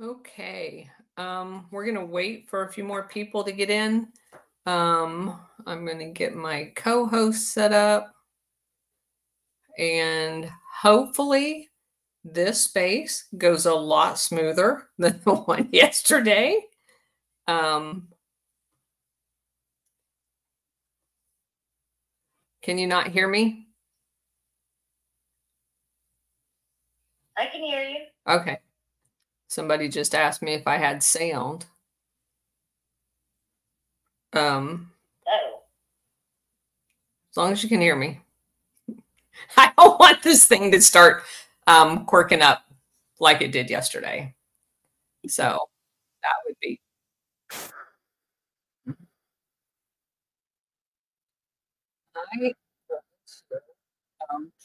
Okay. We're going to wait for a few more people to get in. I'm going to get my co-host set up, and hopefully this space goes a lot smoother than the one yesterday. Can you not hear me? I can hear you. Okay. Somebody just asked me if I had sound. Oh. As long as you can hear me. I don't want this thing to start quirking up like it did yesterday. So that would be. I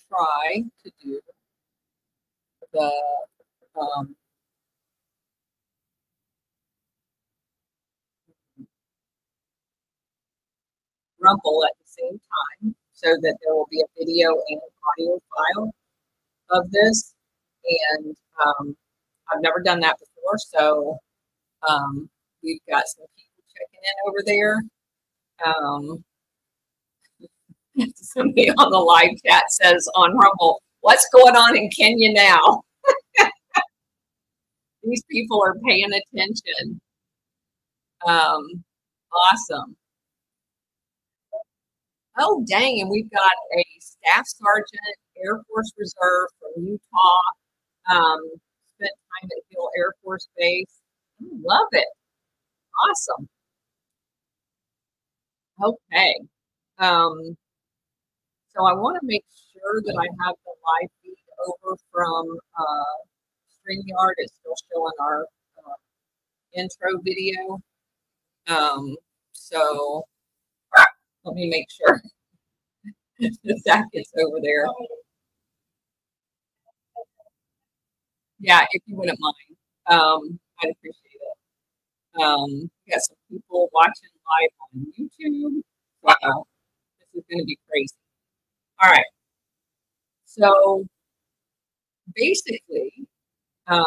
try to do the Rumble at the same time so that there will be a video and audio file of this. And I've never done that before. So we've got some people checking in over there. Somebody on the live chat says on Rumble, "What's going on in Kenya now?" These people are paying attention. Awesome. Oh, dang. And we've got a staff sergeant, Air Force Reserve from Utah, spent time at Hill Air Force Base. Love it. Awesome. Okay. So I want to make sure that I have the live feed over from StreamYard. It's still showing our intro video. So let me make sure that gets over there. Yeah, if you wouldn't mind, I'd appreciate it. We got some people watching live on YouTube. Wow, this is going to be crazy. All right. So basically, I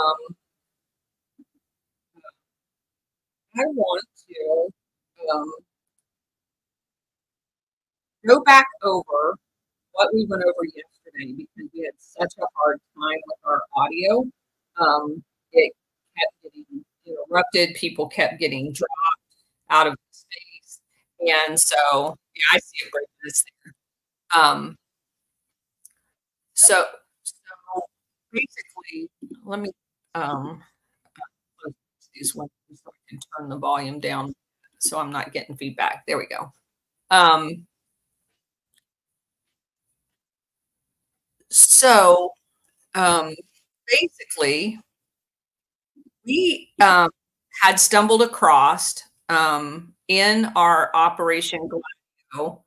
want to go back over what we went over yesterday because we had such a hard time with our audio. It kept getting interrupted. People kept getting dropped out of the space. And so, yeah, I see it right this there. So basically, let me close these windows so I can turn the volume down so I'm not getting feedback. There we go. So basically, we had stumbled across in our Operation Gladio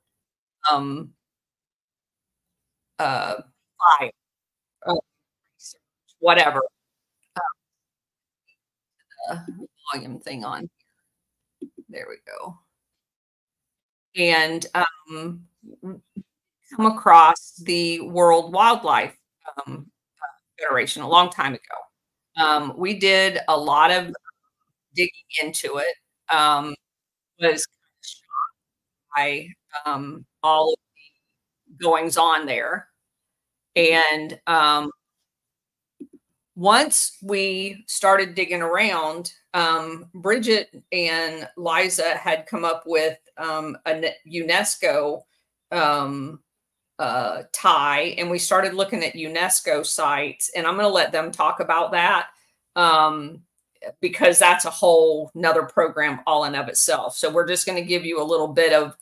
file, whatever, volume thing on. There we go. And come across the World Wildlife Federation a long time ago. We did a lot of digging into it. Was shocked by all of the goings on there. And once we started digging around, Bridget and Liza had come up with a UNESCO tie, and we started looking at UNESCO sites, and I'm going to let them talk about that because that's a whole nother program all in of itself. So we're just going to give you a little bit of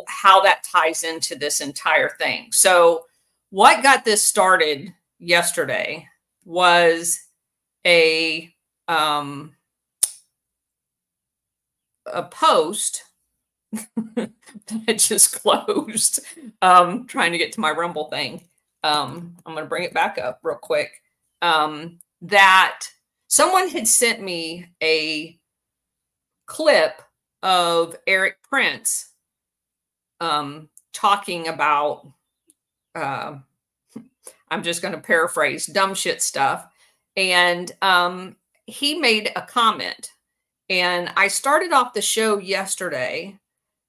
how that ties into this entire thing. So what got this started yesterday was a post that I just closed, trying to get to my Rumble thing. I'm going to bring it back up real quick. That someone had sent me a clip of Eric Prince talking about, I'm just going to paraphrase, dumb shit stuff. And he made a comment, and I started off the show yesterday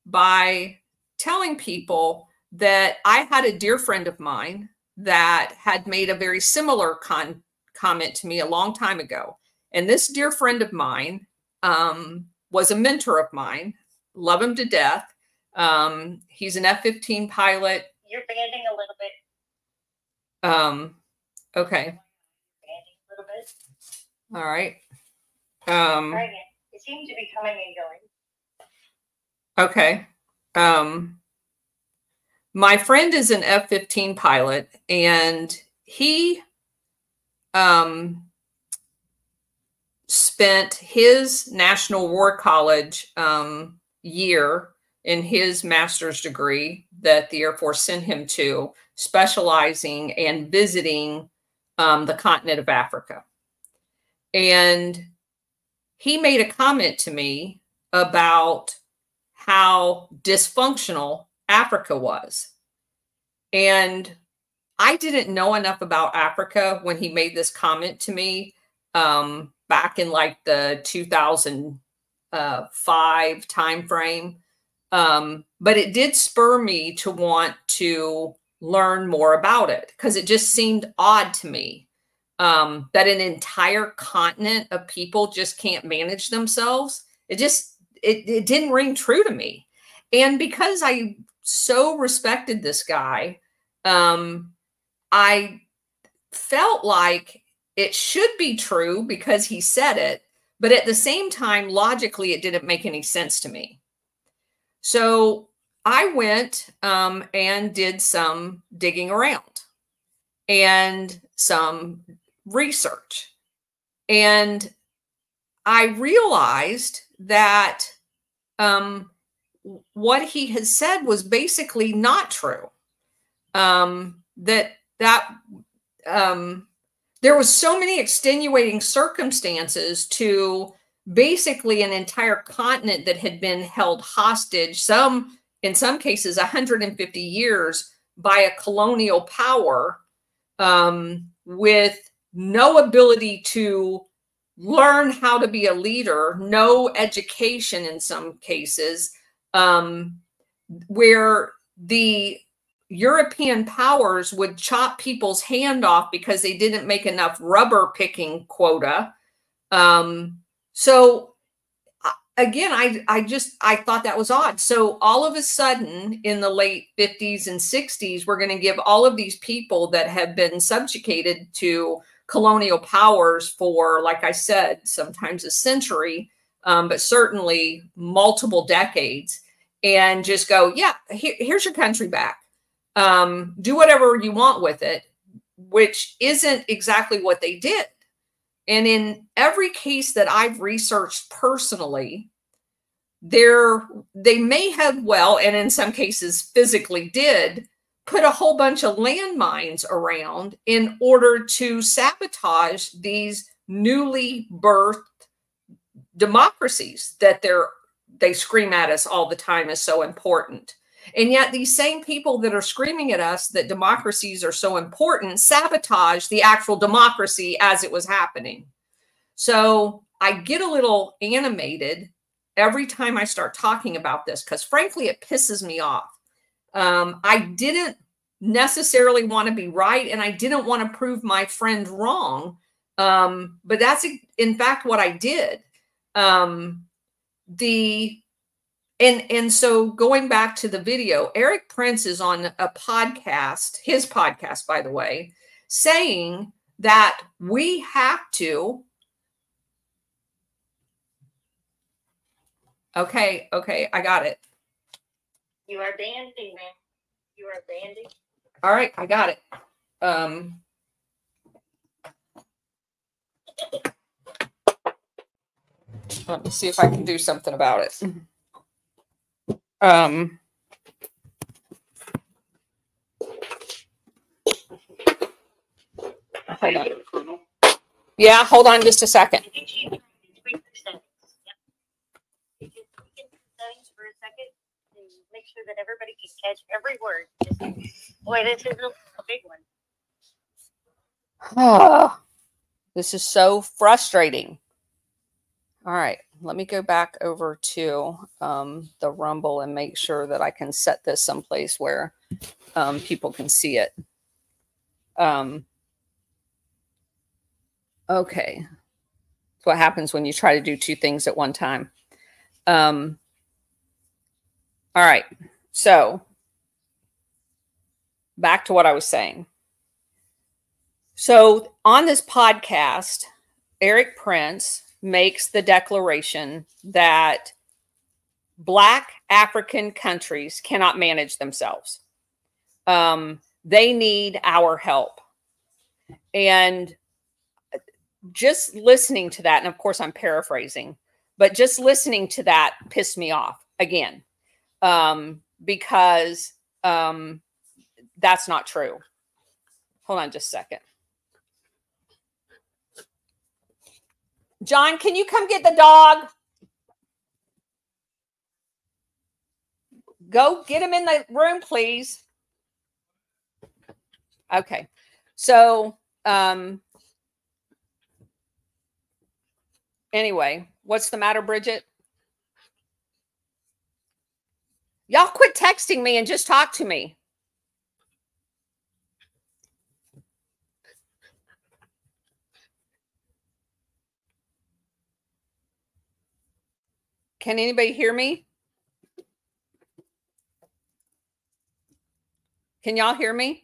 by telling people that I had a dear friend of mine that had made a very similar comment to me a long time ago. And this dear friend of mine was a mentor of mine. Love him to death. He's an F-15 pilot. You're banding a little bit. Okay. Banding a little bit. All right. Right. It seems to be coming and going. Okay. My friend is an F-15 pilot, and he spent his National War College year in his master's degree that the Air Force sent him to, specializing and visiting the continent of Africa. And he made a comment to me about how dysfunctional Africa was. And I didn't know enough about Africa when he made this comment to me back in like the 2005 timeframe. But it did spur me to want to learn more about it, because it just seemed odd to me that an entire continent of people just can't manage themselves. It didn't ring true to me. And because I so respected this guy, I felt like it should be true because he said it, but at the same time, logically, it didn't make any sense to me. So I went and did some digging around and some research. And I realized that what he has said was basically not true. There was so many extenuating circumstances to basically an entire continent that had been held hostage, in some cases 150 years, by a colonial power with no ability to learn how to be a leader, no education in some cases, where the European powers would chop people's hand off because they didn't make enough rubber picking quota. So again, I thought that was odd. So all of a sudden in the late 50s and 60s, we're going to give all of these people that have been subjugated to colonial powers for, like I said, sometimes a century, but certainly multiple decades, and just go, yeah, here's your country back. Do whatever you want with it, which isn't exactly what they did. And in every case that I've researched personally, they may have, well, and in some cases physically did, put a whole bunch of landmines around in order to sabotage these newly birthed democracies that they scream at us all the time is so important. And yet these same people that are screaming at us that democracies are so important sabotage the actual democracy as it was happening. So I get a little animated every time I start talking about this, because frankly, it pisses me off. I didn't necessarily want to be right, and I didn't want to prove my friend wrong. But that's in fact what I did. And so going back to the video, Eric Prince is on a podcast, his podcast, by the way, saying that we have to. Okay, I got it. You are banding, man. You are banding. All right, I got it. Let me see if I can do something about it. Hold on. Yeah, hold on just a second. Make sure that everybody can catch every word. Boy, this is a big one. Oh, this is so frustrating. All right, let me go back over to the Rumble and make sure that I can set this someplace where people can see it. Okay. That's what happens when you try to do two things at one time. All right. So back to what I was saying. So on this podcast, Eric Prince makes the declaration that Black African countries cannot manage themselves. They need our help. And just listening to that, and of course I'm paraphrasing, but just listening to that pissed me off again, because that's not true. Hold on just a second. John, can you come get the dog? Go get him in the room, please. Okay. So, anyway, what's the matter, Bridget? Y'all quit texting me and just talk to me. Can anybody hear me? Can y'all hear me?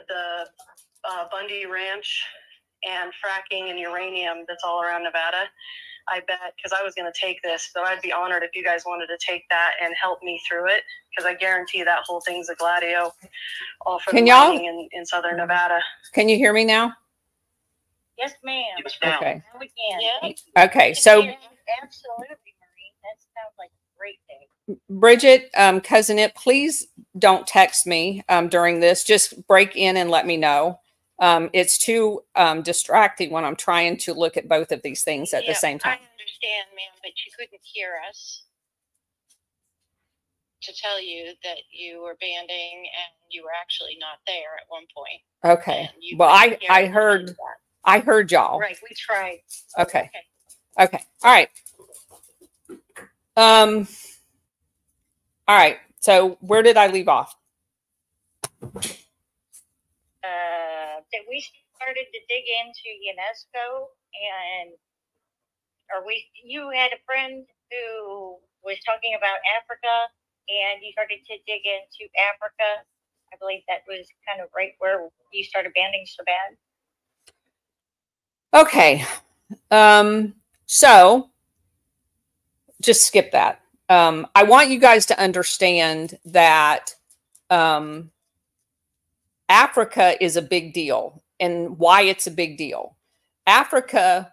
The Bundy Ranch and fracking and uranium that's all around Nevada. I bet, because I was going to take this, so I'd be honored if you guys wanted to take that and help me through it, because I guarantee that whole thing's a Gladio, all for the mining in southern Nevada. Can you hear me now? Yes, ma'am. Yes, ma'am. Okay. Now we can. Yeah. Okay. So, Absolutely, Marie. That sounds like a great day. Bridget, Cousin It, please don't text me during this. Just break in and let me know. It's too distracting when I'm trying to look at both of these things at the same time. I understand, ma'am, but you couldn't hear us to tell you that you were banding and you were actually not there at one point. Okay. Well, I heard y'all. Right. We tried. Okay. Okay. All right. All right. So where did I leave off? That we started to dig into UNESCO, and you had a friend who was talking about Africa, and you started to dig into Africa. I believe that was kind of right where you started banding so bad. Okay. So just skip that. I want you guys to understand that Africa is a big deal, and why it's a big deal. Africa,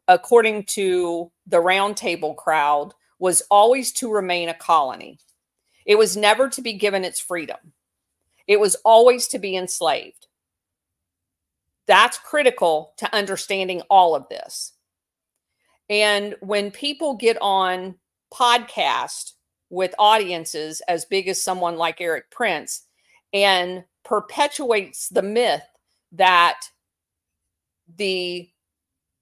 according to the roundtable crowd, was always to remain a colony. It was never to be given its freedom. It was always to be enslaved. That's critical to understanding all of this. And when people get on podcast with audiences as big as someone like Eric Prince and perpetuates the myth that the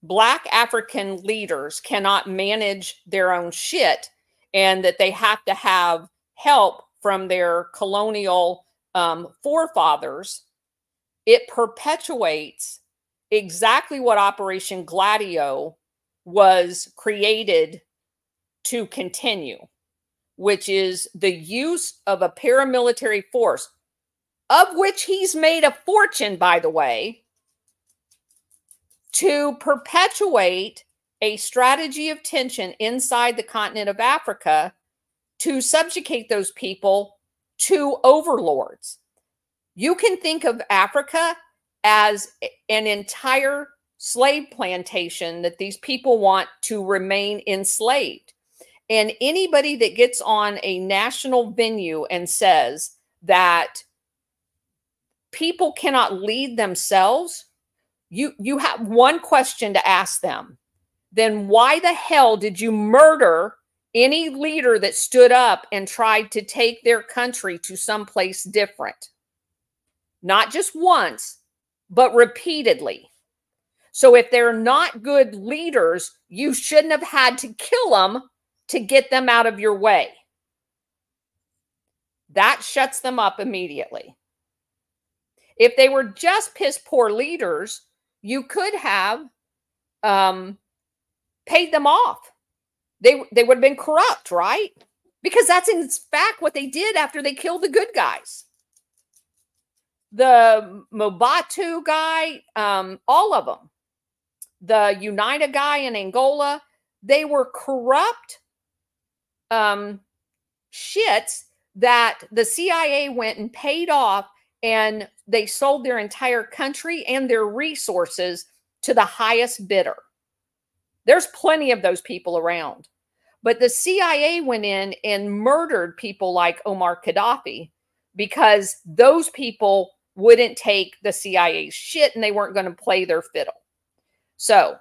Black African leaders cannot manage their own shit and that they have to have help from their colonial forefathers, it perpetuates exactly what Operation Gladio was created to continue, which is the use of a paramilitary force, of which he's made a fortune, by the way, to perpetuate a strategy of tension inside the continent of Africa to subjugate those people to overlords. You can think of Africa as an entire slave plantation that these people want to remain enslaved. And anybody that gets on a national venue and says that people cannot lead themselves, you have one question to ask them. Then why the hell did you murder any leader that stood up and tried to take their country to someplace different? Not just once, but repeatedly. So if they're not good leaders, you shouldn't have had to kill them to get them out of your way. That shuts them up immediately. If they were just piss poor leaders, you could have paid them off. They would have been corrupt, right? Because that's in fact what they did after they killed the good guys. The Mobutu guy, all of them. The UNITA guy in Angola, they were corrupt shits that the CIA went and paid off, and they sold their entire country and their resources to the highest bidder. There's plenty of those people around. But the CIA went in and murdered people like Omar Gaddafi because those people wouldn't take the CIA's shit and they weren't going to play their fiddle. So,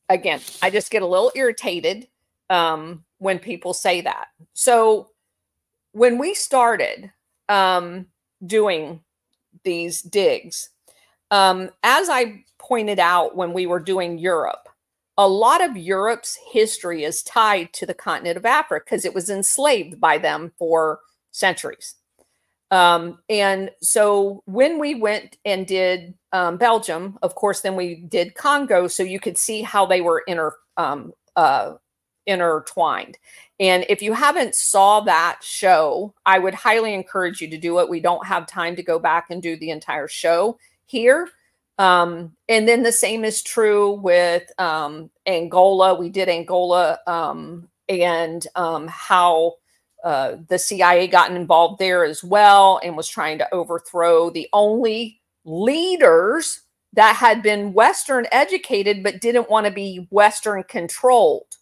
again, I just get a little irritated when people say that. So, when we started doing these digs, as I pointed out when we were doing Europe, a lot of Europe's history is tied to the continent of Africa because it was enslaved by them for centuries. And so when we went and did Belgium, of course, then we did Congo, so you could see how they were intertwined. And if you haven't saw that show, I would highly encourage you to do it. We don't have time to go back and do the entire show here. And then the same is true with Angola. We did Angola and how the CIA got involved there as well and was trying to overthrow the only leaders that had been Western educated but didn't want to be Western controlled.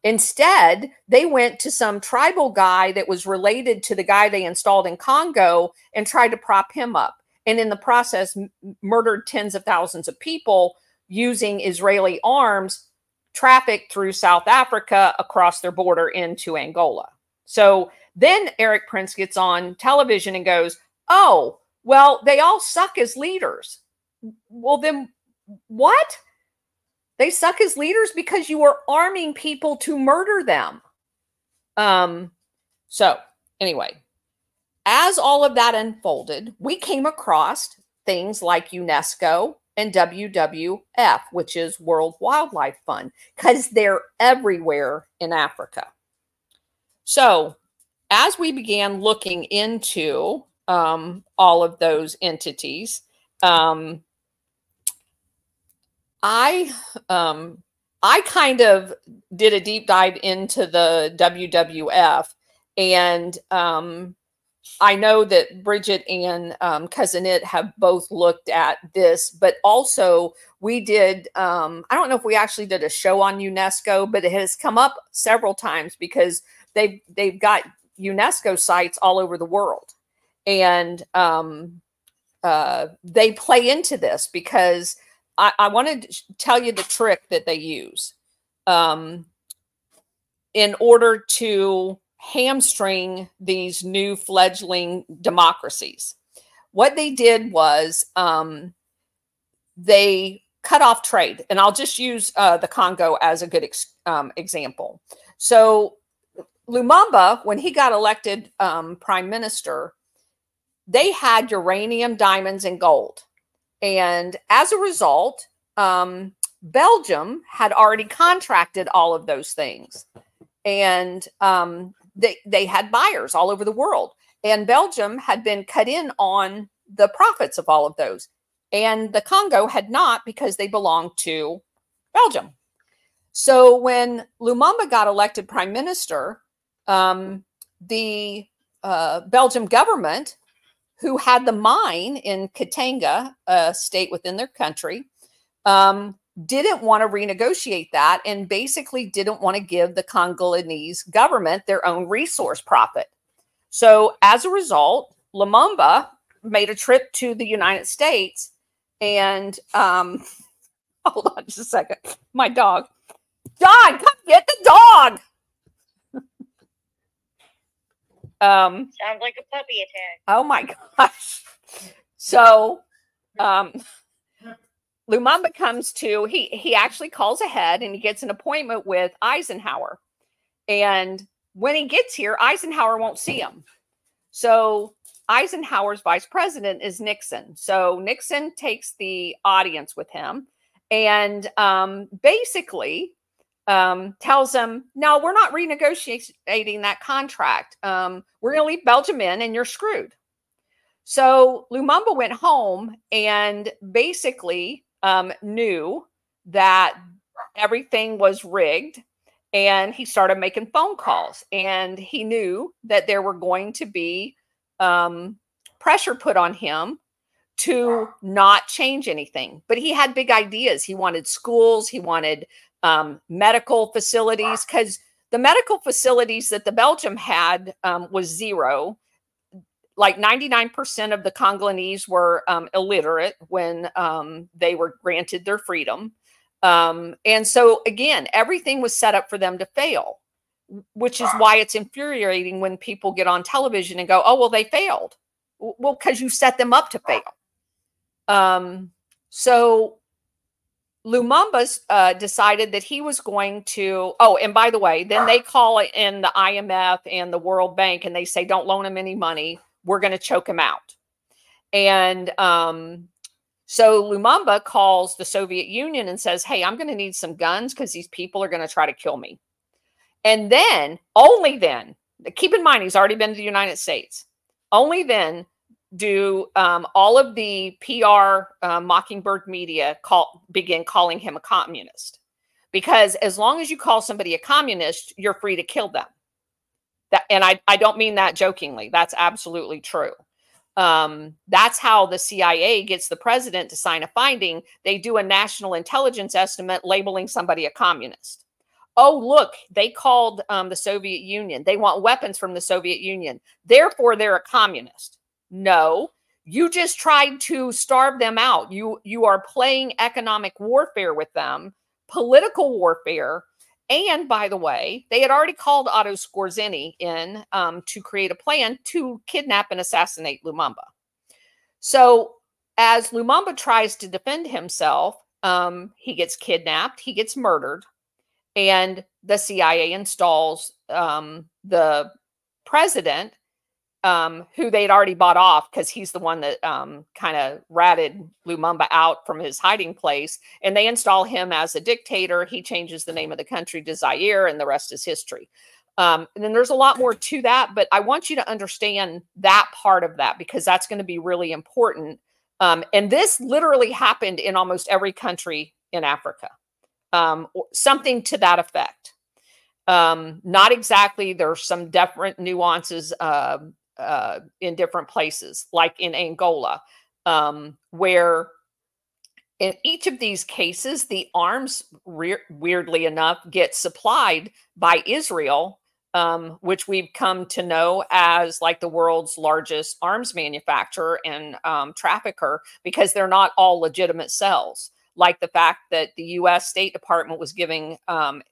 Instead, they went to some tribal guy that was related to the guy they installed in Congo and tried to prop him up. And in the process, murdered tens of thousands of people using Israeli arms, trafficked through South Africa across their border into Angola. So then Eric Prince gets on television and goes, oh, well, they all suck as leaders. Well, then what? They suck as leaders because you are arming people to murder them. So anyway, as all of that unfolded, we came across things like UNESCO and WWF, which is World Wildlife Fund, because they're everywhere in Africa. So as we began looking into all of those entities, I kind of did a deep dive into the WWF, and I know that Bridget and Cousin-It have both looked at this, but also we did, I don't know if we actually did a show on UNESCO, but it has come up several times because they've got UNESCO sites all over the world. And they play into this because I wanted to tell you the trick that they use in order to hamstring these new fledgling democracies. What they did was they cut off trade. And I'll just use the Congo as a good example. So Lumumba, when he got elected prime minister, they had uranium, diamonds, and gold. And as a result, Belgium had already contracted all of those things. And they had buyers all over the world. And Belgium had been cut in on the profits of all of those. And the Congo had not, because they belonged to Belgium. So when Lumumba got elected prime minister, the Belgium government, who had the mine in Katanga, a state within their country, didn't want to renegotiate that and basically didn't want to give the Congolese government their own resource profit. So as a result, Lumumba made a trip to the United States and hold on just a second. My dog. John, come get the dog. Sounds like a puppy attack. Oh my gosh. So Lumumba comes to, he actually calls ahead and he gets an appointment with Eisenhower. And when he gets here, Eisenhower won't see him. So Eisenhower's vice president is Nixon. So Nixon takes the audience with him and basically tells him, no, we're not renegotiating that contract. We're going to leave Belgium in and you're screwed. So Lumumba went home and basically knew that everything was rigged, and he started making phone calls, and he knew that there were going to be pressure put on him to not change anything. But he had big ideas. He wanted schools. He wanted medical facilities, because the medical facilities that the Belgium had was zero. Like 99% of the Congolese were illiterate when they were granted their freedom. And so, again, everything was set up for them to fail, which is why it's infuriating when people get on television and go, oh, well, they failed. Well, because you set them up to fail. So Lumumba decided that he was going to, oh, and by the way, then they call it in the IMF and the World Bank and they say, don't loan him any money. We're going to choke him out. And so Lumumba calls the Soviet Union and says, hey, I'm going to need some guns because these people are going to try to kill me. And then, only then, keep in mind, he's already been to the United States. Only then do all of the PR Mockingbird media begin calling him a communist. Because as long as you call somebody a communist, you're free to kill them. And I don't mean that jokingly. That's absolutely true. That's how the CIA gets the president to sign a finding. They do a national intelligence estimate labeling somebody a communist. Oh, look, they called the Soviet Union. They want weapons from the Soviet Union. Therefore, they're a communist. No, you just tried to starve them out. You are playing economic warfare with them, political warfare. And by the way, they had already called Otto Skorzeny in to create a plan to kidnap and assassinate Lumumba. So as Lumumba tries to defend himself, he gets kidnapped, he gets murdered, and the CIA installs the president, who they'd already bought off because he's the one that kind of ratted Lumumba out from his hiding place. And they install him as a dictator. He changes the name of the country to Zaire, and the rest is history. And then there's a lot more to that, but I want you to understand that part of that because that's going to be really important. And this literally happened in almost every country in Africa, something to that effect. Not exactly. There's some different nuances in different places, like in Angola, where in each of these cases, the arms, weirdly enough, get supplied by Israel, which we've come to know as like the world's largest arms manufacturer and trafficker, because they're not all legitimate cells. Like the fact that the U.S. State Department was giving, and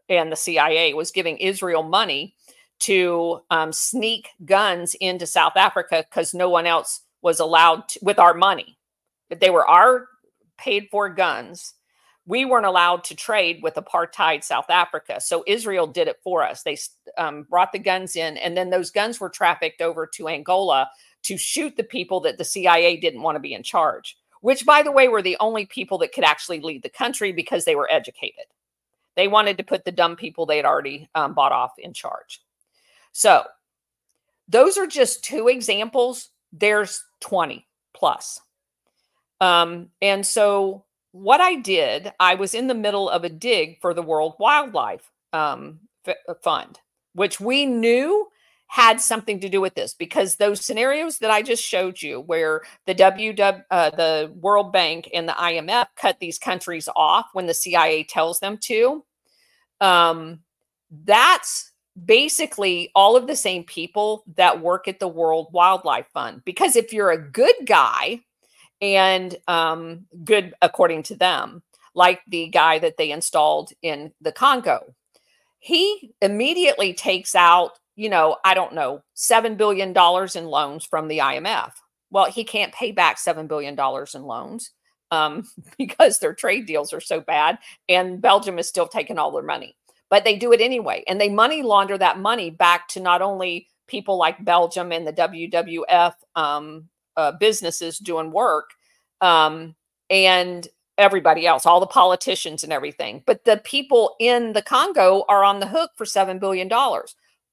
the CIA was giving Israel money to sneak guns into South Africa because no one else was allowed to, with our money. But they were our paid for guns. We weren't allowed to trade with apartheid South Africa. So Israel did it for us. They brought the guns in, and then those guns were trafficked over to Angola to shoot the people that the CIA didn't want to be in charge, which, by the way, were the only people that could actually lead the country because they were educated. They wanted to put the dumb people they had already bought off in charge. So those are just two examples. There's 20 plus. And so what I did, I was in the middle of a dig for the World Wildlife Fund, which we knew had something to do with this, because those scenarios that I just showed you, where the the World Bank and the IMF cut these countries off when the CIA tells them to, that's basically all of the same people that work at the World Wildlife Fund. Because if you're a good guy, and good according to them, like the guy that they installed in the Congo, he immediately takes out, you know, I don't know, $7 billion in loans from the IMF. Well, he can't pay back $7 billion in loans because their trade deals are so bad, and Belgium is still taking all their money. But they do it anyway, and they money launder that money back to not only people like Belgium and the WWF businesses doing work, and everybody else, all the politicians and everything. But the people in the Congo are on the hook for $7 billion.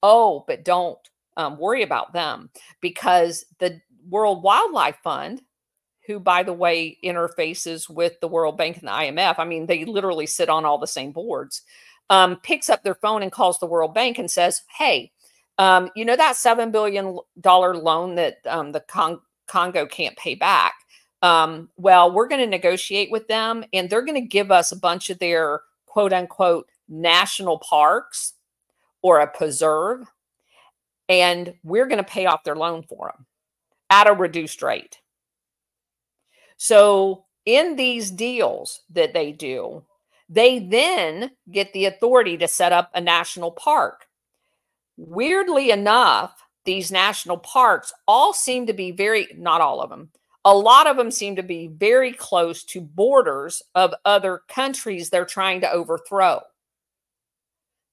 Oh, but don't worry about them, because the World Wildlife Fund, who, by the way, interfaces with the World Bank and the IMF, I mean, they literally sit on all the same boards, picks up their phone and calls the World Bank and says, hey, you know that $7 billion loan that the Congo can't pay back? Well, we're going to negotiate with them, and they're going to give us a bunch of their quote unquote national parks or a preserve, and we're going to pay off their loan for them at a reduced rate. So in these deals that they do, they then get the authority to set up a national park. Weirdly enough, these national parks all seem to be not all of them, a lot of them seem to be very close to borders of other countries they're trying to overthrow.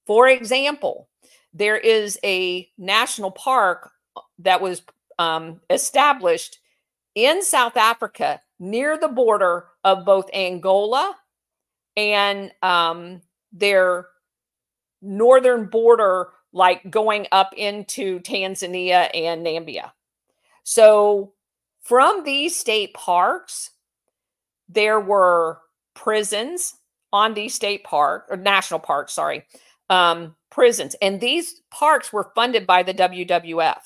For example, there is a national park that was established in South Africa near the border of both Angola and their northern border, like going up into Tanzania and Namibia. So from these state parks, there were prisons on these state park or national parks, sorry, prisons. And these parks were funded by the WWF.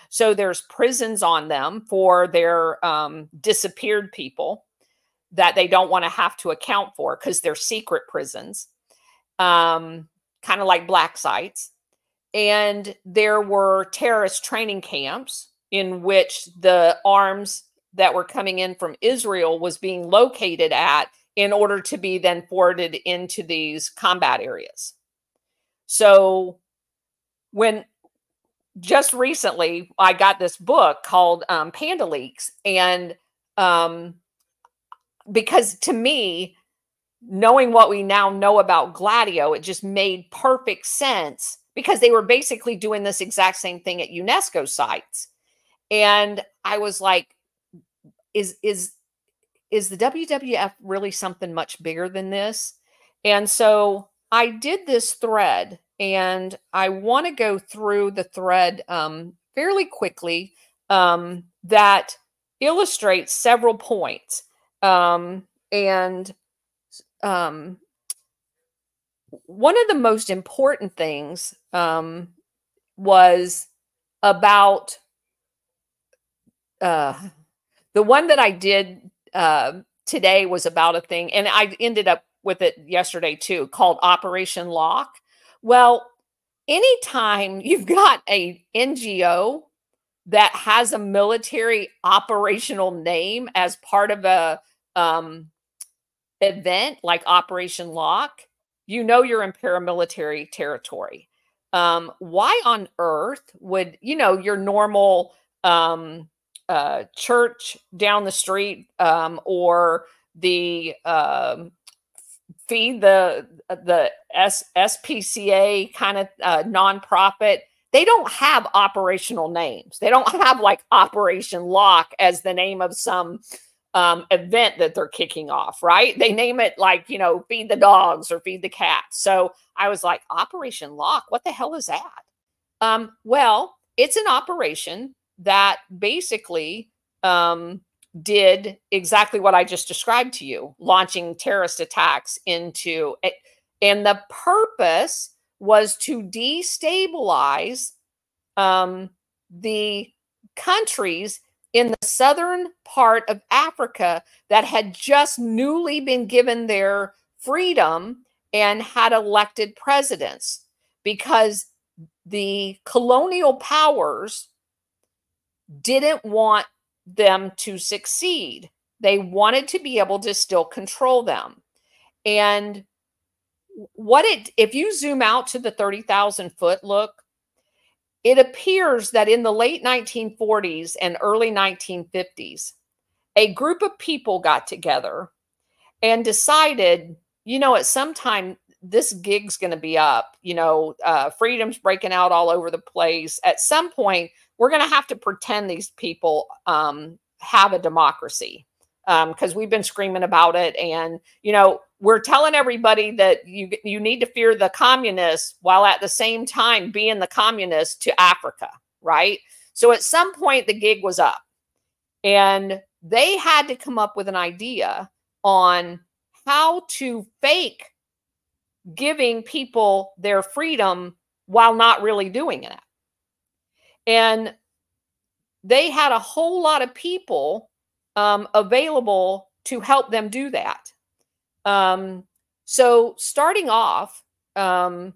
So there's prisons on them for their disappeared people that they don't want to have to account for because they're secret prisons, kind of like black sites. And there were terrorist training camps in which the arms that were coming in from Israel was being located at in order to be then forwarded into these combat areas. So when just recently I got this book called Panda Leaks, and because to me, knowing what we now know about Gladio, it just made perfect sense, because they were basically doing this exact same thing at UNESCO sites. And I was like, is the WWF really something much bigger than this? And so I did this thread, and I want to go through the thread fairly quickly that illustrates several points. One of the most important things was about the one that I did today was about a thing, and I ended up with it yesterday too, called Operation Lock. Well, anytime you've got a NGO that has a military operational name as part of a event like Operation Lock, you know you're in paramilitary territory. Why on earth would, you know, your normal church down the street or the feed the SPCA kind of nonprofit, they don't have operational names. They don't have like Operation Lock as the name of some event that they're kicking off, right? They name it like, you know, feed the dogs or feed the cats. So I was like, Operation Lock, what the hell is that? Well, it's an operation that basically did exactly what I just described to you, launching terrorist attacks into it. And the purpose was to destabilize the countries in the southern part of Africa that had just newly been given their freedom and had elected presidents, because the colonial powers didn't want them to succeed. They wanted to be able to still control them. And if you zoom out to the 30,000 foot look, it appears that in the late 1940s and early 1950s, a group of people got together and decided, at some time this gig's going to be up, freedom's breaking out all over the place. At some point, we're going to have to pretend these people have a democracy, because we've been screaming about it. And, we're telling everybody that you need to fear the communists while at the same time being the communists to Africa, right? So at some point, the gig was up. And they had to come up with an idea on how to fake giving people their freedom while not really doing it. And they had a whole lot of people available to help them do that. So starting off, there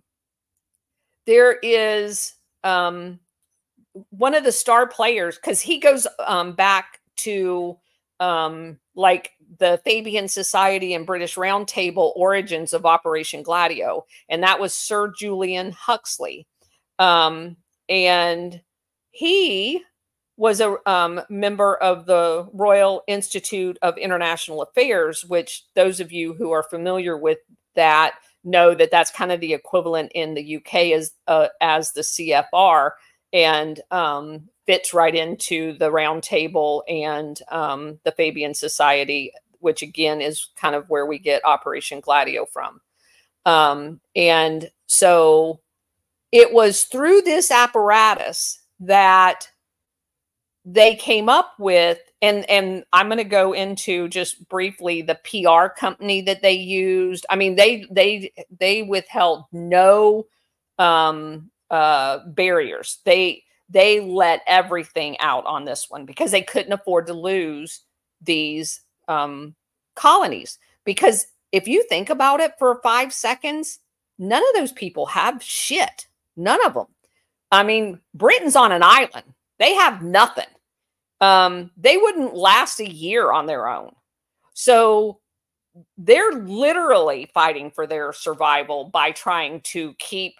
is one of the star players, because he goes back to like the Fabian Society and British Round Table origins of Operation Gladio, and that was Sir Julian Huxley. And he was a member of the Royal Institute of International Affairs, which those of you who are familiar with that know that that's kind of the equivalent in the UK as the CFR, and fits right into the Round Table and the Fabian Society, which again is kind of where we get Operation Gladio from. And so it was through this apparatus that they came up with, and I'm going to go into just briefly the PR company that they used. I mean, they withheld no barriers. They let everything out on this one because they couldn't afford to lose these colonies. Because if you think about it for 5 seconds, none of those people have shit. None of them. I mean, Britain's on an island. They have nothing. They wouldn't last a year on their own. So they're literally fighting for their survival by trying to keep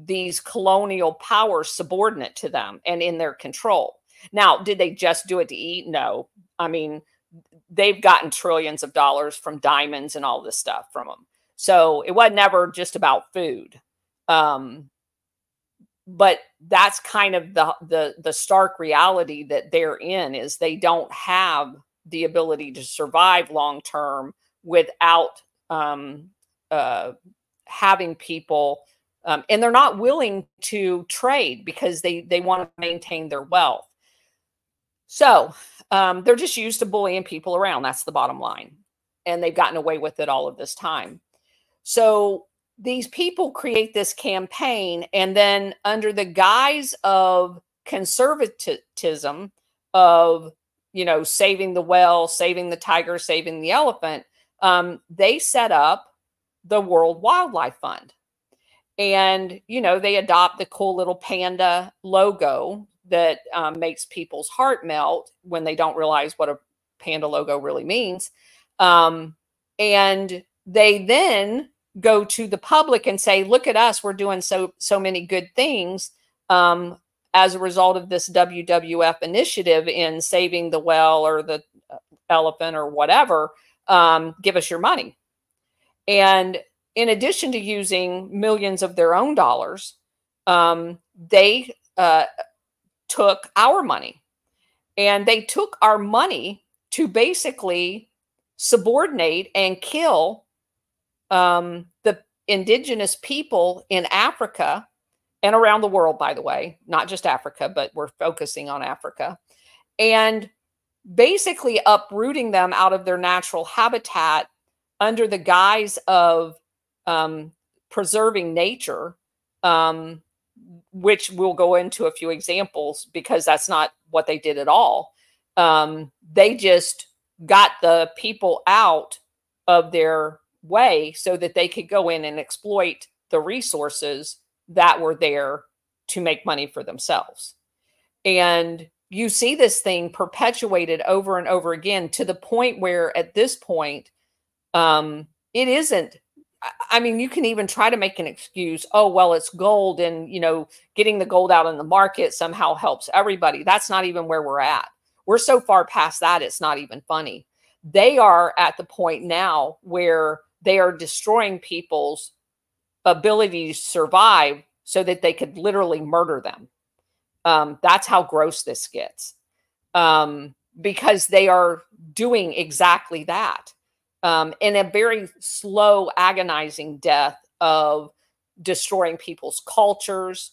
these colonial powers subordinate to them and in their control. Now, did they just do it to eat? No. I mean, they've gotten trillions of dollars from diamonds and all this stuff from them. So it wasn't ever just about food. But that's kind of the stark reality that they're in, is they don't have the ability to survive long term without having people, and they're not willing to trade because they want to maintain their wealth. So they're just used to bullying people around. That's the bottom line. And they've gotten away with it all of this time. So these people create this campaign, and then under the guise of conservatism, of, saving the whale, saving the tiger, saving the elephant, they set up the World Wildlife Fund. And, they adopt the cool little panda logo that makes people's heart melt when they don't realize what a panda logo really means. And they then go to the public and say, look at us, we're doing so many good things as a result of this WWF initiative in saving the whale or the elephant or whatever. Give us your money. And in addition to using millions of their own dollars, they took our money, and they took our money to basically subordinate and kill the indigenous people in Africa and around the world, by the way, not just Africa, but we're focusing on Africa, and basically uprooting them out of their natural habitat under the guise of preserving nature. which we'll go into a few examples because that's not what they did at all. They just got the people out of their way so that they could go in and exploit the resources that were there to make money for themselves. And you see this thing perpetuated over and over again to the point where at this point, it isn't. I mean, you can even try to make an excuse. Oh, well, it's gold, and getting the gold out in the market somehow helps everybody. That's not even where we're at. We're so far past that, it's not even funny. They are at the point now where they are destroying people's ability to survive so that they could literally murder them. That's how gross this gets, because they are doing exactly that. In a very slow, agonizing death of destroying people's cultures,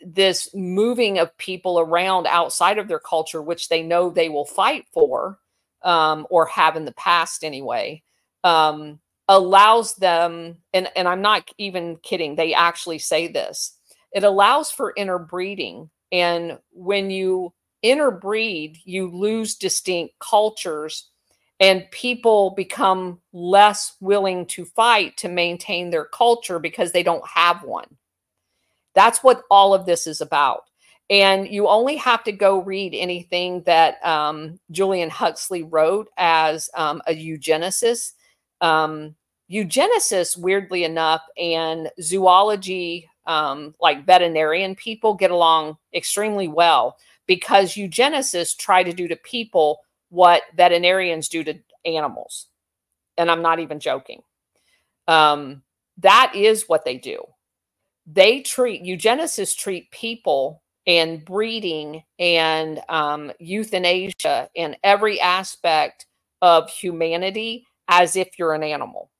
this moving of people around outside of their culture, which they know they will fight for, or have in the past anyway, allows them, and I'm not even kidding, they actually say this, it allows for interbreeding. And when you interbreed, you lose distinct cultures, and people become less willing to fight to maintain their culture because they don't have one. That's what all of this is about. And you only have to go read anything that Julian Huxley wrote as a eugenicist. Eugenicists, weirdly enough, and zoology, like veterinarian people, get along extremely well because eugenicists try to do to people what veterinarians do to animals. And I'm not even joking. That is what they do. Eugenicists treat people and breeding and euthanasia and every aspect of humanity as if you're an animal.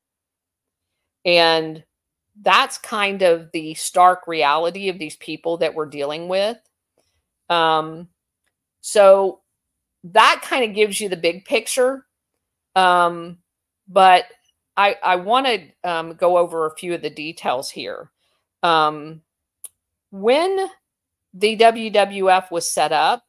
And that's kind of the stark reality of these people that we're dealing with. So that kind of gives you the big picture. But I want to go over a few of the details here. When the WWF was set up,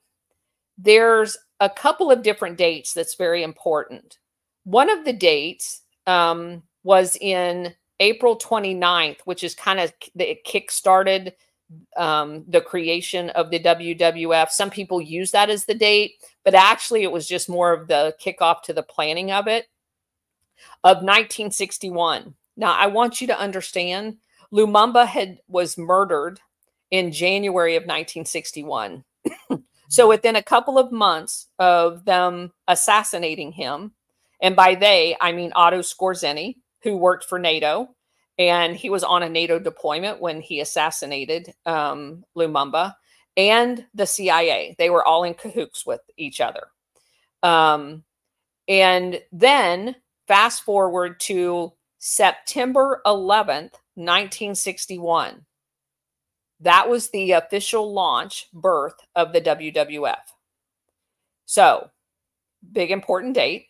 there's a couple of different dates that's very important. One of the dates was in April 29th, which is kind of, it kick-started the creation of the WWF. Some people use that as the date, but actually it was just more of the kickoff to the planning of it, of 1961. Now, I want you to understand, Lumumba was murdered in January of 1961. So within a couple of months of them assassinating him, and by they, I mean Otto Skorzeny, who worked for NATO, and he was on a NATO deployment when he assassinated Lumumba, and the CIA. They were all in cahoots with each other. And then fast forward to September 11th, 1961. That was the official birth of the WWF. So, big important date.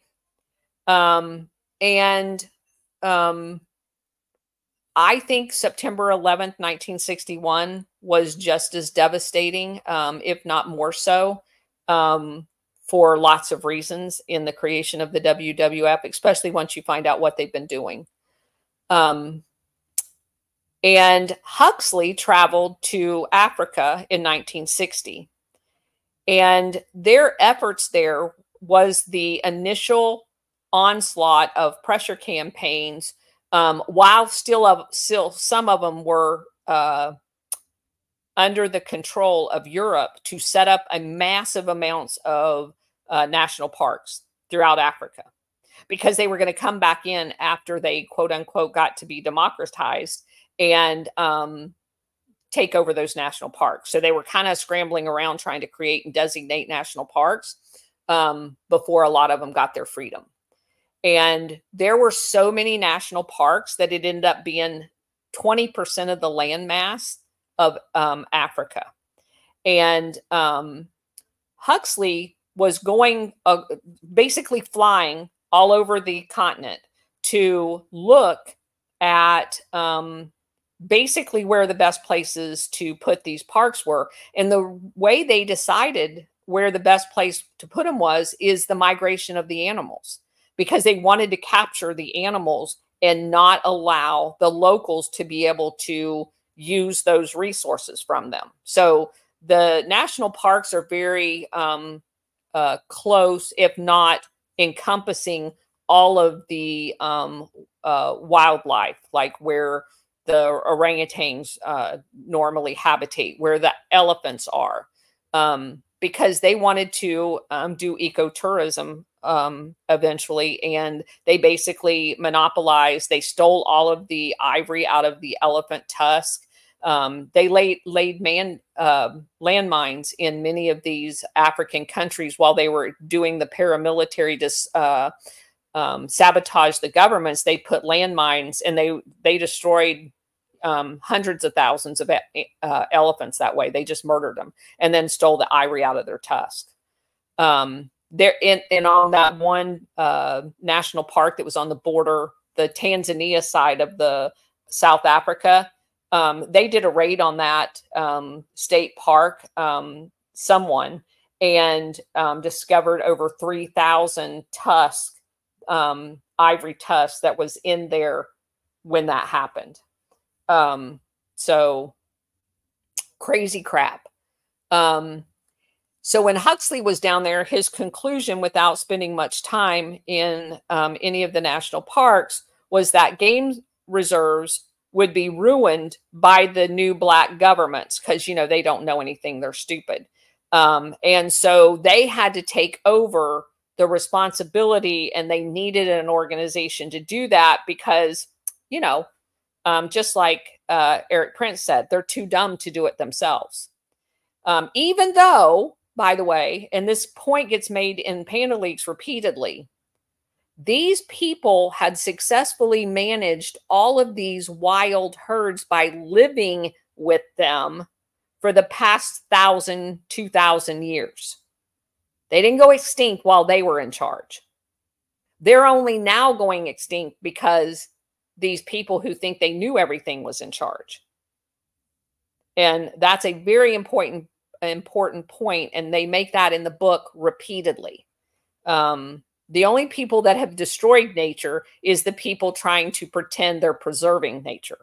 I think September 11th, 1961 was just as devastating, if not more so, for lots of reasons in the creation of the WWF, especially once you find out what they've been doing. And Huxley traveled to Africa in 1960. And their efforts there was the initial onslaught of pressure campaigns, while still some of them were under the control of Europe, to set up a massive amounts of national parks throughout Africa, because they were going to come back in after they, quote unquote, got to be democratized and take over those national parks. So they were kind of scrambling around trying to create and designate national parks before a lot of them got their freedom. And there were so many national parks that it ended up being 20% of the landmass of Africa. And Huxley was going, basically flying all over the continent to look at basically where the best places to put these parks were. And the way they decided where the best place to put them is the migration of the animals, because they wanted to capture the animals and not allow the locals to be able to use those resources from them. So the national parks are very close, if not encompassing all of the wildlife, like where the orangutans normally habitate, where the elephants are, because they wanted to do ecotourism eventually, and they basically monopolized. They stole all of the ivory out of the elephant tusk. They laid landmines in many of these African countries while they were doing the paramilitary to sabotage the governments. They put landmines, and they destroyed hundreds of thousands of elephants that way. They just murdered them and then stole the ivory out of their tusk. There and on that one national park that was on the border, the Tanzania side of the South Africa, they did a raid on that state park, someone, and discovered over 3,000 ivory tusks that was in there when that happened. So crazy crap. So when Huxley was down there, his conclusion, without spending much time in any of the national parks, was that game reserves would be ruined by the new black governments because, you know, they don't know anything. They're stupid. And so they had to take over the responsibility, and they needed an organization to do that because, you know, just like Eric Prince said, they're too dumb to do it themselves. Even though, by the way, and this point gets made in Panda Leaks repeatedly, these people had successfully managed all of these wild herds by living with them for the past 1,000, 2,000 years. They didn't go extinct while they were in charge. They're only now going extinct because these people who think they knew everything was in charge. And that's a very important point, and they make that in the book repeatedly. The only people that have destroyed nature is the people trying to pretend they're preserving nature,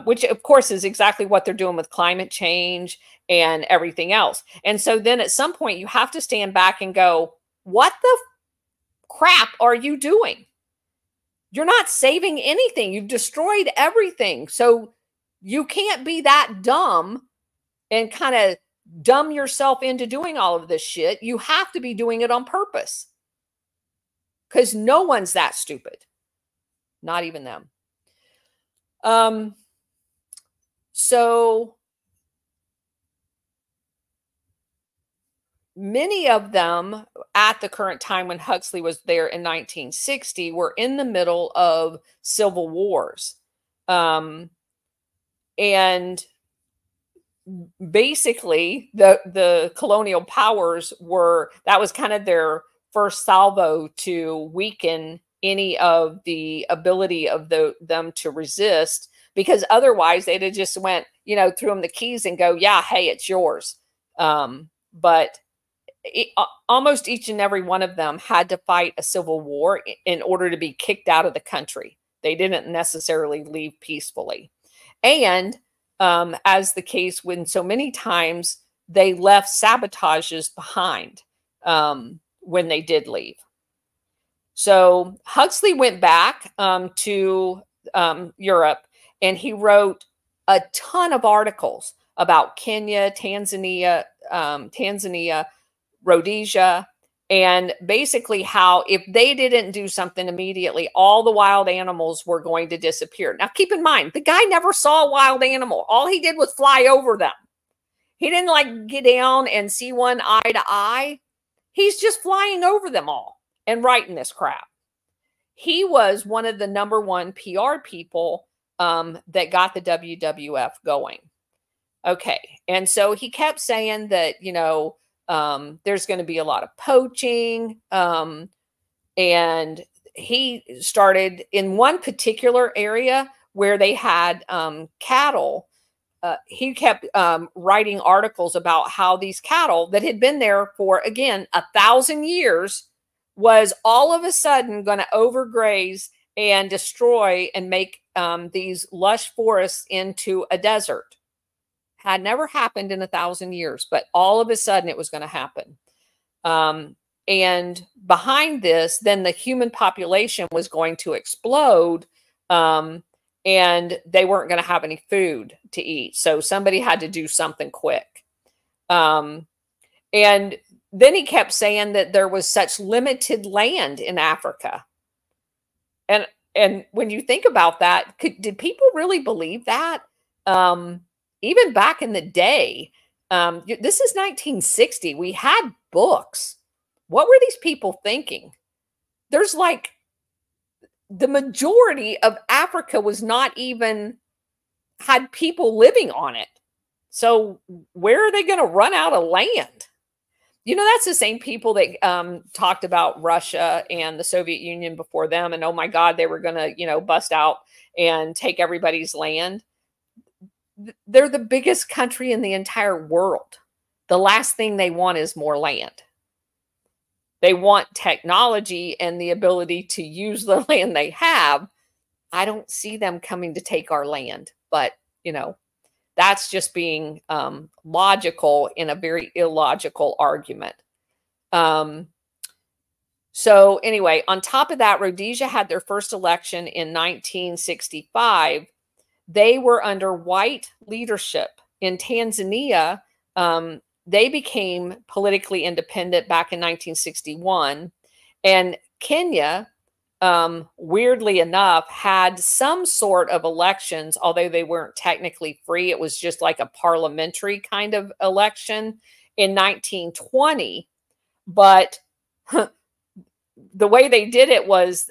which of course is exactly what they're doing with climate change and everything else. And so then at some point you have to stand back and go, what the crap are you doing? You're not saving anything. You've destroyed everything. So you can't be that dumb and kind of dumb yourself into doing all of this shit. You have to be doing it on purpose, because no one's that stupid, not even them. So many of them at the current time when Huxley was there in 1960 were in the middle of civil wars. And basically the colonial powers that was kind of their first salvo to weaken any of the ability of them to resist, because otherwise they'd have just went, you know, threw them the keys and go, yeah, hey, it's yours. But almost each and every one of them had to fight a civil war in order to be kicked out of the country. They didn't necessarily leave peacefully. And as the case when so many times they left sabotages behind when they did leave. So Huxley went back to Europe, and he wrote a ton of articles about Kenya, Tanzania, Rhodesia, and basically how if they didn't do something immediately, all the wild animals were going to disappear. Now, keep in mind, the guy never saw a wild animal. All he did was fly over them. He didn't like get down and see one eye to eye. He's just flying over them all and writing this crap. He was one of the #1 PR people that got the WWF going. Okay. And so he kept saying that, you know, there's going to be a lot of poaching. And he started in one particular area where they had cattle. He kept writing articles about how these cattle that had been there for, again, 1,000 years was all of a sudden going to overgraze and destroy and make these lush forests into a desert. Had never happened in 1,000 years, but all of a sudden it was going to happen. And behind this, then the human population was going to explode, and they weren't going to have any food to eat. So somebody had to do something quick. And then he kept saying that there was such limited land in Africa. And when you think about that, did people really believe that? Even back in the day, this is 1960. We had books. What were these people thinking? There's like the majority of Africa was not even had people living on it. So where are they going to run out of land? You know, that's the same people that talked about Russia and the Soviet Union before them. And, oh, my God, they were going to, you know, bust out and take everybody's land. They're the biggest country in the entire world. The last thing they want is more land. They want technology and the ability to use the land they have. I don't see them coming to take our land. But, you know, that's just being logical in a very illogical argument. So anyway, on top of that, Rhodesia had their first election in 1965. They were under white leadership. In Tanzania, they became politically independent back in 1961. And Kenya, weirdly enough, had some sort of elections, although they weren't technically free. It was just like a parliamentary kind of election in 1920. But the way they did it was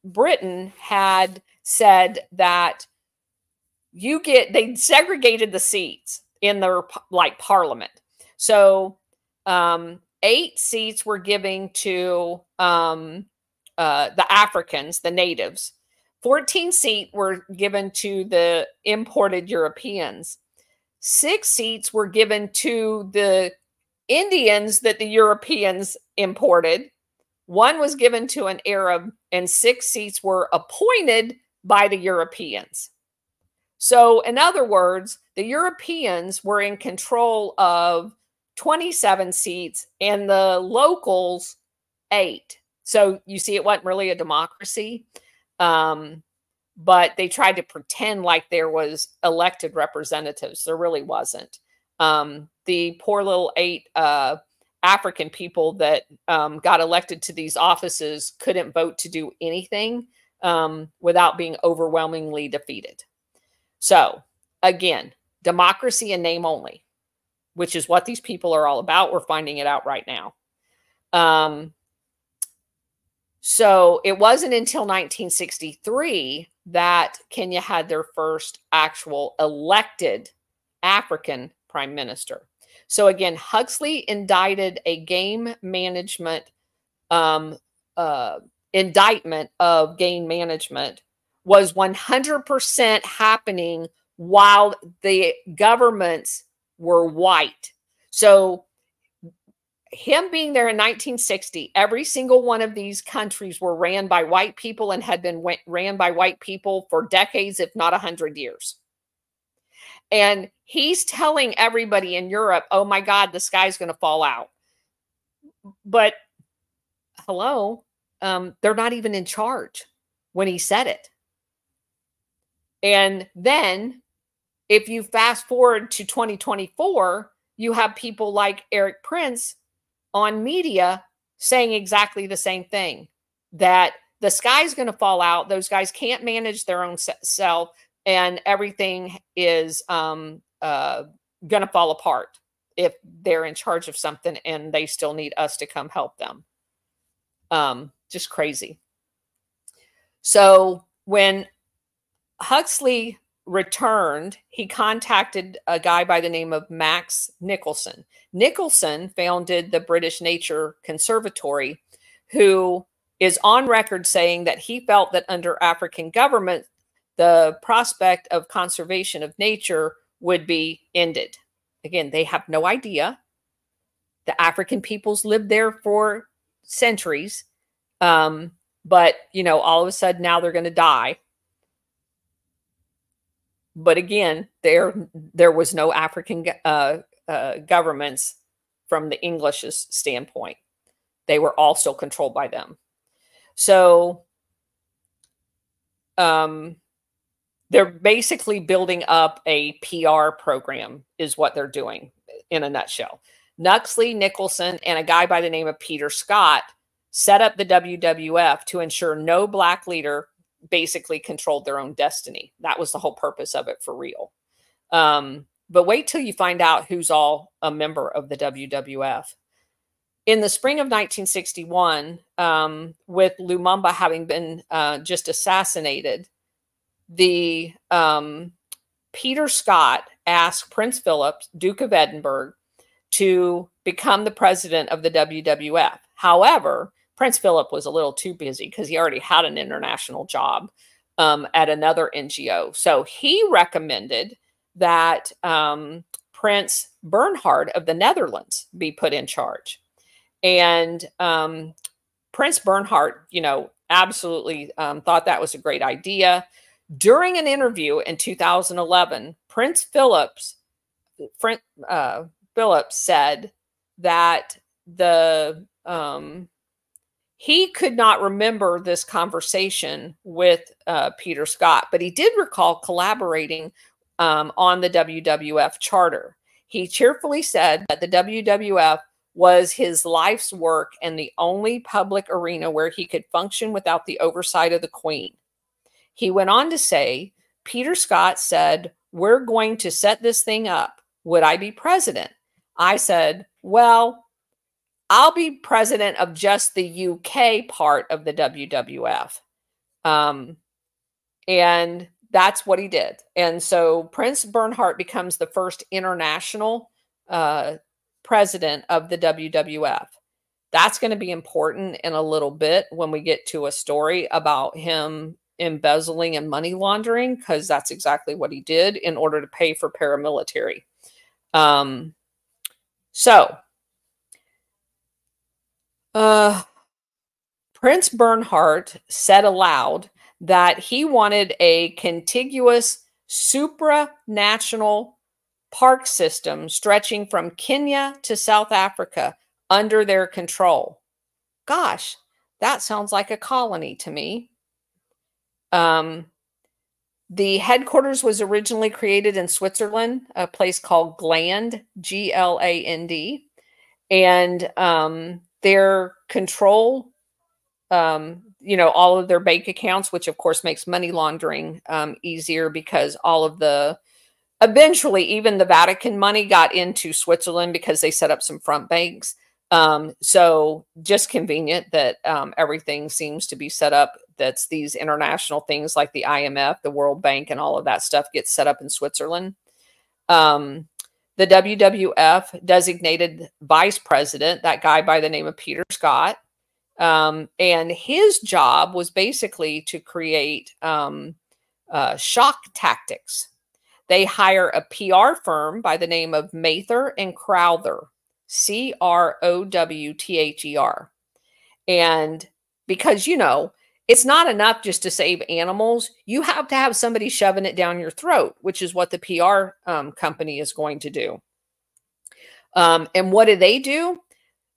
Britain had said that they segregated the seats in their like parliament. So 8 seats were given to the Africans, the natives. 14 seats were given to the imported Europeans. 6 seats were given to the Indians that the Europeans imported. 1 was given to an Arab, and 6 seats were appointed by the Europeans. So, in other words, the Europeans were in control of 27 seats and the locals 8. So you see, it wasn't really a democracy, but they tried to pretend like there was elected representatives. There really wasn't. The poor little 8 African people that got elected to these offices couldn't vote to do anything without being overwhelmingly defeated. So again, democracy in name only, which is what these people are all about. We're finding it out right now. So it wasn't until 1963 that Kenya had their first actual elected African prime minister. So again, Huxley indicted a game management indictment of game management was 100% happening while the governments were white. So him being there in 1960, every single one of these countries were ran by white people and had been ran by white people for decades, if not 100 years. And he's telling everybody in Europe, oh my God, the sky's going to fall out. But hello, they're not even in charge when he said it. And then if you fast forward to 2024, you have people like Eric Prince on media saying exactly the same thing, that the sky's going to fall out. Those guys can't manage their own self, and everything is going to fall apart if they're in charge of something and they still need us to come help them. Just crazy. So when Huxley returned, he contacted a guy by the name of Max Nicholson. Nicholson founded the British Nature Conservatory, who is on record saying that he felt that under African government, the prospect of conservation of nature would be ended. Again, they have no idea. The African peoples lived there for centuries. But, you know, all of a sudden now they're going to die. But again, there was no African governments from the English's standpoint. They were all still controlled by them. So they're basically building up a PR program is what they're doing in a nutshell. Nuxley, Nicholson, and a guy by the name of Peter Scott set up the WWF to ensure no Black leader basically controlled their own destiny. That was the whole purpose of it for real. But wait till you find out who's all a member of the WWF. In the spring of 1961, with Lumumba having been just assassinated, the Peter Scott asked Prince Philip, Duke of Edinburgh, to become the president of the WWF. However, Prince Philip was a little too busy because he already had an international job at another NGO. So he recommended that Prince Bernhard of the Netherlands be put in charge. And Prince Bernhard, you know, absolutely thought that was a great idea. During an interview in 2011, Prince Philip said that he could not remember this conversation with Peter Scott, but he did recall collaborating on the WWF charter. He cheerfully said that the WWF was his life's work and the only public arena where he could function without the oversight of the Queen. He went on to say, Peter Scott said, "We're going to set this thing up. Would I be president?" I said, "Well, I'll be president of just the UK part of the WWF." And that's what he did. And so Prince Bernhard becomes the first international president of the WWF. That's going to be important in a little bit when we get to a story about him embezzling and money laundering, because that's exactly what he did in order to pay for paramilitary. Prince Bernhard said aloud that he wanted a contiguous supranational park system stretching from Kenya to South Africa under their control. Gosh, that sounds like a colony to me. The headquarters was originally created in Switzerland, a place called Gland, G-L-A-N-D. And their control, you know, all of their bank accounts, which of course makes money laundering easier because all of the, eventually even the Vatican money got into Switzerland because they set up some front banks. So just convenient that everything seems to be set up. That's these international things like the IMF, the World Bank, and all of that stuff gets set up in Switzerland. The WWF designated vice president, that guy by the name of Peter Scott. And his job was basically to create shock tactics. They hire a PR firm by the name of Mather and Crowther, C-R-O-W-T-H-E-R. And because, you know, it's not enough just to save animals. You have to have somebody shoving it down your throat, which is what the PR company is going to do. And what do?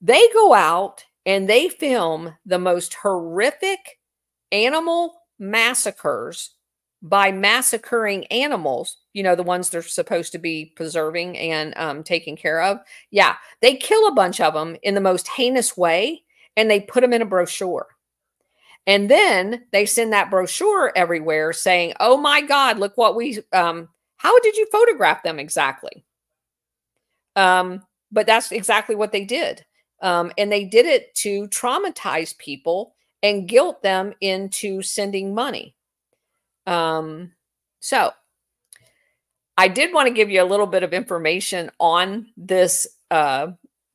They go out and they film the most horrific animal massacres by massacring animals, you know, the ones they're supposed to be preserving and taking care of. Yeah, they kill a bunch of them in the most heinous way, and they put them in a brochure. And then they send that brochure everywhere saying, oh my God, look what we, how did you photograph them exactly? But that's exactly what they did. And they did it to traumatize people and guilt them into sending money. So I did want to give you a little bit of information on this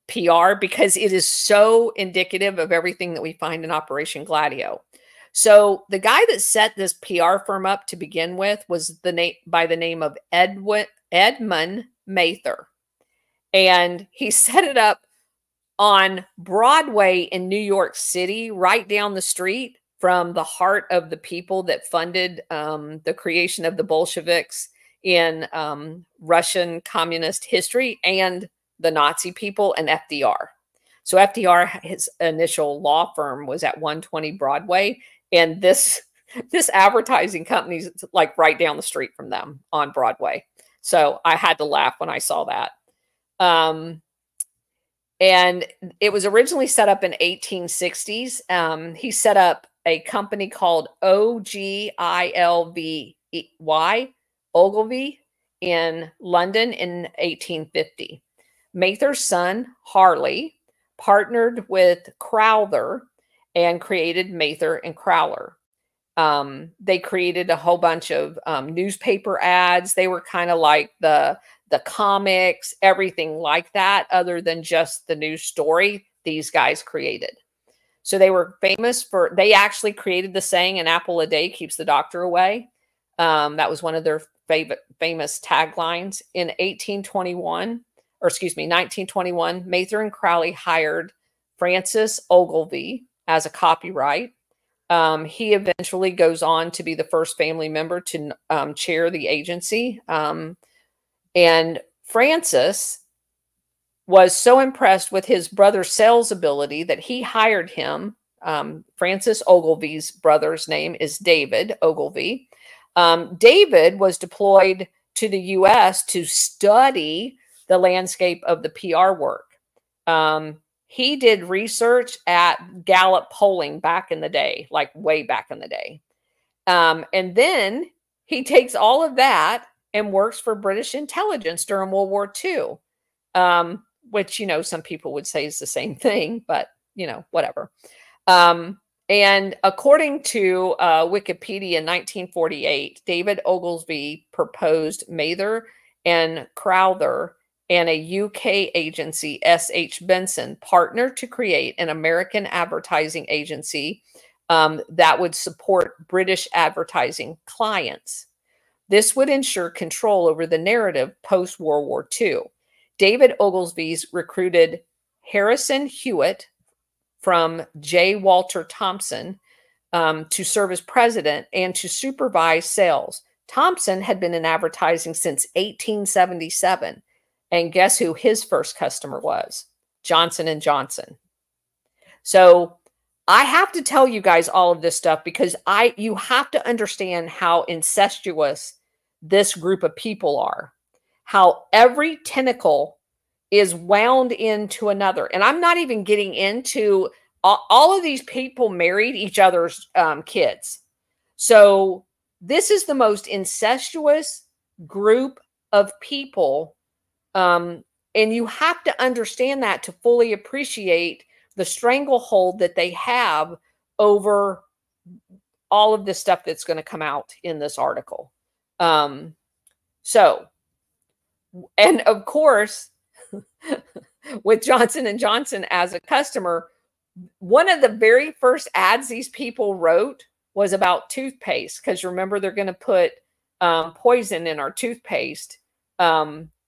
PR because it is so indicative of everything that we find in Operation Gladio. So the guy that set this PR firm up to begin with was by the name of Edmund Mather. And he set it up on Broadway in New York City, right down the street from the heart of the people that funded the creation of the Bolsheviks in Russian communist history and the Nazi people and FDR. So FDR, his initial law firm was at 120 Broadway, and this advertising company is like right down the street from them on Broadway. So I had to laugh when I saw that. And it was originally set up in 1860s. He set up a company called Ogilvy, Ogilvy in London in 1850. Mather's son, Harley, partnered with Crowther and created Mather and Crowler. They created a whole bunch of newspaper ads. They were kind of like the comics, everything like that, other than just the news story these guys created. So they were famous for, they actually created the saying, an apple a day keeps the doctor away. That was one of their famous taglines. In 1921, Mather and Crowley hired Francis Ogilvy as a copyright. He eventually goes on to be the first family member to chair the agency. And Francis was so impressed with his brother's sales ability that he hired him. Francis Ogilvy's brother's name is David Ogilvy. David was deployed to the U.S. to study the landscape of the PR work. He did research at Gallup polling back in the day, like way back in the day. And then he takes all of that and works for British intelligence during World War II, which, you know, some people would say is the same thing, but, you know, whatever. And according to Wikipedia in 1948, David Ogilvy proposed Mather and Crowther and a UK agency, S.H. Benson, partnered to create an American advertising agency that would support British advertising clients. This would ensure control over the narrative post-World War II. David Ogilvy's recruited Harrison Hewitt from J. Walter Thompson to serve as president and to supervise sales. Thompson had been in advertising since 1877. And guess who his first customer was? Johnson & Johnson. So I have to tell you guys all of this stuff because you have to understand how incestuous this group of people are, how every tentacle is wound into another. And I'm not even getting into all of these people married each other's kids. So this is the most incestuous group of people. And you have to understand that to fully appreciate the stranglehold that they have over all of this stuff that's going to come out in this article. So, and of course, with Johnson & Johnson as a customer, one of the very first ads these people wrote was about toothpaste. Because remember, they're going to put poison in our toothpaste.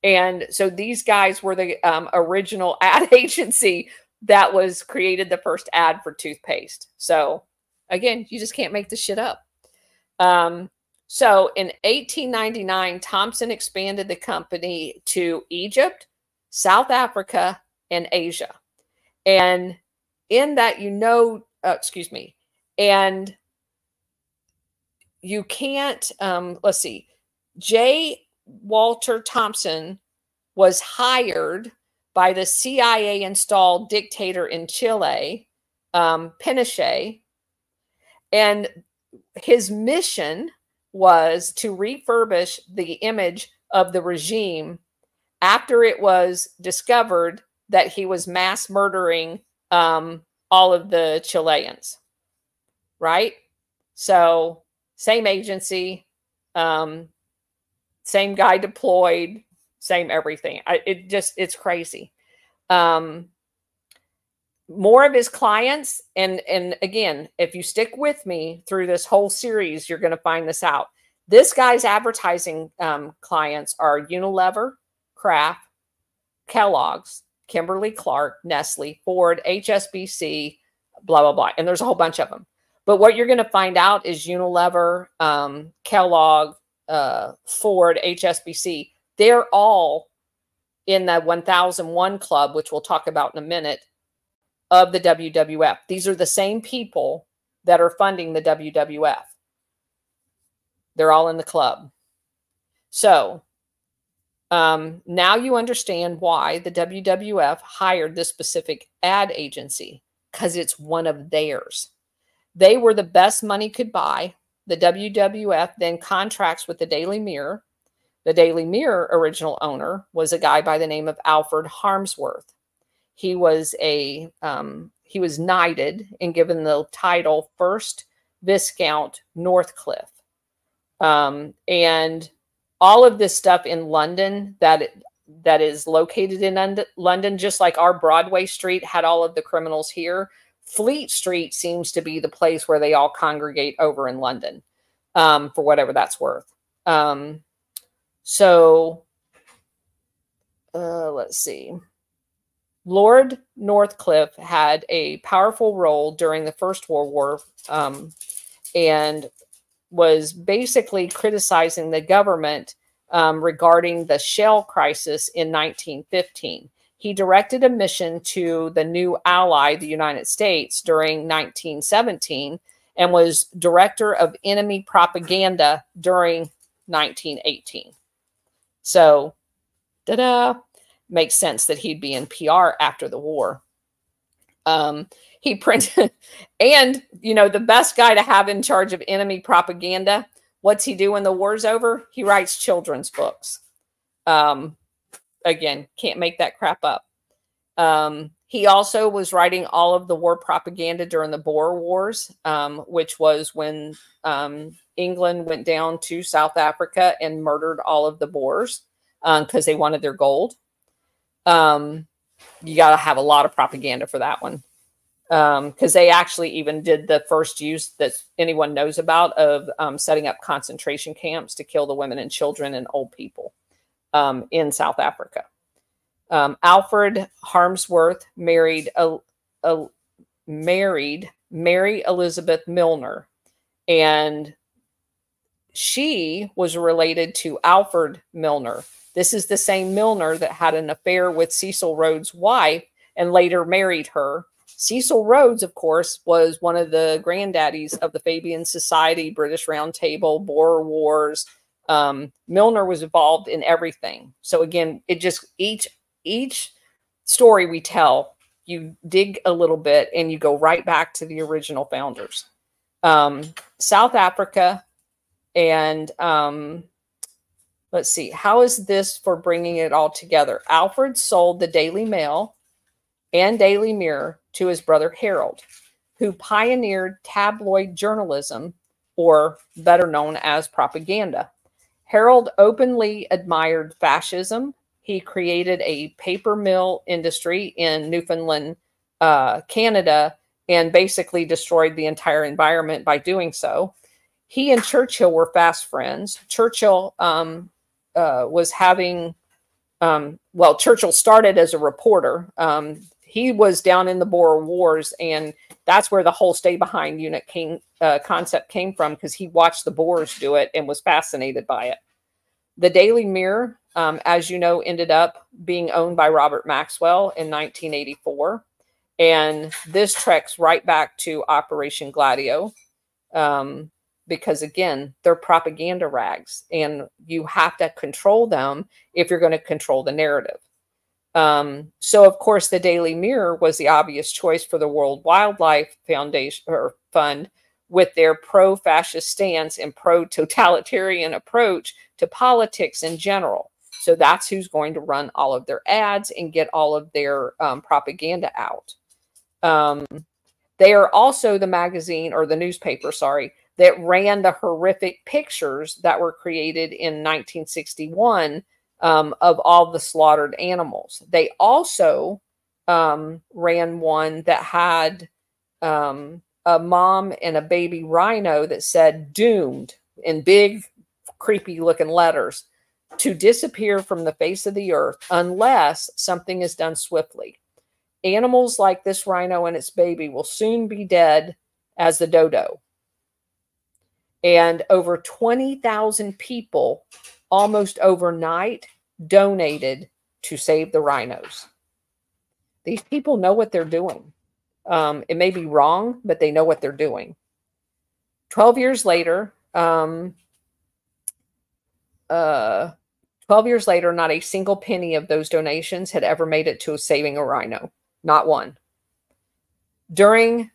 And so these guys were the original ad agency that was created the first ad for toothpaste. So again, you just can't make this shit up. So in 1899, Thompson expanded the company to Egypt, South Africa, and Asia. And in that, and you can't, let's see, J. Walter Thompson was hired by the CIA-installed dictator in Chile, Pinochet, and his mission was to refurbish the image of the regime after it was discovered that he was mass murdering all of the Chileans, right? So same agency, same guy deployed, same everything. It's crazy. More of his clients, and again, if you stick with me through this whole series, you're going to find this out. This guy's advertising clients are Unilever, Kraft, Kellogg's, Kimberly-Clark, Nestle, Ford, HSBC, blah, blah, blah. And there's a whole bunch of them. But what you're going to find out is Unilever, Kellogg, Ford, HSBC, they're all in the 1001 Club, which we'll talk about in a minute, of the WWF. These are the same people that are funding the WWF. They're all in the club. So now you understand why the WWF hired this specific ad agency, because it's one of theirs. They were the best money could buy. The WWF then contracts with the Daily Mirror. The Daily Mirror original owner was a guy by the name of Alfred Harmsworth. He was knighted and given the title First Viscount Northcliffe. And all of this stuff in London that is located in London, just like our Broadway Street had all of the criminals here, Fleet Street seems to be the place where they all congregate over in London, for whatever that's worth. Let's see. Lord Northcliffe had a powerful role during the First World War, and was basically criticizing the government regarding the shell crisis in 1915. He directed a mission to the new ally, the United States, during 1917, and was director of enemy propaganda during 1918. So, ta-da! Makes sense that he'd be in PR after the war. He printed, and, you know, the best guy to have in charge of enemy propaganda, what's he do when the war's over? He writes children's books. Again, can't make that crap up. He also was writing all of the war propaganda during the Boer Wars, which was when England went down to South Africa and murdered all of the Boers because they wanted their gold. You got to have a lot of propaganda for that one. Because they actually even did the first use that anyone knows about of setting up concentration camps to kill the women and children and old people in South Africa. Alfred Harmsworth married Mary Elizabeth Milner, and she was related to Alfred Milner. This is the same Milner that had an affair with Cecil Rhodes' wife and later married her. Cecil Rhodes, of course, was one of the granddaddies of the Fabian Society, British Round Table, Boer Wars. Milner was involved in everything. So again, it just each story we tell, you dig a little bit and you go right back to the original founders. South Africa, and let's see, how is this for bringing it all together? Alfred sold the Daily Mail and Daily Mirror to his brother Harold, who pioneered tabloid journalism, or better known as propaganda. Harold openly admired fascism. He created a paper mill industry in Newfoundland, Canada, and basically destroyed the entire environment by doing so. He and Churchill were fast friends. Churchill was having, Churchill started as a reporter. He was down in the Boer Wars, and that's where the whole stay behind unit concept came from, because he watched the Boers do it and was fascinated by it. The Daily Mirror, as you know, ended up being owned by Robert Maxwell in 1984. And this treks right back to Operation Gladio, because, again, they're propaganda rags, and you have to control them if you're going to control the narrative. So, of course, the Daily Mirror was the obvious choice for the World Wildlife Foundation or Fund, with their pro-fascist stance and pro-totalitarian approach to politics in general. So that's who's going to run all of their ads and get all of their propaganda out. They are also the magazine, or the newspaper, sorry, that ran the horrific pictures that were created in 1961 of all the slaughtered animals. They also ran one that had a mom and a baby rhino that said "doomed" in big, creepy looking letters to disappear from the face of the earth unless something is done swiftly. Animals like this rhino and its baby will soon be dead as the dodo. And over 20,000 people almost overnight donated to save the rhinos. These people know what they're doing. It may be wrong, but they know what they're doing. 12 years later, 12 years later, not a single penny of those donations had ever made it to saving a rhino. Not one. During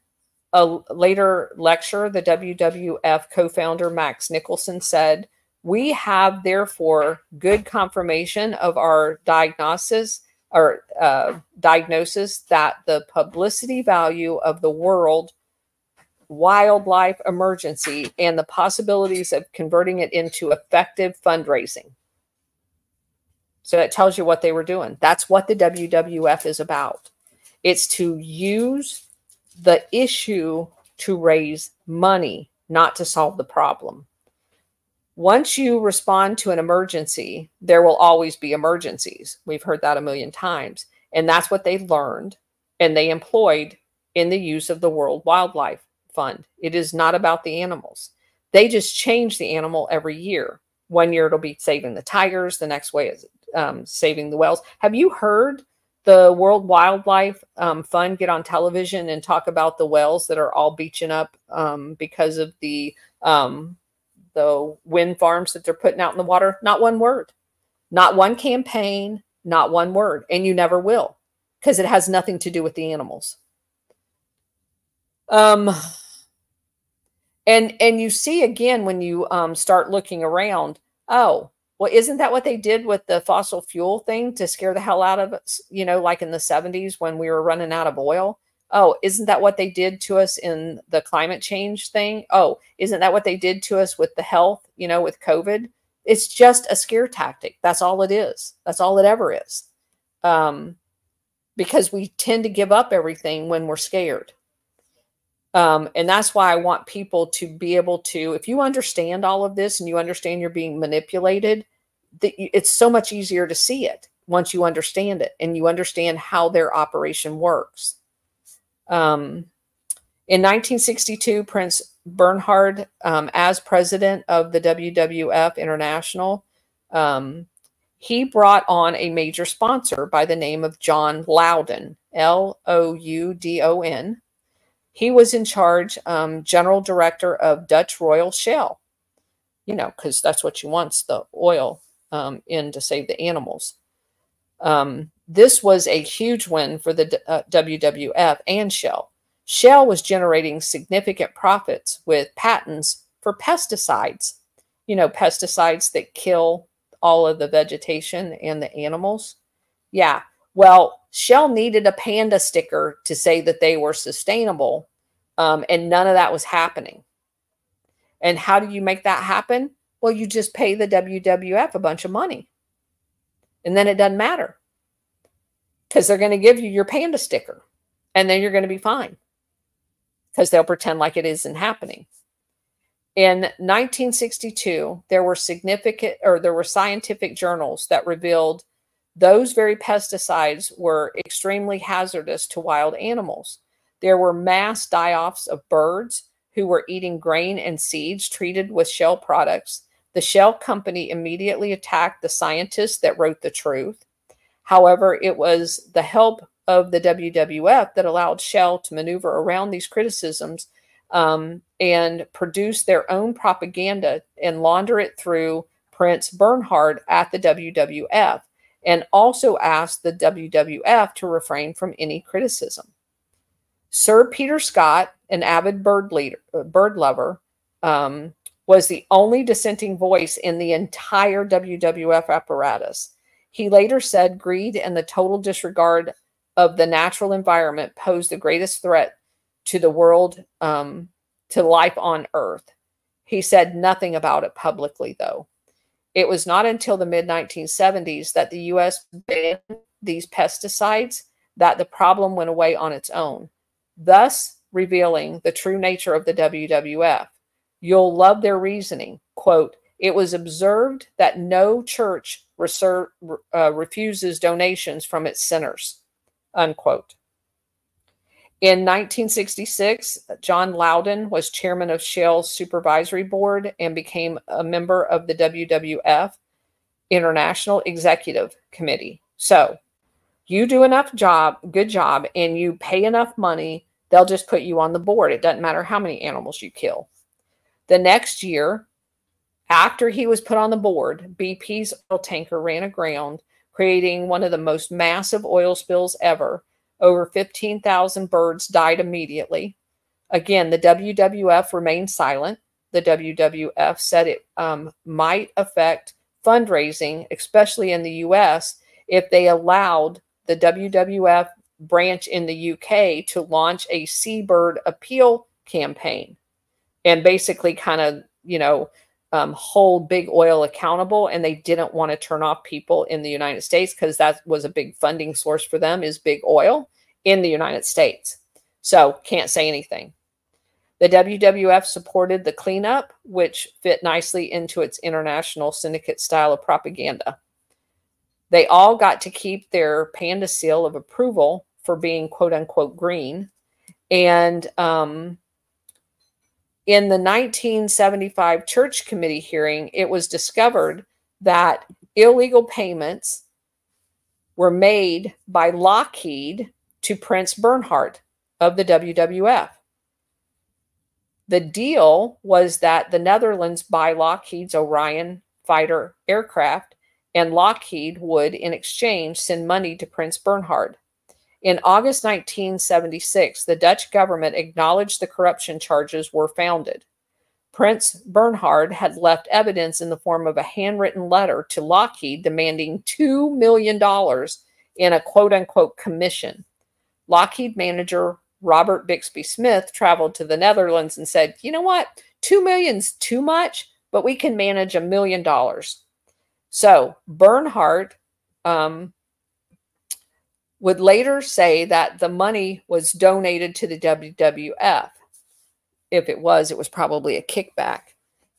a later lecture, the WWF co-founder Max Nicholson said, "We have therefore good confirmation of our diagnosis that the publicity value of the world wildlife emergency and the possibilities of converting it into effective fundraising." So it tells you what they were doing. That's what the WWF is about. It's to use the issue to raise money, not to solve the problem. Once you respond to an emergency, there will always be emergencies. We've heard that a million times. And that's what they learned and they employed in the use of the World Wildlife Fund. It is not about the animals. They just change the animal every year. One year it'll be saving the tigers. The next way is saving the whales. Have you heard the World Wildlife Fund get on television and talk about the whales that are all beaching up because of the wind farms that they're putting out in the water? Not one word. Not one campaign. Not one word. And you never will, because it has nothing to do with the animals. And you see again when you start looking around, oh, well, isn't that what they did with the fossil fuel thing to scare the hell out of us? You know, like in the 70s when we were running out of oil. Oh, isn't that what they did to us in the climate change thing? Oh, isn't that what they did to us with the health, you know, with COVID? It's just a scare tactic. That's all it is. That's all it ever is. Because we tend to give up everything when we're scared. And that's why I want people to be able to, if you understand all of this and you understand you're being manipulated, it's so much easier to see it once you understand it and you understand how their operation works. In 1962, Prince Bernhard, as president of the WWF International, he brought on a major sponsor by the name of John Loudon, Loudon. He was in charge, general director of Dutch Royal Shell, you know, because that's what you want, the oil in to save the animals. This was a huge win for the WWF and Shell. Shell was generating significant profits with patents for pesticides, you know, pesticides that kill all of the vegetation and the animals. Yeah. Well, Shell needed a panda sticker to say that they were sustainable, and none of that was happening. And how do you make that happen? Well, you just pay the WWF a bunch of money. And then it doesn't matter. Because they're going to give you your panda sticker. And then you're going to be fine. Because they'll pretend like it isn't happening. In 1962, there were scientific journals that revealed those very pesticides were extremely hazardous to wild animals. There were mass die-offs of birds who were eating grain and seeds treated with Shell products. The Shell company immediately attacked the scientists that wrote the truth. However, it was the help of the WWF that allowed Shell to maneuver around these criticisms and produce their own propaganda and launder it through Prince Bernhard at the WWF, and also asked the WWF to refrain from any criticism. Sir Peter Scott, an avid bird lover, was the only dissenting voice in the entire WWF apparatus. He later said greed and the total disregard of the natural environment posed the greatest threat to the world, to life on Earth. He said nothing about it publicly, though. It was not until the mid-1970s that the U.S. banned these pesticides that the problem went away on its own, thus revealing the true nature of the WWF. You'll love their reasoning. Quote, it was observed that no church refuses donations from its sinners, unquote. In 1966, John Loudon was chairman of Shell's supervisory board and became a member of the WWF International Executive Committee. So you do good job, and you pay enough money, they'll just put you on the board. It doesn't matter how many animals you kill. The next year, after he was put on the board, BP's oil tanker ran aground, creating one of the most massive oil spills ever. Over 15,000 birds died immediately. Again, the WWF remained silent. The WWF said it might affect fundraising, especially in the U.S., if they allowed the WWF branch in the UK to launch a seabird appeal campaign and basically kind of, hold big oil accountable. And they didn't want to turn off people in the United States because that was a big funding source for them, is big oil in the United States. So can't say anything. The WWF supported the cleanup, which fit nicely into its international syndicate style of propaganda. They all got to keep their panda seal of approval for being quote unquote green. And in the 1975 Church Committee hearing, it was discovered that illegal payments were made by Lockheed to Prince Bernhard of the WWF. The deal was that the Netherlands buy Lockheed's Orion fighter aircraft, and Lockheed would, in exchange, send money to Prince Bernhard. In August 1976, the Dutch government acknowledged the corruption charges were founded. Prince Bernhard had left evidence in the form of a handwritten letter to Lockheed demanding $2 million in a quote-unquote commission. Lockheed manager Robert Bixby Smith traveled to the Netherlands and said, you know what, $2 million's too much, but we can manage $1 million. So Bernhard would later say that the money was donated to the WWF. If it was probably a kickback.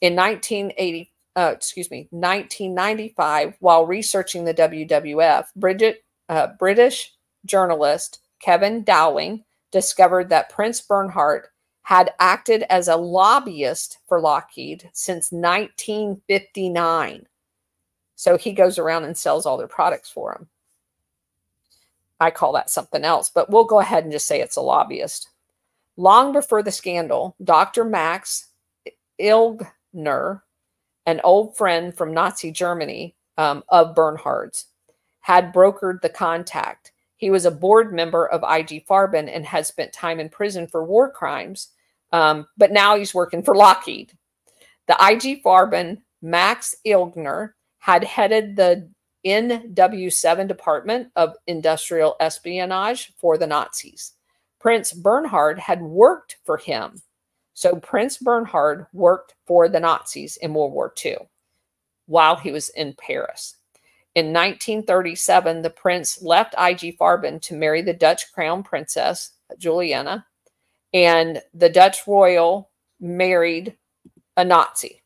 In 1995, while researching the WWF, British journalist Kevin Dowling discovered that Prince Bernhard had acted as a lobbyist for Lockheed since 1959. So he goes around and sells all their products for them. I call that something else, but we'll go ahead and just say it's a lobbyist. Long before the scandal, Dr. Max Ilgner, an old friend from Nazi Germany of Bernhard's, had brokered the contact. He was a board member of IG Farben and had spent time in prison for war crimes, but now he's working for Lockheed. The IG Farben, Max Ilgner, had headed the NW7 Department of Industrial Espionage for the Nazis. Prince Bernhard had worked for him. So Prince Bernhard worked for the Nazis in World War II while he was in Paris. In 1937, the prince left IG Farben to marry the Dutch crown princess, Juliana, and the Dutch royal married a Nazi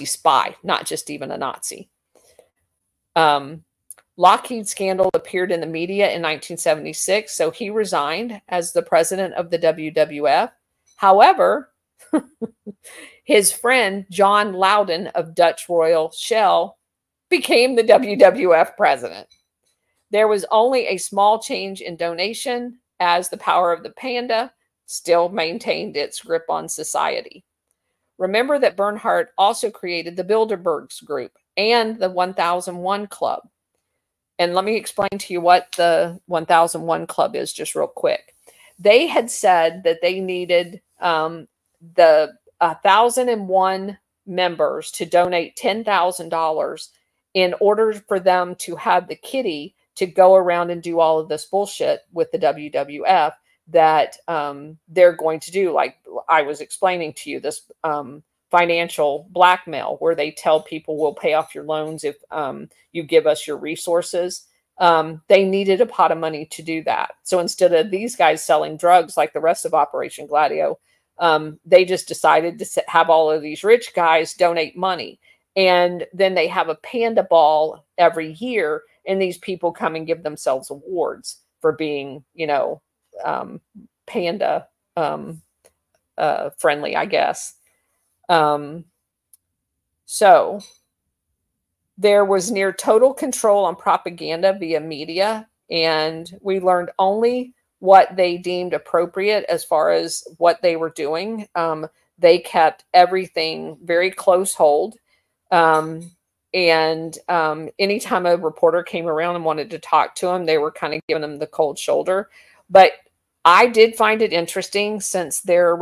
spy, not just even a Nazi. Lockheed scandal appeared in the media in 1976, so he resigned as the president of the WWF. However, his friend John Loudon of Dutch Royal Shell became the WWF president. There was only a small change in donation, as the power of the panda still maintained its grip on society. Remember that Bernhard also created the Bilderbergs Group and the 1001 Club. And let me explain to you what the 1001 Club is just real quick. They had said that they needed the 1,001 members to donate $10,000 in order for them to have the kitty to go around and do all of this bullshit with the WWF that they're going to do. Like I was explaining to you, this financial blackmail where they tell people we'll pay off your loans if you give us your resources. They needed a pot of money to do that. So instead of these guys selling drugs like the rest of Operation Gladio, they just decided to have all of these rich guys donate money. And then they have a panda ball every year, and these people come and give themselves awards for being, you know, panda friendly, I guess. So there was near total control on propaganda via media, and we learned only what they deemed appropriate as far as what they were doing. They kept everything very close hold. Anytime a reporter came around and wanted to talk to them, they were kind of giving them the cold shoulder. But I did find it interesting, since they're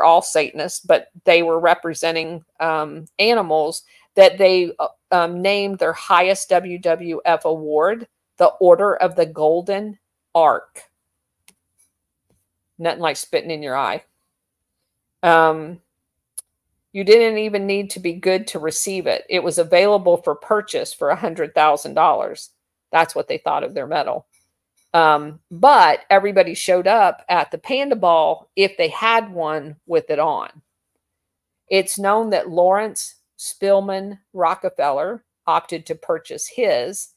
all Satanists, but they were representing animals, that they named their highest WWF award the Order of the Golden Ark. Nothing like spitting in your eye. You didn't even need to be good to receive it. It was available for purchase for $100,000. That's what they thought of their medal. But everybody showed up at the Panda Ball if they had one with it on. It's known that Lawrence Spillman Rockefeller opted to purchase his.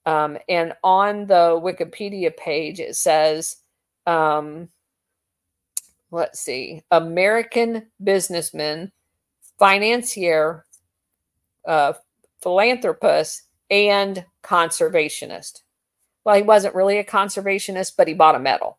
And on the Wikipedia page, it says, let's see, American businessman, financier, philanthropist, and conservationist. Well, he wasn't really a conservationist, but he bought a medal.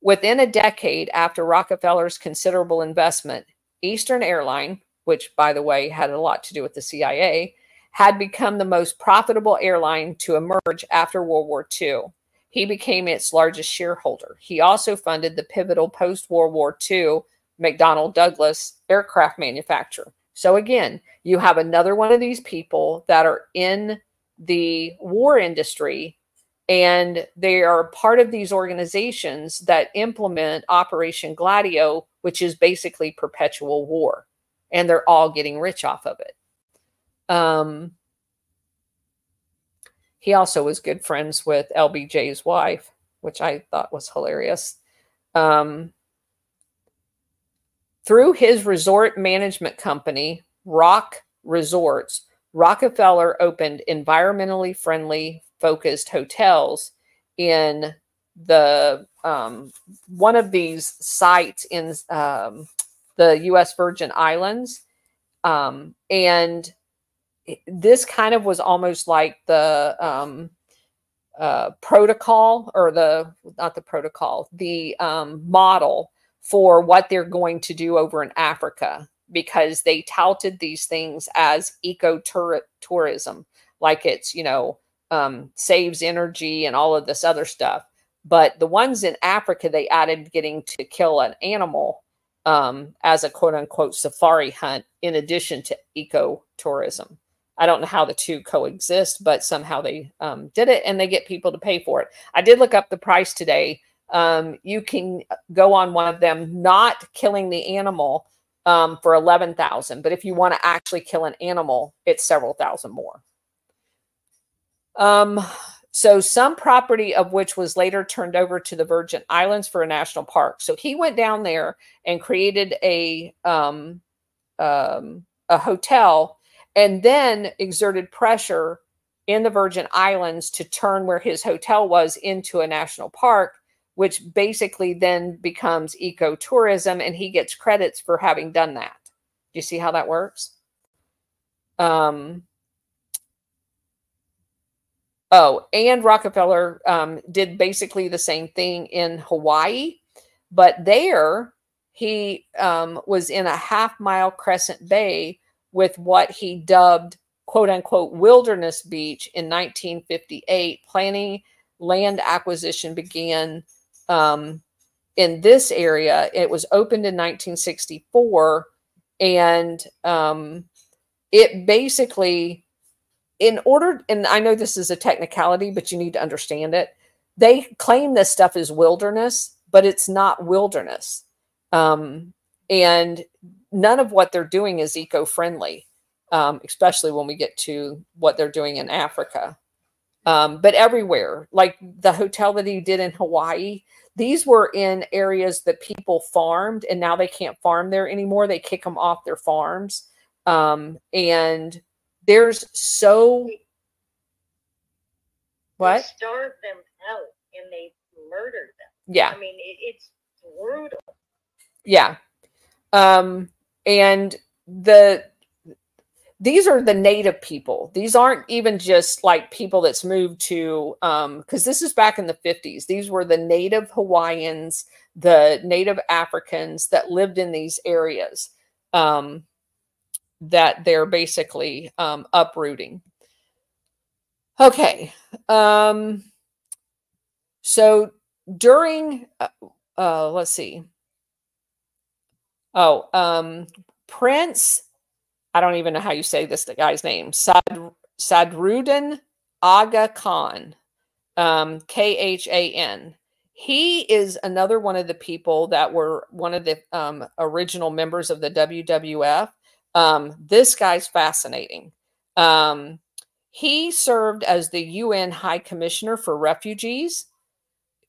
Within a decade after Rockefeller's considerable investment, Eastern Airline, which, by the way, had a lot to do with the CIA, had become the most profitable airline to emerge after World War II. He became its largest shareholder. He also funded the pivotal post-World War II McDonnell Douglas aircraft manufacturer. So again, you have another one of these people that are in the war industry, and they are part of these organizations that implement Operation Gladio, which is basically perpetual war, and they're all getting rich off of it. He also was good friends with LBJ's wife, which I thought was hilarious. Through his resort management company, Rock Resorts, Rockefeller opened environmentally friendly focused hotels in the one of these sites in the U.S. Virgin Islands. And this kind of was almost like the protocol, or not the protocol, the model for what they're going to do over in Africa, because they touted these things as eco-tourism, like it's, you know, saves energy and all of this other stuff. But the ones in Africa, they added getting to kill an animal as a quote-unquote safari hunt in addition to eco-tourism. I don't know how the two coexist, but somehow they did it, and they get people to pay for it. I did look up the price today. You can go on one of them, not killing the animal, for $11,000. But if you want to actually kill an animal, it's several thousand more. So some property of which was later turned over to the Virgin Islands for a national park. So he went down there and created a hotel, and then exerted pressure in the Virgin Islands to turn where his hotel was into a national park, which basically then becomes ecotourism, and he gets credits for having done that. Do you see how that works? Oh, and Rockefeller did basically the same thing in Hawaii, but there he was in a half-mile Crescent Bay with what he dubbed quote-unquote wilderness beach in 1958. Planning land acquisition began in this area. It was opened in 1964, and it basically, and I know this is a technicality, but you need to understand it. They claim this stuff is wilderness, but it's not wilderness. And none of what they're doing is eco-friendly, especially when we get to what they're doing in Africa. But everywhere, like the hotel that he did in Hawaii, these were in areas that people farmed, and now they can't farm there anymore. They kick them off their farms. And there's so... What? They starved them out and they murdered them. Yeah. I mean, it's brutal. Yeah. And these are the native people. These aren't even just like people that's moved to, because this is back in the 50s. These were the native Hawaiians, the native Africans that lived in these areas, that they're basically uprooting. Okay. So during, let's see. Oh, Prince, I don't even know how you say this guy's name, Sadruddin Aga Khan, Khan. He is another one of the people that were one of the original members of the WWF. This guy's fascinating. He served as the UN High Commissioner for Refugees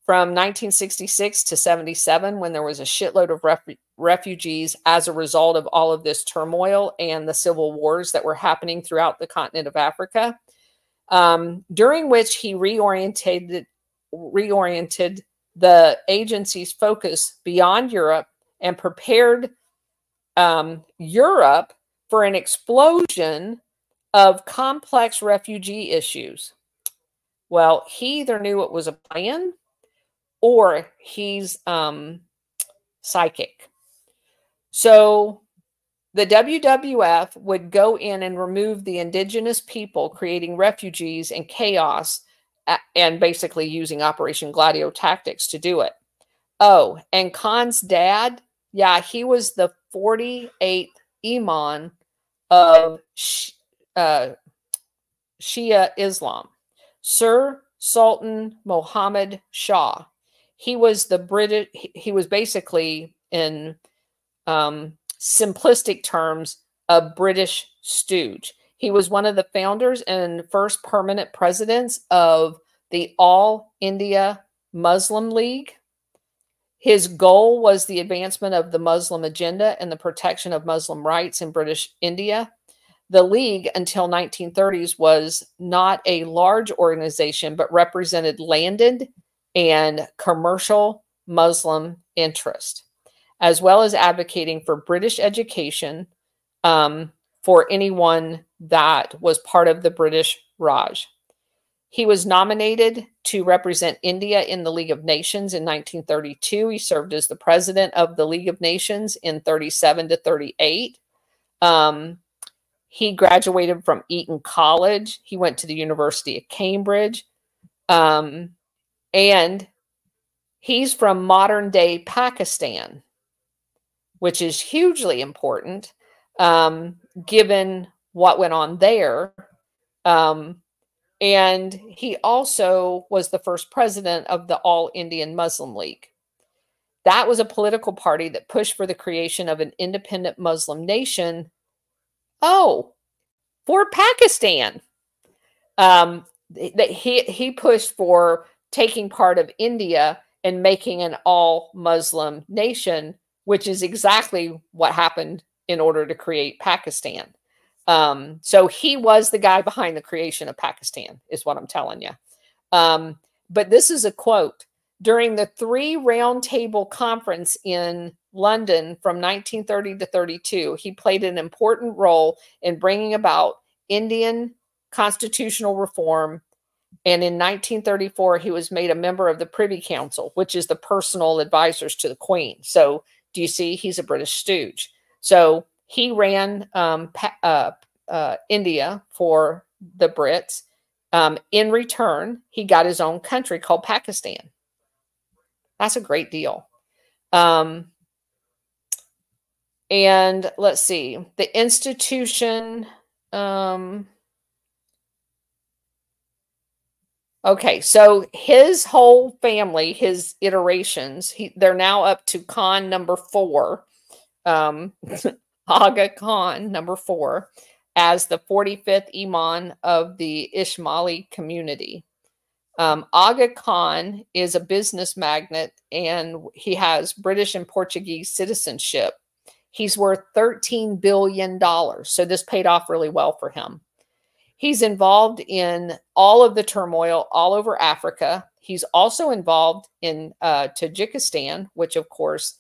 from 1966 to 77, when there was a shitload of refugees as a result of all of this turmoil and the civil wars that were happening throughout the continent of Africa, during which he reoriented the agency's focus beyond Europe and prepared Europe for an explosion of complex refugee issues. Well, he either knew it was a plan or he's psychic. So the WWF would go in and remove the indigenous people, creating refugees and chaos, and basically using Operation Gladio tactics to do it. Oh, and Khan's dad, yeah, he was the 48th Imam of Shia Islam, Sir Sultan Muhammad Shah. He was the British, he was basically, in simplistic terms, a British stooge. He was one of the founders and first permanent presidents of the All India Muslim League. His goal was the advancement of the Muslim agenda and the protection of Muslim rights in British India. The League, until 1930s, was not a large organization, but represented landed and commercial Muslim interest, as well as advocating for British education for anyone that was part of the British Raj. He was nominated to represent India in the League of Nations in 1932. He served as the president of the League of Nations in 37 to 38. He graduated from Eton College. He went to the University of Cambridge. And he's from modern day Pakistan, which is hugely important, given what went on there. And he also was the first president of the All Indian Muslim League. That was a political party that pushed for the creation of an independent Muslim nation. Oh, for Pakistan. He pushed for taking part of India and making an all-Muslim nation, which is exactly what happened in order to create Pakistan. So he was the guy behind the creation of Pakistan, is what I'm telling you. But this is a quote. During the 3 Roundtable Conference in London from 1930 to 32, he played an important role in bringing about Indian constitutional reform. And in 1934, he was made a member of the Privy Council, which is the personal advisors to the Queen. So do you see? He's a British stooge. So he ran India for the Brits. In return, he got his own country called Pakistan. That's a great deal. And let's see, the institution. Okay, so his whole family, his iterations, they're now up to Khan number 4, Aga Khan number 4, as the 45th Imam of the Ismaili community. Aga Khan is a business magnate, and he has British and Portuguese citizenship. He's worth $13 billion. So this paid off really well for him. He's involved in all of the turmoil all over Africa. He's also involved in Tajikistan, which, of course,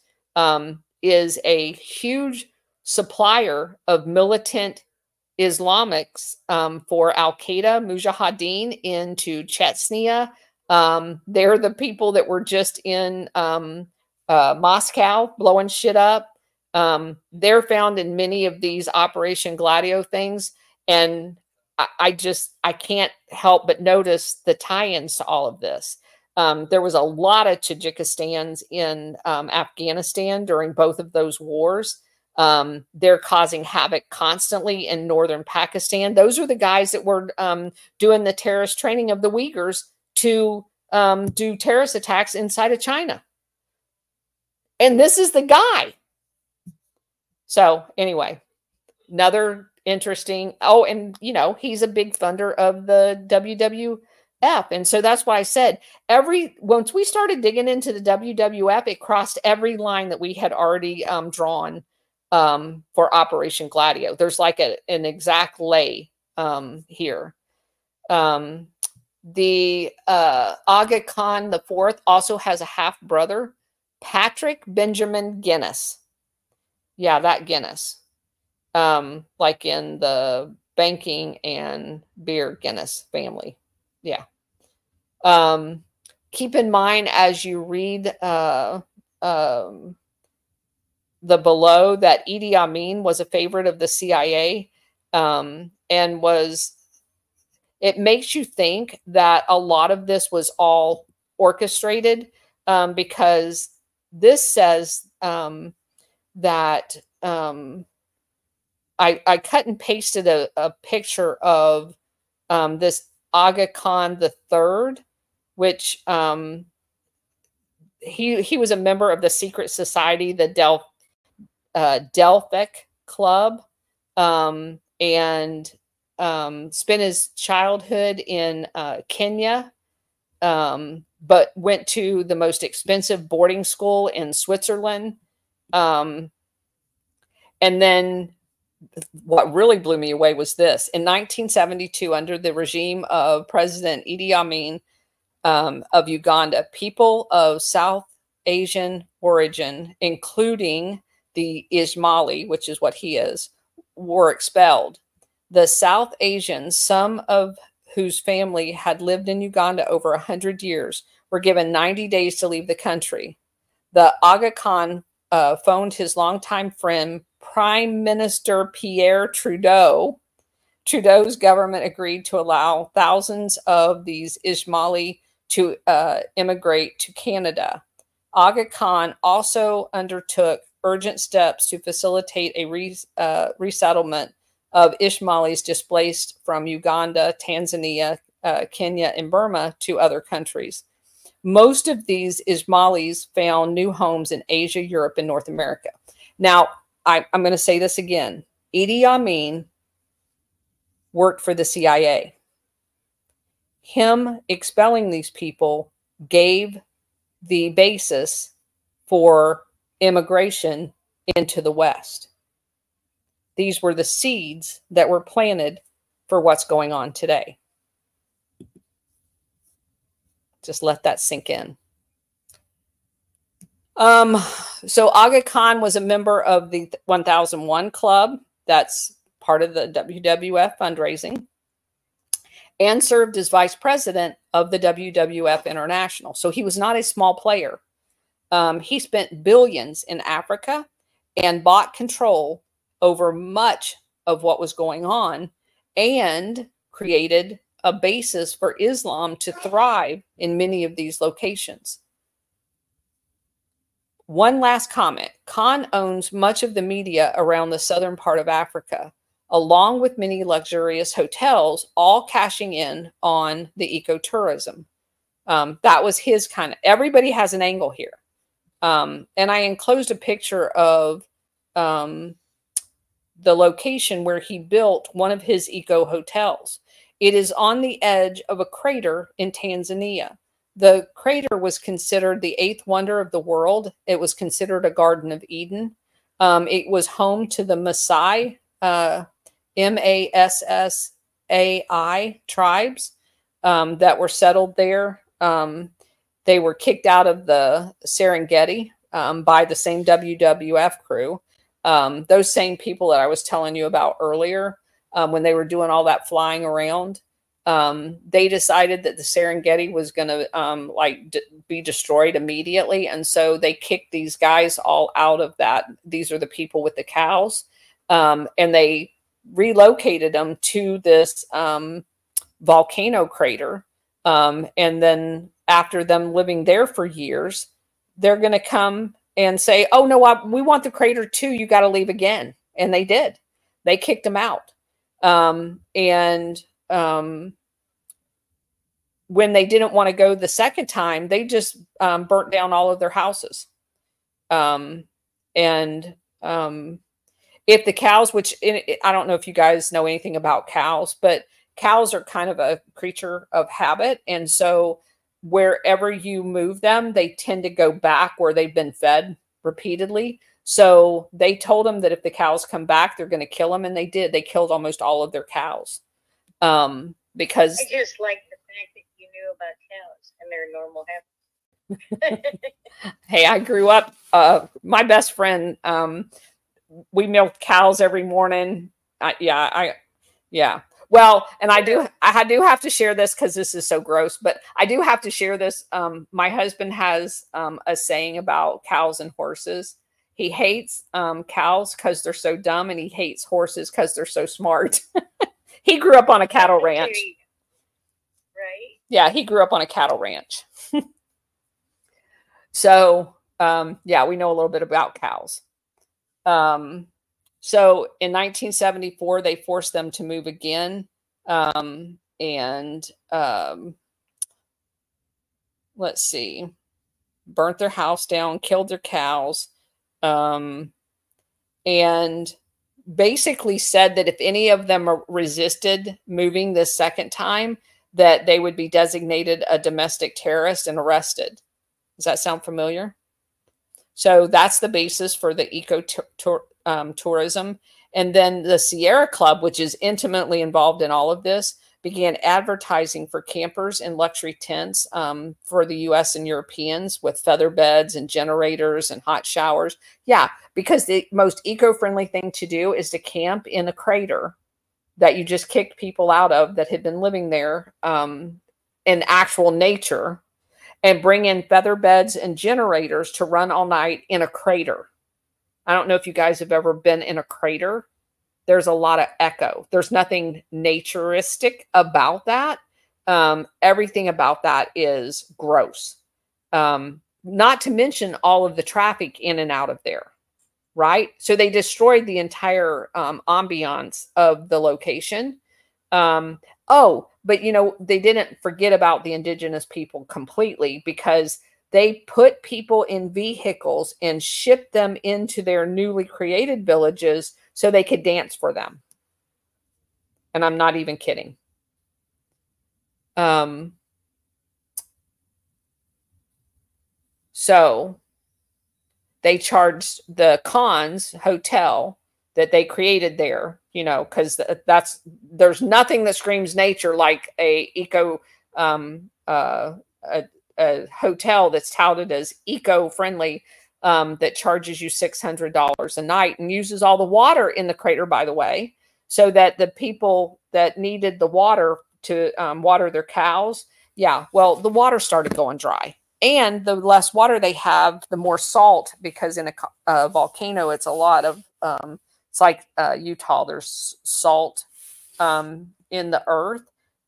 is a huge supplier of militant Islamics for Al-Qaeda, Mujahideen into Chechnya. They're the people that were just in Moscow blowing shit up. They're found in many of these Operation Gladio things. And I can't help but notice the tie-ins to all of this. There was a lot of Tajikistans in Afghanistan during both of those wars. They're causing havoc constantly in northern Pakistan. Those are the guys that were doing the terrorist training of the Uyghurs to do terrorist attacks inside of China. And this is the guy. So anyway, another interesting. Oh, and you know, he's a big funder of the WWF. And so that's why I said once we started digging into the WWF, it crossed every line that we had already drawn for Operation Gladio. There's like an exact lay here. The Aga Khan IV also has a half brother, Patrick Benjamin Guinness. Yeah, that Guinness. Like in the banking and beer Guinness family. Yeah. Keep in mind as you read the below that Idi Amin was a favorite of the CIA, and it makes you think that a lot of this was all orchestrated, because this says that I cut and pasted a picture of this Aga Khan III, which he was a member of the secret society, the Delphic Club, and spent his childhood in Kenya, but went to the most expensive boarding school in Switzerland. And then what really blew me away was this. In 1972, under the regime of President Idi Amin of Uganda, people of South Asian origin, including the Ismaili, which is what he is, were expelled. The South Asians, some of whose family had lived in Uganda over 100 years, were given 90 days to leave the country. The Aga Khan phoned his longtime friend, Prime Minister Pierre Trudeau. Trudeau's government agreed to allow thousands of these Ismaili to immigrate to Canada. Aga Khan also undertook urgent steps to facilitate a resettlement of Ismailis displaced from Uganda, Tanzania, Kenya, and Burma to other countries. Most of these Ismailis found new homes in Asia, Europe, and North America. Now, I'm going to say this again. Idi Amin worked for the CIA. Him expelling these people gave the basis for immigration into the West. These were the seeds that were planted for what's going on today. Just let that sink in. So Aga Khan was a member of the 1001 Club. That's part of the WWF fundraising. And served as vice president of the WWF International. So he was not a small player. He spent billions in Africa and bought control over much of what was going on and created a basis for Islam to thrive in many of these locations. One last comment. Khan owns much of the media around the southern part of Africa, along with many luxurious hotels, all cashing in on the ecotourism. That was his kind of, everybody has an angle here. And I enclosed a picture of the location where he built one of his eco hotels. It is on the edge of a crater in Tanzania. The crater was considered the eighth wonder of the world. It was considered a Garden of Eden. It was home to the Maasai, Massai tribes that were settled there. They were kicked out of the Serengeti by the same WWF crew. Those same people that I was telling you about earlier, when they were doing all that flying around, they decided that the Serengeti was going to be destroyed immediately. And so they kicked these guys all out of that. These are the people with the cows. And they relocated them to this volcano crater. And then after them living there for years, they're going to come and say, oh, no, we want the crater too. You got to leave again. And they did. They kicked them out. When they didn't want to go the second time, they just burnt down all of their houses. If the cows, which I don't know if you guys know anything about cows, but cows are kind of a creature of habit. And so wherever you move them, they tend to go back where they've been fed repeatedly. So they told them that if the cows come back, they're going to kill them. And they did. They killed almost all of their cows. Because I just like the fact that you knew about cows and their normal habits. Hey, I grew up, my best friend, we milked cows every morning. Yeah. Well, and I do have to share this because this is so gross, but I do have to share this. My husband has a saying about cows and horses. He hates cows because they're so dumb, and he hates horses because they're so smart. He grew up on a cattle ranch. Right? Yeah, he grew up on a cattle ranch. So, yeah, we know a little bit about cows. So in 1974, they forced them to move again. Let's see, burnt their house down, killed their cows, and basically said that if any of them resisted moving this second time, that they would be designated a domestic terrorist and arrested. Does that sound familiar? So that's the basis for the tourism. And then the Sierra Club, which is intimately involved in all of this, began advertising for campers in luxury tents for the US and Europeans with feather beds and generators and hot showers. Yeah, because the most eco-friendly thing to do is to camp in a crater that you just kicked people out of that had been living there in actual nature, and bring in feather beds and generators to run all night in a crater. I don't know if you guys have ever been in a crater. There's a lot of echo. There's nothing naturistic about that. Everything about that is gross. Not to mention all of the traffic in and out of there, right? So they destroyed the entire ambiance of the location. But you know, they didn't forget about the indigenous people completely, because they put people in vehicles and shipped them into their newly created villages so they could dance for them. And I'm not even kidding. So they charged the Khan's hotel that they created there, you know, because there's nothing that screams nature like a hotel that's touted as eco-friendly, that charges you $600 a night and uses all the water in the crater, by the way, so that the people that needed the water to water their cows, yeah, well, the water started going dry. And the less water they have, the more salt, because in a volcano, it's a lot of, it's like Utah, there's salt in the earth.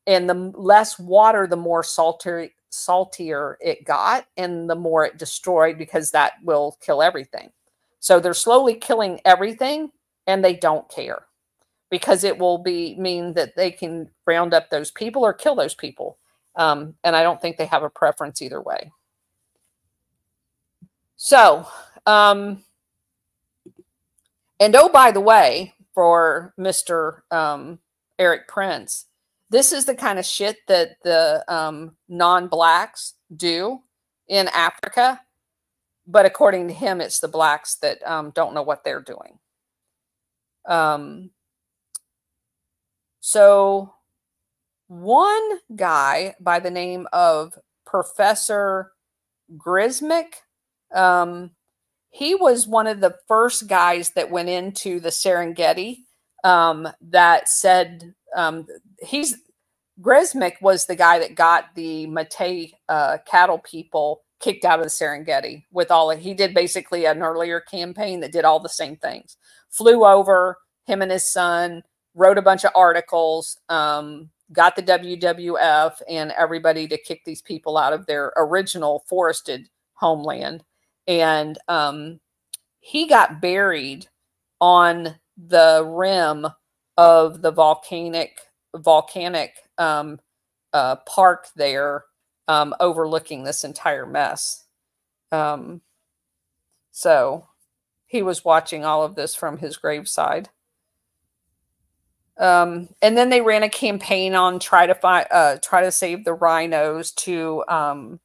And the less water, the more saltier it got, and the more it destroyed, because that will kill everything. So they're slowly killing everything, and they don't care, because it will mean that they can round up those people or kill those people. And I don't think they have a preference either way. So, and oh, by the way, for Mr. Eric Prince, This is the kind of shit that the non-blacks do in Africa. But according to him, it's the blacks that don't know what they're doing. So one guy by the name of Professor Grismick, he was one of the first guys that went into the Serengeti that said Grismick was the guy that got the Matai cattle people kicked out of the Serengeti with he did basically an earlier campaign that did all the same things. Flew over, him and his son, wrote a bunch of articles, got the WWF and everybody to kick these people out of their original forested homeland. And he got buried on the rim of the volcanic park there, overlooking this entire mess. So he was watching all of this from his graveside. And then they ran a campaign on try to save the rhinos to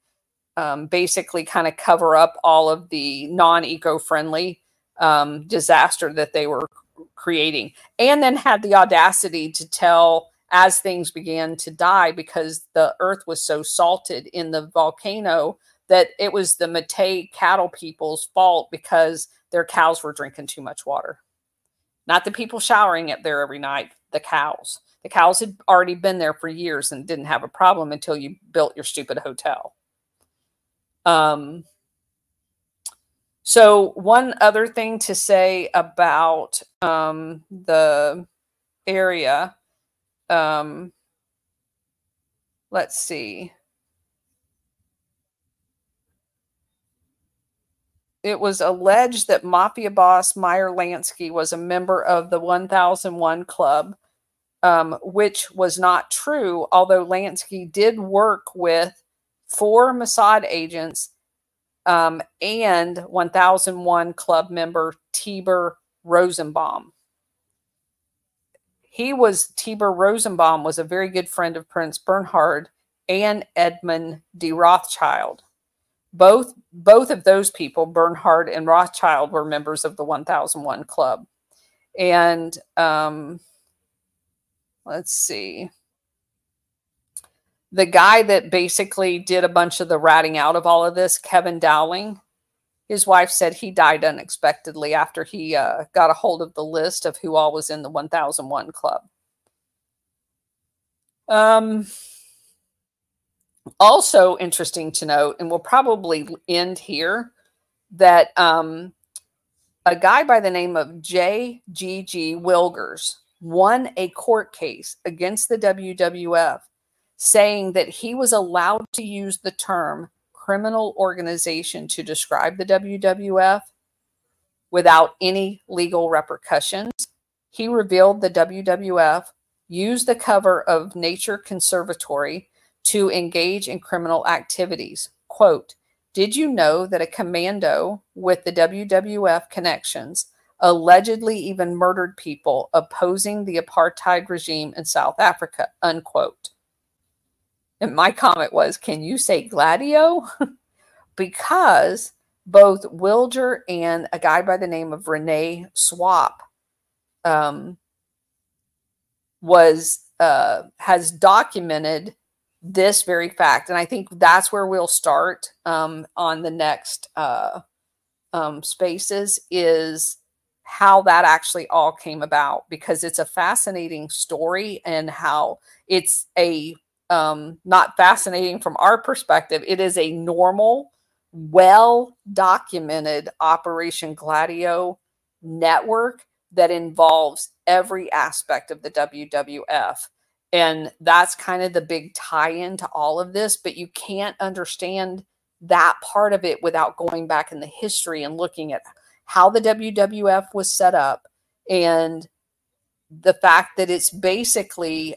basically kind of cover up all of the non-eco-friendly disaster that they were creating, and then had the audacity to tell, as things began to die because the earth was so salted in the volcano, that it was the Matai cattle people's fault because their cows were drinking too much water. Not the people showering up there every night, the cows. The cows had already been there for years and didn't have a problem until you built your stupid hotel. So one other thing to say about the area, let's see. It was alleged that mafia boss Meyer Lansky was a member of the 1001 Club, which was not true, although Lansky did work with 4 Mossad agents and 1001 Club member Tibor Rosenbaum. Tibor Rosenbaum was a very good friend of Prince Bernhard and Edmund de Rothschild. Both of those people, Bernhard and Rothschild, were members of the 1001 Club. And let's see. The guy that basically did a bunch of the ratting out of all of this, Kevin Dowling, his wife said he died unexpectedly after he got a hold of the list of who all was in the 1001 Club. Also interesting to note, and we'll probably end here, that a guy by the name of J.G.G. Wilgers won a court case against the WWF, saying that he was allowed to use the term criminal organization to describe the WWF without any legal repercussions. He revealed the WWF used the cover of Nature Conservatory to engage in criminal activities. Quote, "Did you know that a commando with the WWF connections allegedly even murdered people opposing the apartheid regime in South Africa?" Unquote. And my comment was, can you say Gladio? Because both Wilger and a guy by the name of Renee Swap has documented this very fact. And I think that's where we'll start on the next spaces, is how that actually all came about, because it's a fascinating story, and how it's a not fascinating from our perspective. It is a normal, well-documented Operation Gladio network that involves every aspect of the WWF. And that's kind of the big tie-in to all of this, but you can't understand that part of it without going back in the history and looking at how the WWF was set up, and the fact that it's basically,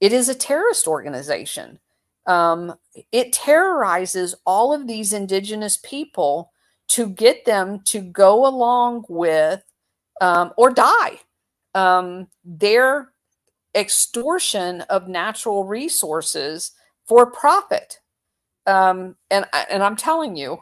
it is a terrorist organization. It terrorizes all of these indigenous people to get them to go along with or die. extortion of natural resources for profit. And I'm telling you,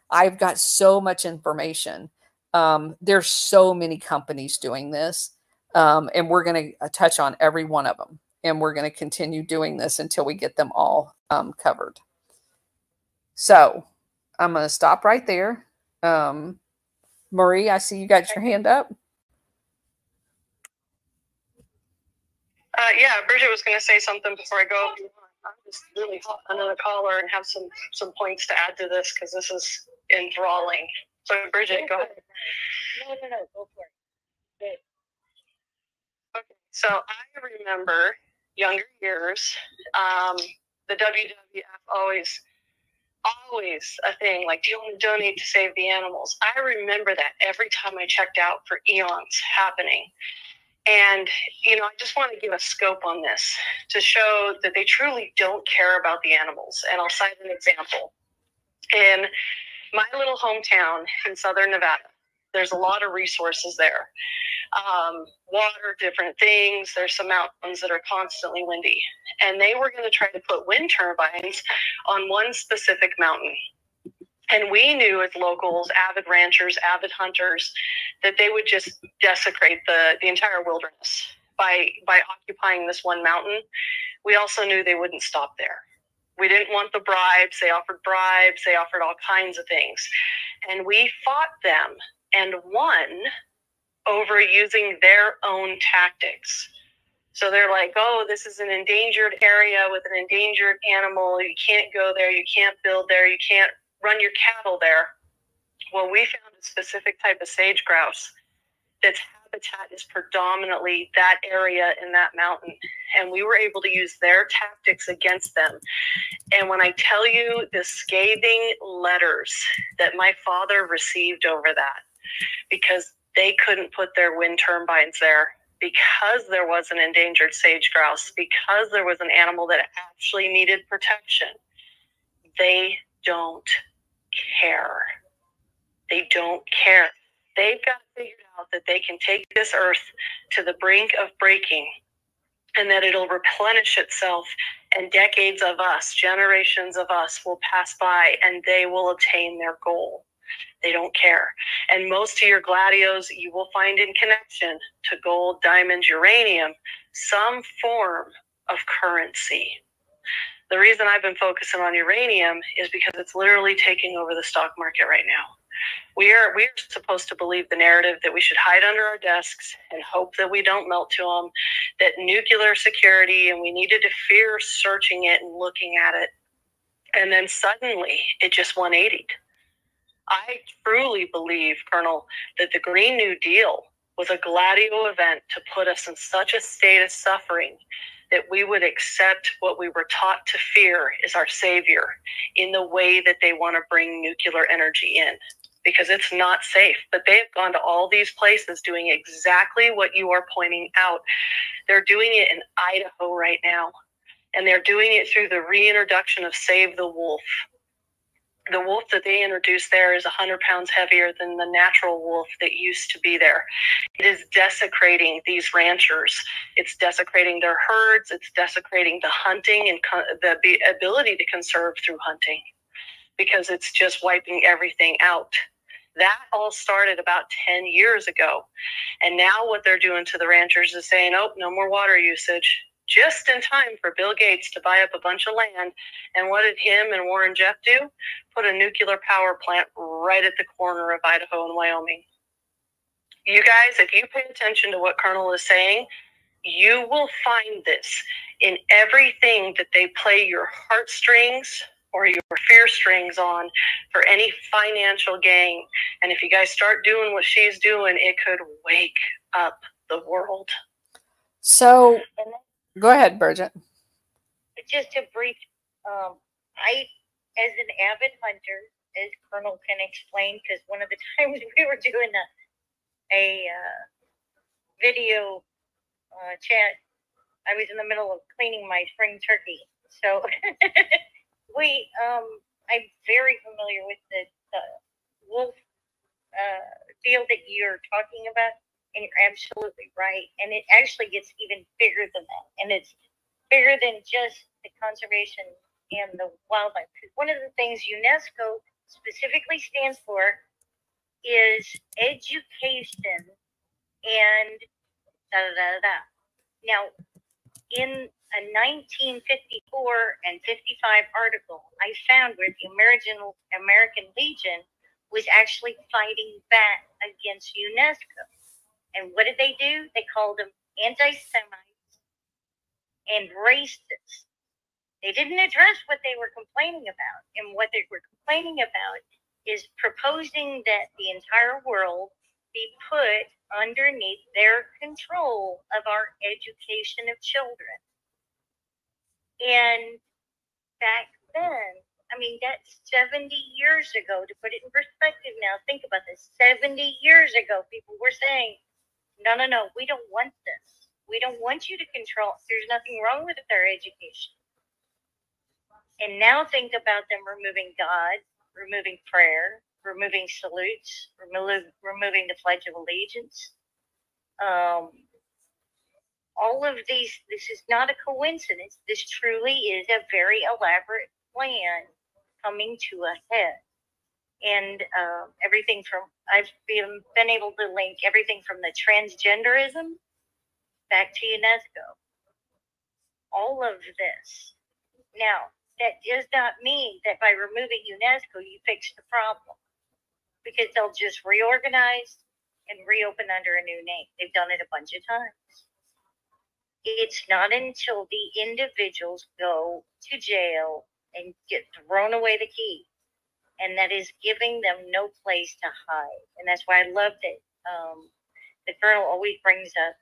I've got so much information. There's so many companies doing this, and we're going to touch on every one of them. And we're going to continue doing this until we get them all covered. So I'm going to stop right there. Marie, I see you got your hand up. Yeah, Bridget was going to say something before I go. I'm just really hot under the collar and have some points to add to this because this is enthralling. So, Bridget, go ahead. No, go for it. Okay, so I remember younger years, the WWF always a thing, like, do you want to donate to save the animals? I remember that every time I checked out for eons happening. And, you know, I just want to give a scope on this to show that they truly don't care about the animals. And I'll cite an example. In my little hometown in southern Nevada, there's a lot of resources there. Water, different things. There's some mountains that are constantly windy. And they were going to try to put wind turbines on one specific mountain. And we knew as locals, avid ranchers, avid hunters, that they would just desecrate the entire wilderness by occupying this one mountain. We also knew they wouldn't stop there. We didn't want the bribes. They offered bribes. They offered all kinds of things. And we fought them and won over using their own tactics. So they're like, oh, this is an endangered area with an endangered animal. You can't go there. You can't build there. You can't run your cattle there. Well, we found a specific type of sage grouse that's habitat is predominantly that area in that mountain. And we were able to use their tactics against them. And when I tell you the scathing letters that my father received over that, because they couldn't put their wind turbines there, because there was an endangered sage grouse, because there was an animal that actually needed protection, they don't care. They don't care. They've got figured out that they can take this earth to the brink of breaking and that it'll replenish itself, and decades of us, generations of us will pass by and they will attain their goal. They don't care. And most of your gladios you will find in connection to gold, diamonds, uranium, some form of currency. The reason I've been focusing on uranium is because it's literally taking over the stock market right now. We are supposed to believe the narrative that we should hide under our desks and hope that we don't melt to them, that nuclear security, and we needed to fear searching it and looking at it. And then suddenly it just 180'd. I truly believe, Colonel, that the Green New Deal was a Gladio event to put us in such a state of suffering that we would accept what we were taught to fear is our savior in the way that they want to bring nuclear energy in, because it's not safe. But they have gone to all these places doing exactly what you are pointing out. They're doing it in Idaho right now, and they're doing it through the reintroduction of Save the Wolf. The wolf that they introduced there is 100 pounds heavier than the natural wolf that used to be there. It is desecrating these ranchers. It's desecrating their herds. It's desecrating the hunting and the ability to conserve through hunting, because it's just wiping everything out. That all started about 10 years ago. And now what they're doing to the ranchers is saying, oh, no more water usage. Just in time for Bill Gates to buy up a bunch of land. And what did him and Warren Jeff do? Put a nuclear power plant right at the corner of Idaho and Wyoming. You guys, if you pay attention to what Colonel is saying, you will find this in everything that they play your heartstrings or your fear strings on for any financial gain. And if you guys start doing what she's doing, it could wake up the world. So, go ahead, Bridget. Just a brief, I, as an avid hunter, as Colonel can explain, because one of the times we were doing a video chat, I was in the middle of cleaning my spring turkey. So I'm very familiar with the wolf deal that you're talking about. And you're absolutely right. And it actually gets even bigger than that. And it's bigger than just the conservation and the wildlife. One of the things UNESCO specifically stands for is education and da da da da. Now, in a 1954 and 55 article, I found where the American Legion was actually fighting back against UNESCO. And what did they do? They called them anti-Semites and racists. They didn't address what they were complaining about. And what they were complaining about is proposing that the entire world be put underneath their control of our education of children. And back then, I mean, that's 70 years ago. To put it in perspective now, think about this. 70 years ago, people were saying, no, no, no, we don't want this. We don't want you to control. There's nothing wrong with their education. And now think about them removing God, removing prayer, removing salutes, removing the Pledge of Allegiance. All of these, this is not a coincidence. This truly is a very elaborate plan coming to a head. And everything from, I've been able to link everything from the transgenderism back to UNESCO. All of this. Now, that does not mean that by removing UNESCO, you fix the problem. Because they'll just reorganize and reopen under a new name. They've done it a bunch of times. It's not until the individuals go to jail and get thrown away the key, and that is giving them no place to hide. And that's why I love that the colonel always brings up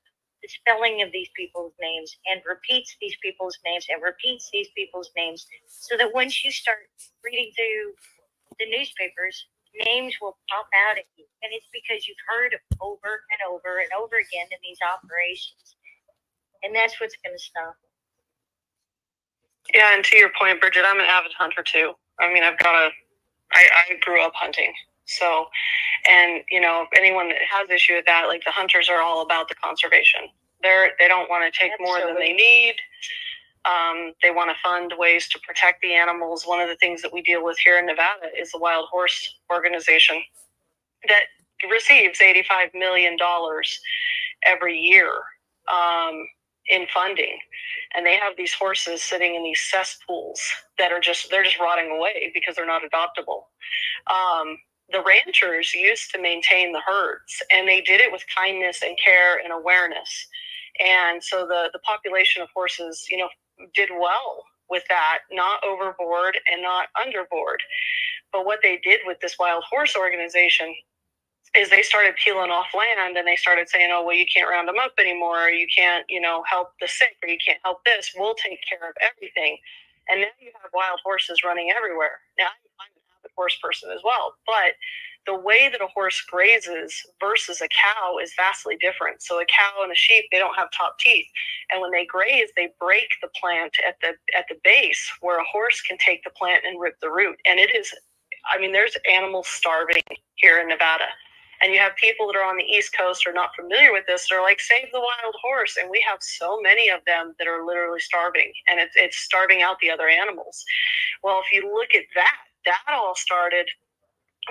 the spelling of these people's names and repeats these people's names and repeats these people's names, so that once you start reading through the newspapers, names will pop out at you. And it's because you've heard them over and over and over again in these operations. And that's what's going to stop them. Yeah, and to your point, Bridget, I'm an avid hunter too. I mean, I grew up hunting. So, and, you know, anyone that has issue with that, like the hunters are all about the conservation. They don't want to take more than they need. They want to fund ways to protect the animals. One of the things that we deal with here in Nevada is the Wild Horse Organization that receives $85 million every year in funding. And they have these horses sitting in these cesspools that are they're just rotting away because they're not adoptable. The ranchers used to maintain the herds, and they did it with kindness and care and awareness. And so the population of horses, you know, did well with that, not overboard and not underboard. But what they did with this Wild Horse Organization is they started peeling off land, and they started saying, oh, well, you can't round them up anymore, or you can't, you know, help the sick, or you can't help this. We'll take care of everything. And now you have wild horses running everywhere. Now, I'm an avid horse person as well, but the way that a horse grazes versus a cow is vastly different. So a cow and a sheep, they don't have top teeth. And when they graze, they break the plant at the base, where a horse can take the plant and rip the root. And it is, I mean, there's animals starving here in Nevada. And you have people that are on the East Coast who are not familiar with this. They're like, save the wild horse. And we have so many of them that are literally starving. And it's starving out the other animals. Well, if you look at that all started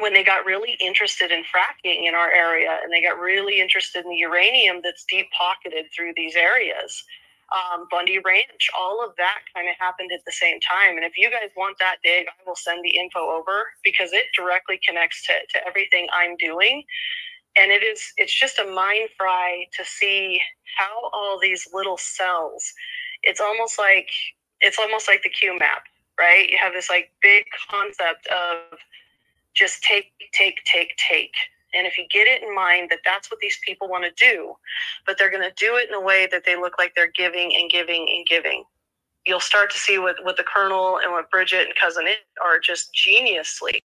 when they got really interested in fracking in our area. And they got really interested in the uranium that's deep-pocketed through these areas. Bundy Ranch, all of that kind of happened at the same time. And if you guys want that dig, I will send the info over, because it directly connects to everything I'm doing. And it's just a mind fry to see how all these little cells, it's almost like the Q map, right? You have this like big concept of just take. And if you get it in mind that that's what these people want to do, but they're going to do it in a way that they look like they're giving and giving and giving, you'll start to see what the Colonel and what Bridget and Cousin It are just geniusly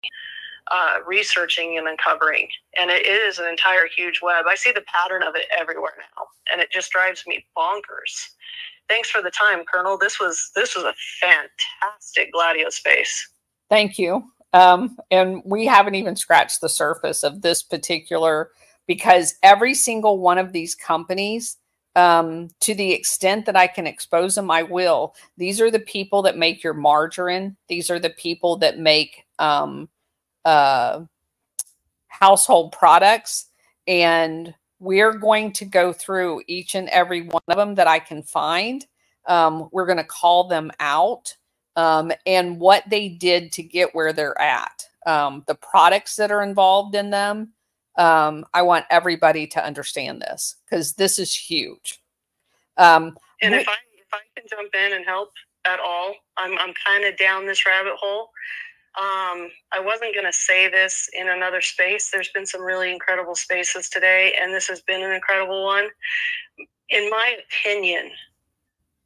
researching and uncovering. And it is an entire huge web. I see the pattern of it everywhere now, and it just drives me bonkers. Thanks for the time, Colonel. This was a fantastic Gladio space. Thank you. And we haven't even scratched the surface of this particular because every single one of these companies, to the extent that I can expose them, I will. These are the people that make your margarine. These are the people that make household products. And we're going to go through each and every one of them that I can find. We're going to call them out and what they did to get where they're at. The products that are involved in them. I want everybody to understand this because this is huge. And if I can jump in and help at all, I'm kind of down this rabbit hole. I wasn't going to say this in another space. There's been some really incredible spaces today, and this has been an incredible one. In my opinion,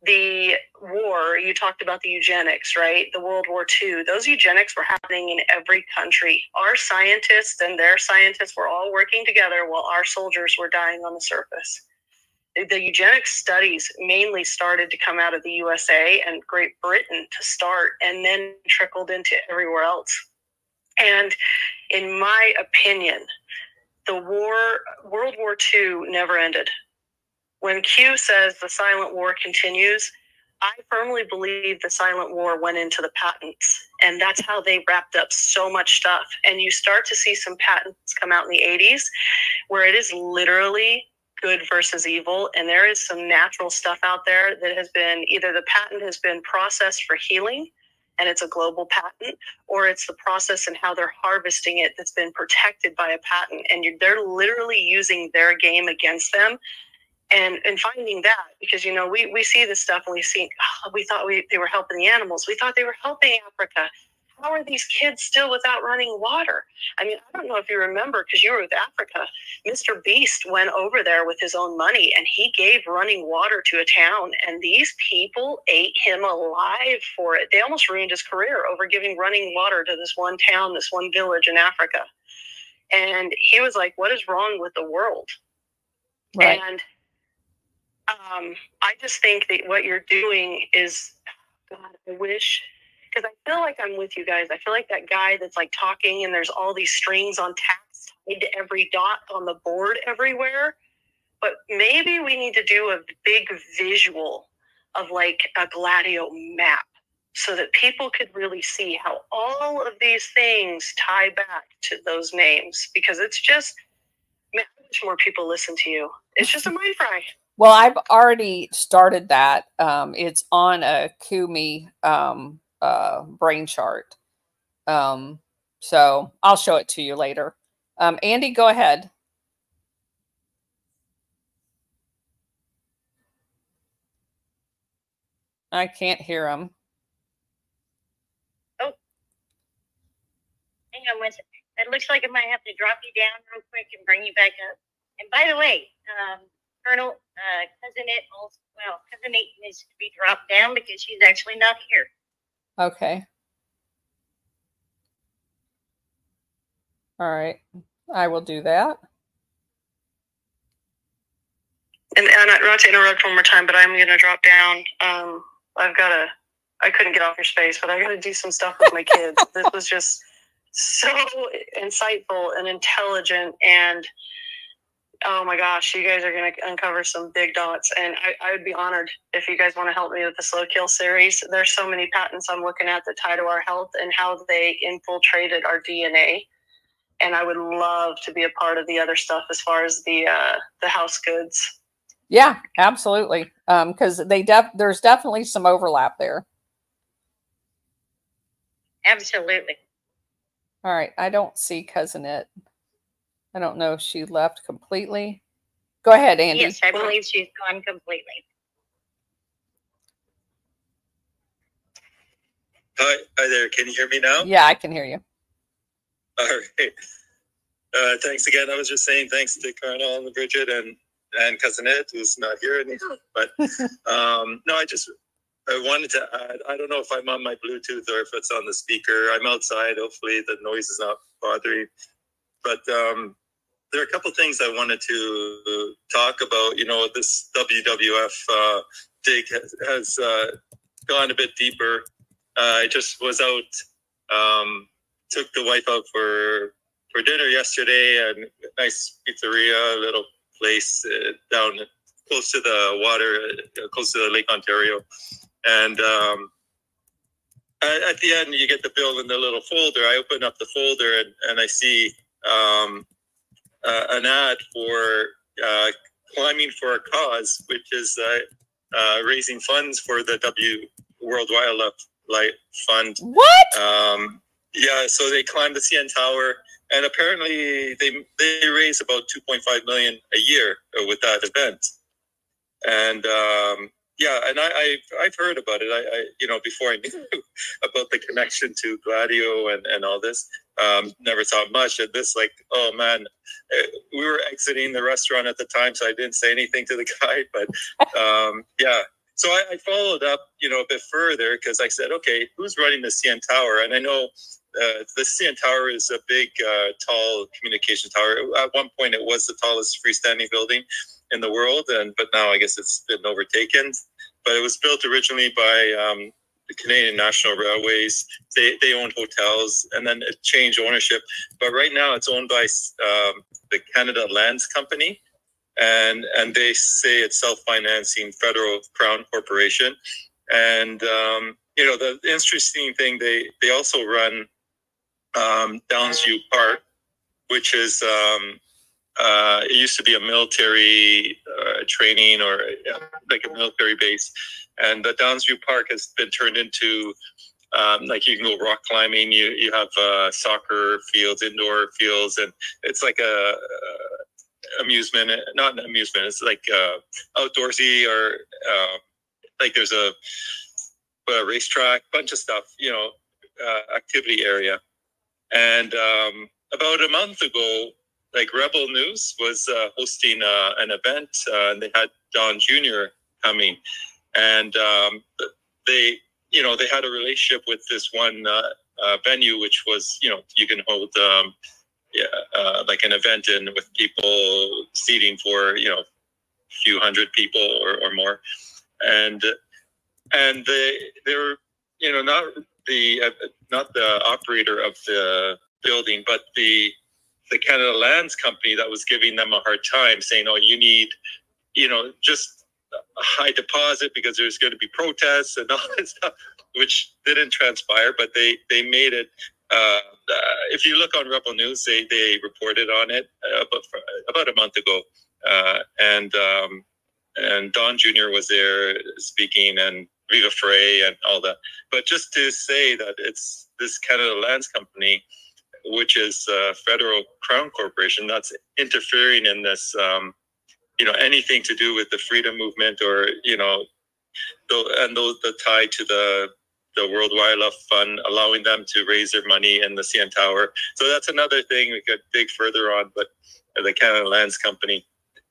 the war, you talked about the eugenics, right? The World War II, those eugenics were happening in every country. Our scientists and their scientists were all working together while our soldiers were dying on the surface. The eugenics studies mainly started to come out of the USA and Great Britain to start, and then trickled into everywhere else. And in my opinion, World War II never ended. When Q says the silent war continues, I firmly believe the silent war went into the patents, and that's how they wrapped up so much stuff. And you start to see some patents come out in the 80s where it is literally good versus evil, and there is some natural stuff out there that has been, either the patent has been processed for healing and it's a global patent, or it's the process and how they're harvesting it that's been protected by a patent, and they're literally using their game against them. And finding that, because, you know, we see this stuff and we see, we thought they were helping the animals. We thought they were helping Africa. How are these kids still without running water? I mean, I don't know if you remember, because you were with Africa, Mr. Beast went over there with his own money and he gave running water to a town, and these people ate him alive for it. They almost ruined his career over giving running water to this one town, this one village in Africa. And he was like, what is wrong with the world? Right. And I just think that what you're doing is, God, I wish, because I feel like I'm with you guys. I feel like that guy that's like talking and there's all these strings on tacks tied to every dot on the board everywhere. But maybe we need to do a big visual of like a Gladio map so that people could really see how all of these things tie back to those names. Because it's just, man, I wish more people listen to you. It's just a mind fry. Well, I've already started that. It's on a Kumi brain chart. So I'll show it to you later. Andy, go ahead. I can't hear him. Oh, hang on one second. It looks like I might have to drop you down real quick and bring you back up. And by the way, Colonel, Cousin Nate needs to be dropped down because she's actually not here. Okay. All right. I will do that. And not to interrupt one more time, but I'm going to drop down. I couldn't get off your space, but I got to do some stuff with my kids. This was just so insightful and intelligent, and oh my gosh, you guys are going to uncover some big dots, and I would be honored if you guys want to help me with the Slow Kill series. There's so many patents I'm looking at that tie to our health and how they infiltrated our DNA, and I would love to be a part of the other stuff as far as the house goods. Yeah, absolutely. Because there's definitely some overlap there. Absolutely. All right. I don't see Cousinette. I don't know if she left completely. Go ahead, Andy. Yes, I believe she's gone completely. Hi there. Can you hear me now? Yeah, I can hear you. All right. Thanks again. I was just saying thanks to Colonel and Bridget and Cousinette, who's not here anymore. But no, I wanted to add, I don't know if I'm on my Bluetooth or if it's on the speaker. I'm outside. Hopefully the noise is not bothering. But there are a couple of things I wanted to talk about. You know, this WWF dig has gone a bit deeper. I just was out, took the wife out for for dinner yesterday, a nice pizzeria, a little place down close to the water, close to Lake Ontario. And at the end, you get the bill in the little folder. I open up the folder and I see an ad for Climbing for a Cause, which is raising funds for the World Wildlife Fund. What? Yeah, so they climbed the CN Tower, and apparently they raise about 2.5 million a year with that event. And yeah, and I've heard about it. I before I knew about the connection to Gladio and all this, never thought much of this. Like, oh man, we were exiting the restaurant at the time, so I didn't say anything to the guy. But yeah, so I followed up, a bit further because I said, okay, who's running the CN Tower? And I know the CN Tower is a big, tall communication tower. At one point, it was the tallest freestanding building in the world, but now I guess it's been overtaken. But it was built originally by the Canadian National Railways. They owned hotels, and then it changed ownership. But right now, it's owned by the Canada Lands Company, and they say it's self-financing federal Crown Corporation. And the interesting thing, they also run Downsview Park, which is it used to be a military training or like a military base, and the Downsview Park has been turned into like you can go rock climbing. You have soccer fields, indoor fields, and it's like a amusement, not an amusement. It's like outdoorsy, or like there's a racetrack, bunch of stuff, activity area. And about a month ago, like Rebel News was hosting an event, and they had Don Jr. coming, and they had a relationship with this one venue, which was, you can hold like an event in with people seating for, a few hundred people or more. And they were, not the operator of the building, but the Canada Lands Company that was giving them a hard time, saying, oh, you need, just a high deposit because there's going to be protests and all that stuff, which didn't transpire, but they made it. If you look on Rebel News, they reported on it about a month ago, and Don Jr. was there speaking, and Viva Frey and all that. But just to say that it's this Canada Lands Company, which is a federal Crown Corporation, that's interfering in this, anything to do with the freedom movement, or, the tie to the World Wildlife Fund, allowing them to raise their money in the CN Tower. So that's another thing we could dig further on, but the Canada Lands Company.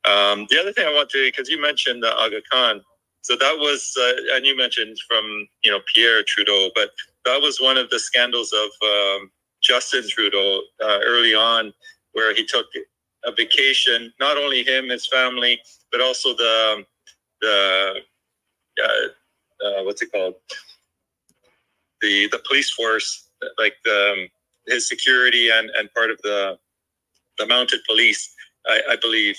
The other thing I want to, because you mentioned the Aga Khan, so that was, and you mentioned from, Pierre Trudeau, but that was one of the scandals of Justin Trudeau early on, where he took a vacation, not only him, his family, but also the what's it called? The police force, like his security and part of the mounted police, I believe,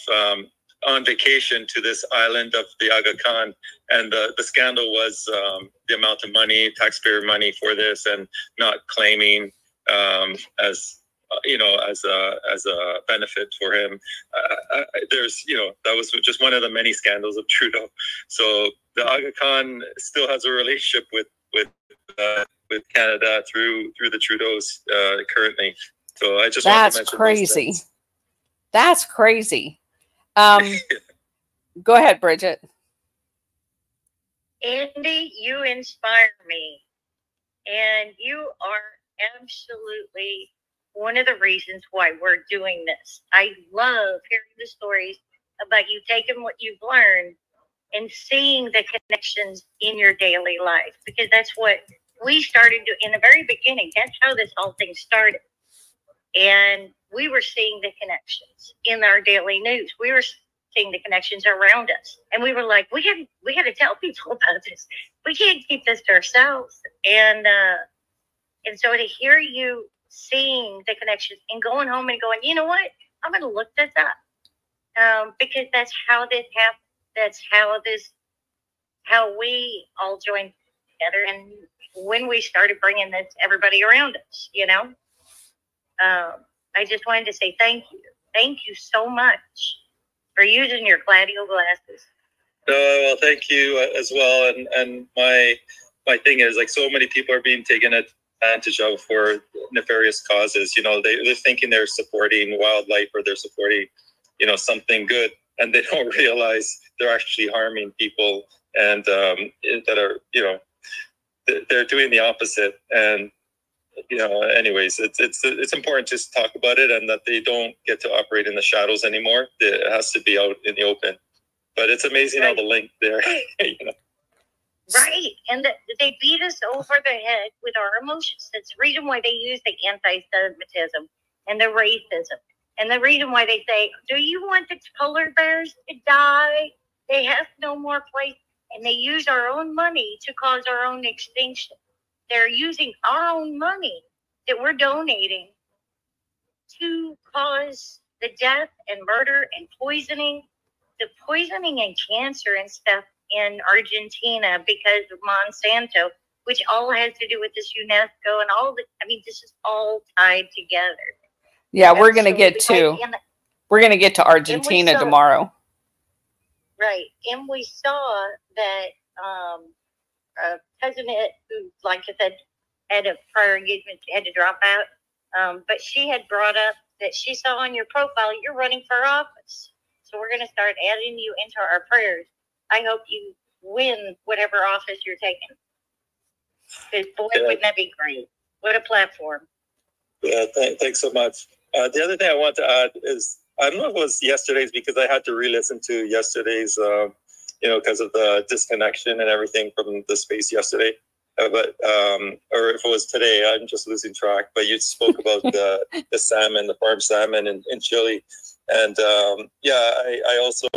on vacation to this island of the Aga Khan. And the scandal was the amount of money, taxpayer money for this, and not claiming as a benefit for him. There's, that was just one of the many scandals of Trudeau. So the Aga Khan still has a relationship with Canada through the Trudeaus currently. So I just want to mention crazy. That's crazy. Go ahead, Bridget. Andy, you inspire me, and you are absolutely one of the reasons why we're doing this. I love hearing the stories about you taking what you've learned and seeing the connections in your daily life, because that's what we started to in the very beginning. That's how this whole thing started. And we were seeing the connections in our daily news. We were seeing the connections around us. And we were like, we got to tell people about this. We can't keep this to ourselves. And so to hear you seeing the connections and going home and going, you know what? I'm going to look this up. Because that's how this happened. That's how we all joined together. And when we started bringing this everybody around us, you know, I just wanted to say thank you. Thank you so much for using your Gladio glasses. Well, thank you as well. And my thing is, like, so many people are being taken advantage of for nefarious causes. You know, they're thinking they're supporting wildlife or they're supporting, you know, something good, and they don't realize they're actually harming people, and that are, you know, they're doing the opposite. And, you know, anyways, it's important just to talk about it, and that they don't get to operate in the shadows anymore. It has to be out in the open. But it's amazing how the link there, you know. Right, and they beat us over the head with our emotions. That's the reason why they use the anti-Semitism and the racism. And the reason why they say, do you want the polar bears to die? They have no more place. And they use our own money to cause our own extinction. They're using our own money that we're donating to cause the death and murder and poisoning. The poisoning and cancer and stuff in Argentina because of Monsanto, which all has to do with this UNESCO and all the, I mean, this is all tied together. Yeah, we're going to get to, we're going to get to Argentina tomorrow. Right. And we saw that President, who, like I said, had a prior engagement, had to drop out. But she had brought up that she saw on your profile, you're running for office. So we're going to start adding you into our prayers. I hope you win whatever office you're taking. Because boy, wouldn't that be great? What a platform. Yeah, thanks so much. The other thing I want to add is, I don't know if it was yesterday's, because I had to re-listen to yesterday's, you know, because of the disconnection and everything from the space yesterday. But or if it was today, I'm just losing track. But you spoke about the salmon, the farm salmon in Chile. And yeah, I also,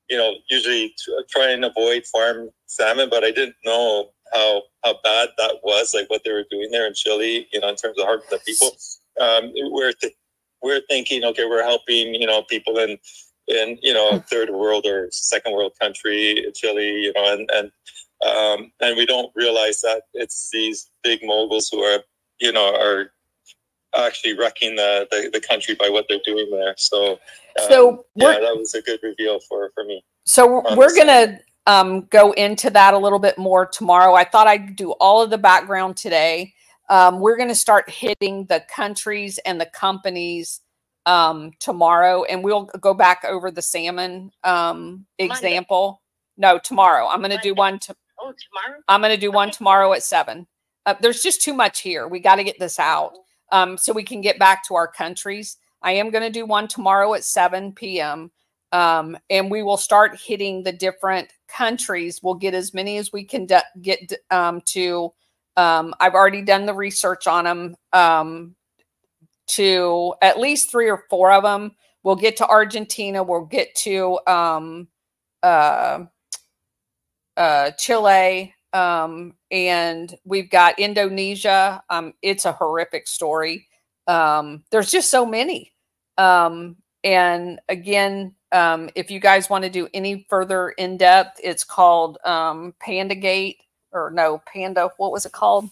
you know, usually try and avoid farm salmon, but I didn't know how bad that was, like what they were doing there in Chile, you know, in terms of harming the people. We're thinking, okay, we're helping, you know, people in you know, third world or second world country, Chile, you know, and we don't realize that it's these big moguls who are, you know, are actually wrecking the country by what they're doing there. So yeah, that was a good reveal for me. So we're going to go into that a little bit more tomorrow. I thought I'd do all of the background today. We're going to start hitting the countries and the companies tomorrow, and we'll go back over the salmon example. No, tomorrow. I'm going to do one. Tomorrow? I'm going to do one tomorrow at 7. There's just too much here. We got to get this out so we can get back to our countries. I am going to do one tomorrow at 7 p.m. And we will start hitting the different countries. We'll get as many as we can get to. I've already done the research on them to at least 3 or 4 of them. We'll get to Argentina. We'll get to Chile. And we've got Indonesia. It's a horrific story. There's just so many. And again, if you guys want to do any further in depth, it's called Pandagate, or no, Panda. What was it called?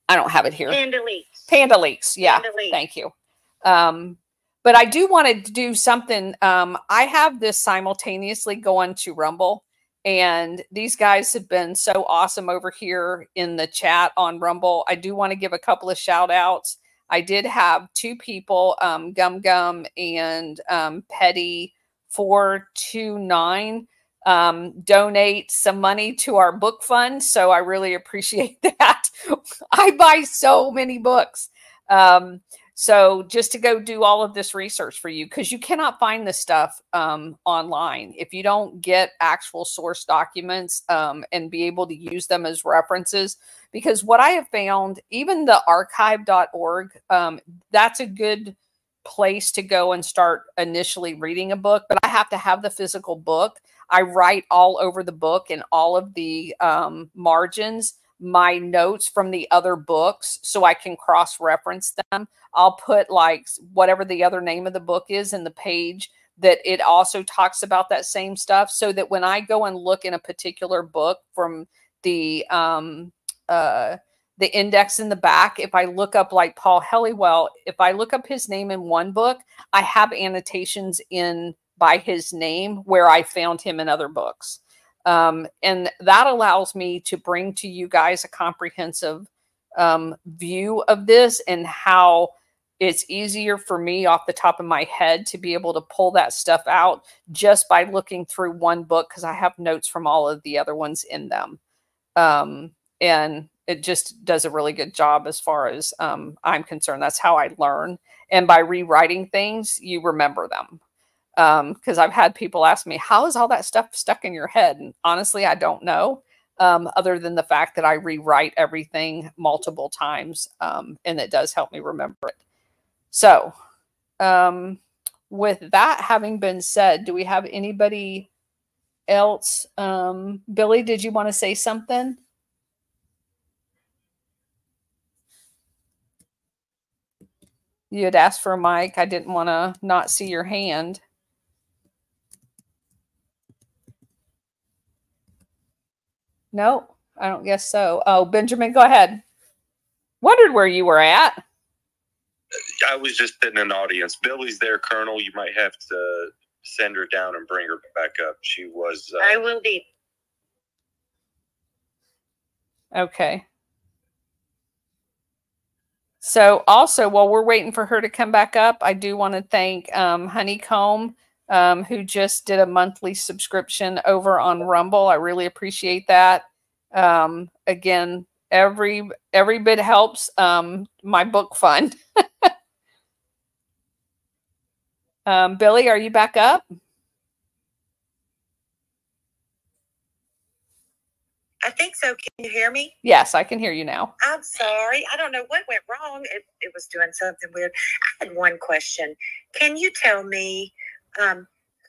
I don't have it here. Panda Leaks. Panda Leaks. Yeah. Panda Leaks. Thank you. But I do want to do something. I have this simultaneously going to Rumble, and these guys have been so awesome over here in the chat on Rumble. I do want to give a couple of shout outs. I did have 2 people, Gum Gum and Petty 429, donate some money to our book fund. So I really appreciate that. I buy so many books. So just to go do all of this research for you, because you cannot find this stuff online if you don't get actual source documents and be able to use them as references. Because what I have found, even the archive.org, that's a good place to go and start initially reading a book, but I have to have the physical book. I write all over the book and all of the margins. my notes from the other books so I can cross-reference them. I'll put like whatever the other name of the book is in the page that it also talks about that same stuff, so that when I go and look in a particular book from the index in the back, if I look up like Paul Helliwell, if I look up his name in one book, I have annotations in by his name where I found him in other books. And that allows me to bring to you guys a comprehensive view of this, and how it's easier for me off the top of my head to be able to pull that stuff out just by looking through one book, because I have notes from all of the other ones in them. And it just does a really good job as far as I'm concerned. That's how I learn. And by rewriting things, you remember them. Because I've had people ask me, how is all that stuff stuck in your head? And honestly, I don't know, other than the fact that I rewrite everything multiple times, and it does help me remember it. So with that having been said, do we have anybody else? Billy, did you want to say something? You had asked for a mic. I didn't want to not see your hand. No, I don't guess so. Oh, Benjamin, go ahead. Wondered where you were at. I was just in an audience. Billy's there, Colonel. You might have to send her down and bring her back up. She was... I will be. Okay. So also, while we're waiting for her to come back up, I do want to thank Honeycomb, who just did a monthly subscription over on Rumble. I really appreciate that. Again, every bit helps my book fund. Billy, are you back up? I think so. Can you hear me? Yes, I can hear you now. I'm sorry. I don't know what went wrong. It was doing something weird. I had one question. Can you tell me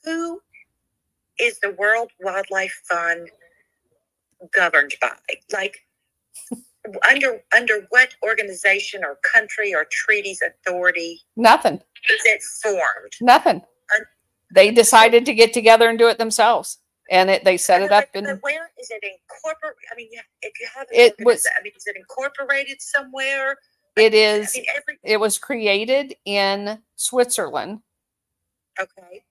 who is the World Wildlife Fund governed by? Like, under what organization or country or treaties authority? Nothing. Is it formed? Nothing. They decided to get together and do it themselves. And they set it up in. But where is it incorporated? I mean, if you have it was. I mean, is it incorporated somewhere? It is. I mean, it was created in Switzerland. Okay.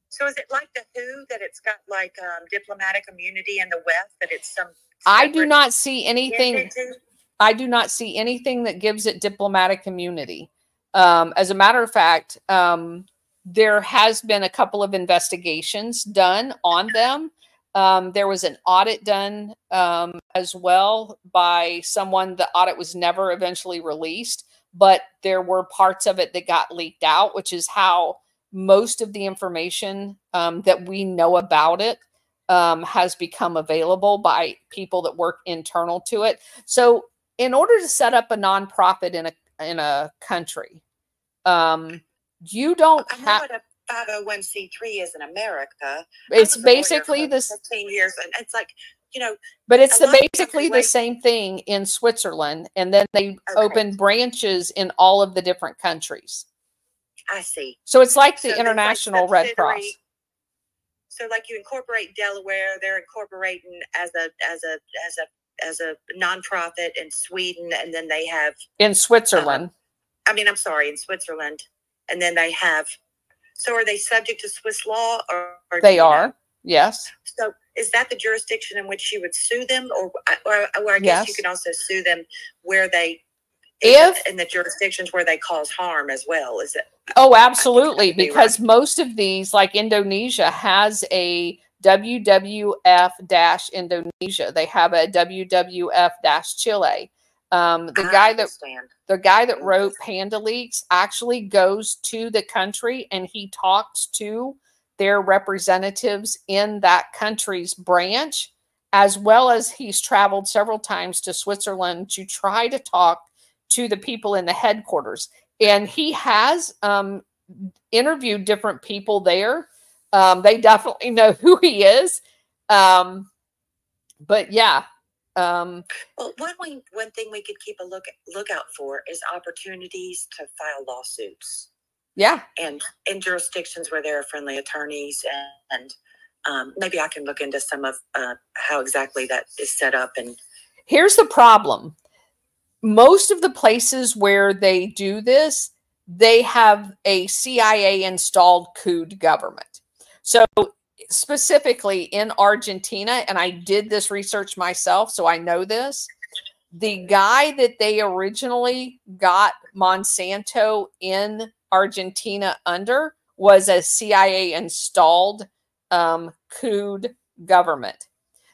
So is it like the WHO, that it's got like diplomatic immunity in the West, that it's some? I do not see anything. Entity? I do not see anything that gives it diplomatic immunity. As a matter of fact, there has been a couple of investigations done on them. There was an audit done as well by someone. The audit was never eventually released, but there were parts of it that got leaked out, which is how most of the information that we know about it has become available by people that work internal to it. So in order to set up a nonprofit in a country, you don't have. I know what a 501c3 is in America. It's basically this 15 years, and it's like, you know. But it's basically the same thing in Switzerland, and then they open branches in all of the different countries. I see. So it's like the International Red Cross. So, like, you incorporate Delaware, they're incorporating as a nonprofit in Sweden, and then they have in Switzerland. I'm sorry, in Switzerland. And then they have, so are they subject to Swiss law, or they are? Yes. So is that the jurisdiction in which you would sue them, or I guess you can also sue them where they, in the jurisdictions where they cause harm as well, is it? Oh, absolutely. Because most of these, like Indonesia has a WWF-Indonesia. They have a WWF-Chile. The guy that wrote Panda Leaks actually goes to the country and he talks to their representatives in that country's branch, as well as he's traveled several times to Switzerland to try to talk to the people in the headquarters. And he has interviewed different people there. They definitely know who he is. But yeah. Well, one thing we could keep a lookout for is opportunities to file lawsuits. Yeah. And in jurisdictions where there are friendly attorneys, and maybe I can look into some of how exactly that is set up. And here's the problem. Most of the places where they do this, they have a CIA installed coup government. So specifically in Argentina, and I did this research myself, so I know this, the guy that they originally got Monsanto in Argentina under was a CIA installed coup government.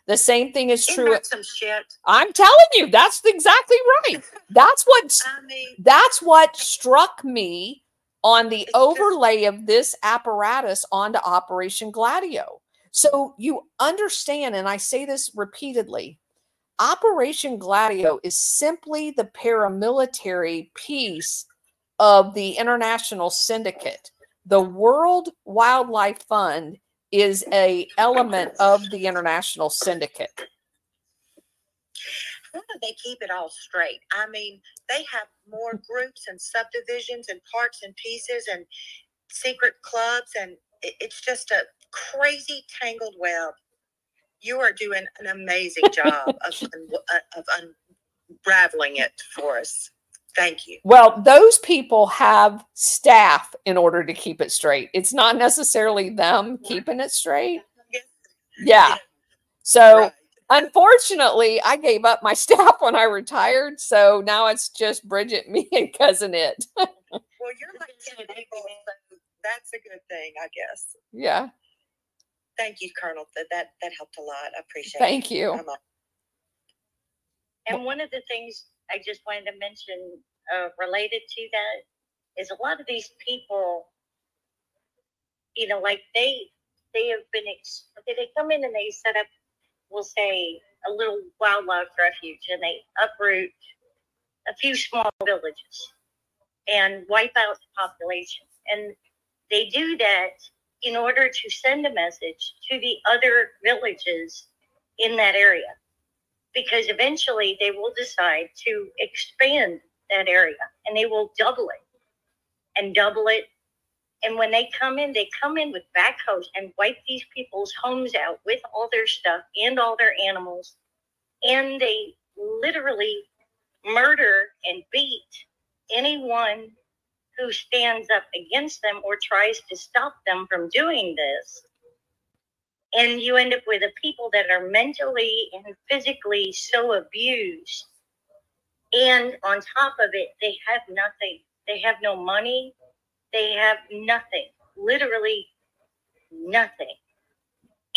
The same thing is true. Isn't that some shit? I'm telling you, that's exactly right. That's what struck me on the overlay of this apparatus onto Operation Gladio. So you understand, and I say this repeatedly, Operation Gladio is simply the paramilitary piece of the international syndicate. The World Wildlife Fund is an element of the international syndicate. How do they keep it all straight? I mean, they have more groups and subdivisions and parts and pieces and secret clubs, and it's just a crazy tangled web. You are doing an amazing job of unraveling it for us. Thank you. Well, those people have staff in order to keep it straight. It's not necessarily them keeping it straight. Yeah. So right. Unfortunately, I gave up my staff when I retired. So now it's just Bridget, me, and Cousin It. Well, you're like 10 people, so that's a good thing, I guess. Yeah. Thank you, Colonel. That helped a lot. I appreciate it. Thank you. And one of the things I just wanted to mention related to that is a lot of these people, you know, like they have been, they come in and they set up, we'll say, a little wildlife refuge, and they uproot a few small villages and wipe out the population. And they do that in order to send a message to the other villages in that area, because eventually they will decide to expand that area and they will double it and double it. And when they come in with backhoes and wipe these people's homes out with all their stuff and all their animals. And they literally murder and beat anyone who stands up against them or tries to stop them from doing this. And you end up with a people that are mentally and physically so abused. And on top of it, they have nothing. They have no money. They have nothing, literally nothing.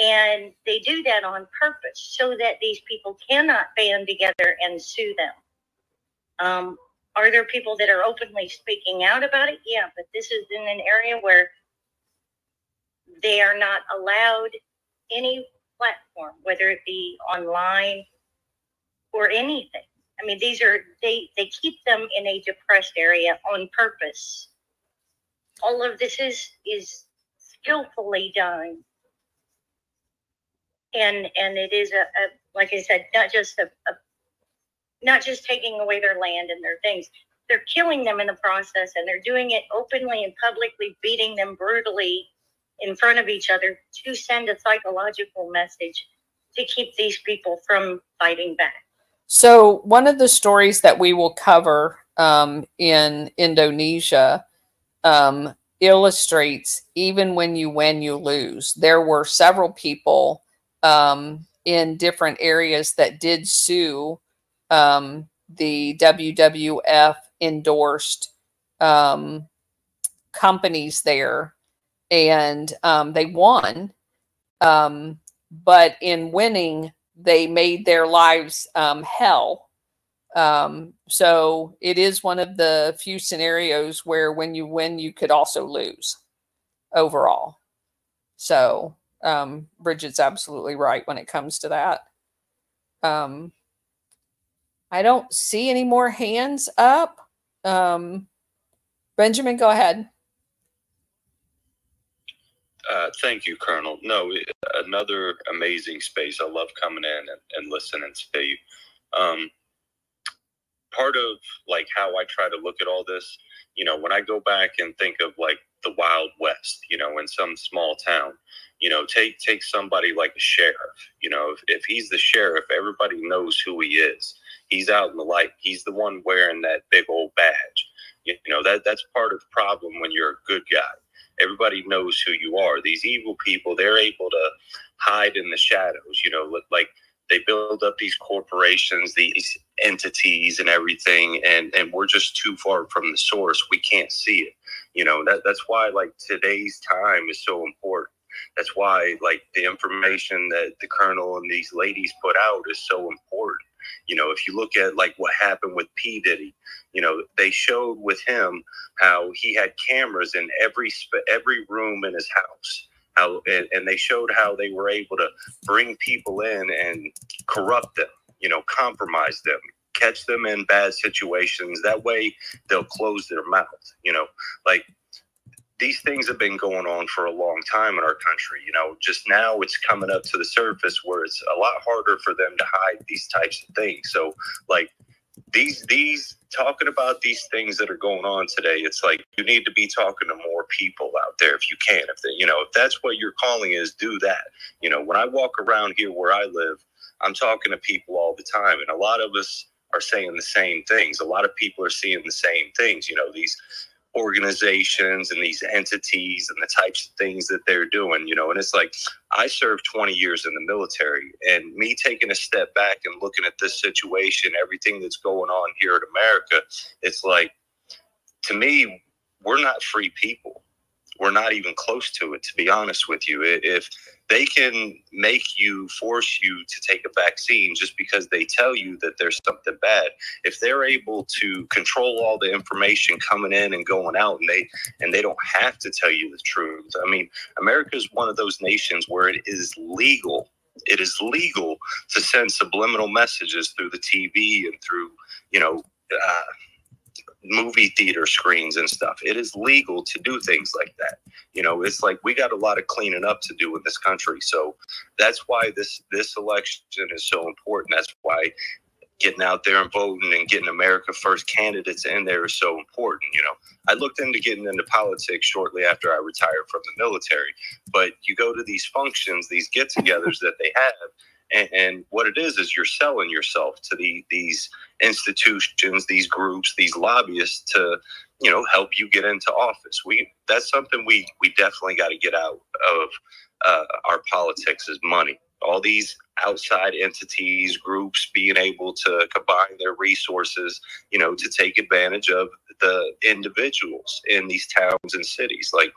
And they do that on purpose so that these people cannot band together and sue them. Are there people that are openly speaking out about it? Yeah, but this is in an area where they are not allowed any platform, whether it be online or anything. I mean, they keep them in a depressed area on purpose. All of this is skillfully done. And it is a like I said, not just taking away their land and their things. They're killing them in the process, and they're doing it openly and publicly, beating them brutally in front of each other to send a psychological message to keep these people from fighting back. So one of the stories that we will cover in Indonesia illustrates even when you win, you lose. There were several people in different areas that did sue the WWF endorsed companies there, and they won. But in winning, they made their lives hell. So it is one of the few scenarios where when you win, you could also lose overall. So Bridget's absolutely right when it comes to that. I don't see any more hands up. Benjamin, go ahead. Thank you, Colonel. No, another amazing space. I love coming in and listening to you. Part of like how I try to look at all this, you know, when I go back and think of like the Wild West, you know, in some small town, you know, take somebody like a sheriff. You know, if he's the sheriff, everybody knows who he is. He's out in the light. He's the one wearing that big old badge. You know, that's part of the problem when you're a good guy. Everybody knows who you are. These evil people, they're able to hide in the shadows, you know, like they build up these corporations, these entities and everything, and we're just too far from the source. We can't see it. You know, that's why like today's time is so important. That's why like the information that the colonel and these ladies put out is so important. You know, if you look at like what happened with P. Diddy, you know, they showed with him how he had cameras in every room in his house. How, and they showed how they were able to bring people in and corrupt them, you know, compromise them, catch them in bad situations. That way they'll close their mouth, you know, like these things have been going on for a long time in our country. You know, just now it's coming up to the surface where it's a lot harder for them to hide these types of things. So like these talking about these things that are going on today, it's like you need to be talking to more people out there if you can. If they, you know, if that's what your calling is, do that. You know, when I walk around here where I live, I'm talking to people all the time, and a lot of us are saying the same things. A lot of people are seeing the same things. You know, these organizations and these entities and the types of things that they're doing, you know, and it's like I served 20 years in the military, and me taking a step back and looking at this situation, everything that's going on here in America, it's like, to me, we're not free people. We're not even close to it, to be honest with you. If they can make you, force you to take a vaccine just because they tell you that there's something bad, if they're able to control all the information coming in and going out, and they don't have to tell you the truth. I mean, America is one of those nations where it is legal. It is legal to send subliminal messages through the TV and through, you know, movie theater screens and stuff. It is legal to do things like that. You know, it's like we got a lot of cleaning up to do in this country. So that's why this election is so important. That's why getting out there and voting and getting America First candidates in there is so important. You know, I looked into getting into politics shortly after I retired from the military, but you go to these functions, these get-togethers that they have, and what it is you're selling yourself to these institutions, these groups, these lobbyists to, you know, help you get into office. That's something we definitely got to get out of our politics is money. All these outside entities, groups being able to combine their resources, you know, to take advantage of the individuals in these towns and cities. Like,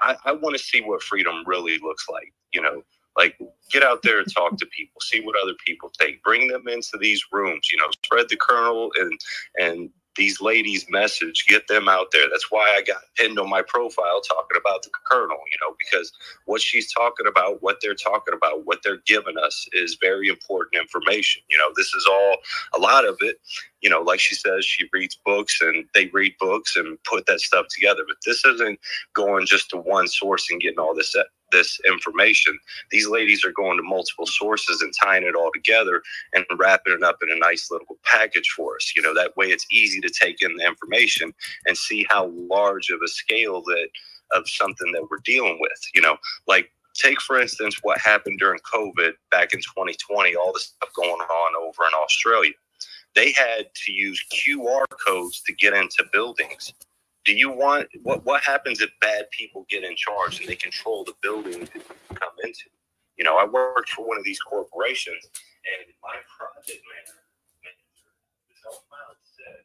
I want to see what freedom really looks like, you know. Like, get out there and talk to people, see what other people think, bring them into these rooms, you know, spread the colonel and these ladies' message, get them out there. That's why I got pinned on my profile talking about the colonel, you know, because what she's talking about, what they're talking about, what they're giving us is very important information. You know, this is all, a lot of it, you know, like she says, she reads books and they read books and put that stuff together. But this isn't going just to one source and getting all this information. These ladies are going to multiple sources and tying it all together and wrapping it up in a nice little package for us. You know, that way it's easy to take in the information and see how large of a scale of something that we're dealing with. You know, like take for instance what happened during COVID back in 2020, all the stuff going on over in Australia. They had to use QR codes to get into buildings. Do you want, what happens if bad people get in charge and they control the building that you come into? You know, I worked for one of these corporations, and my project manager said,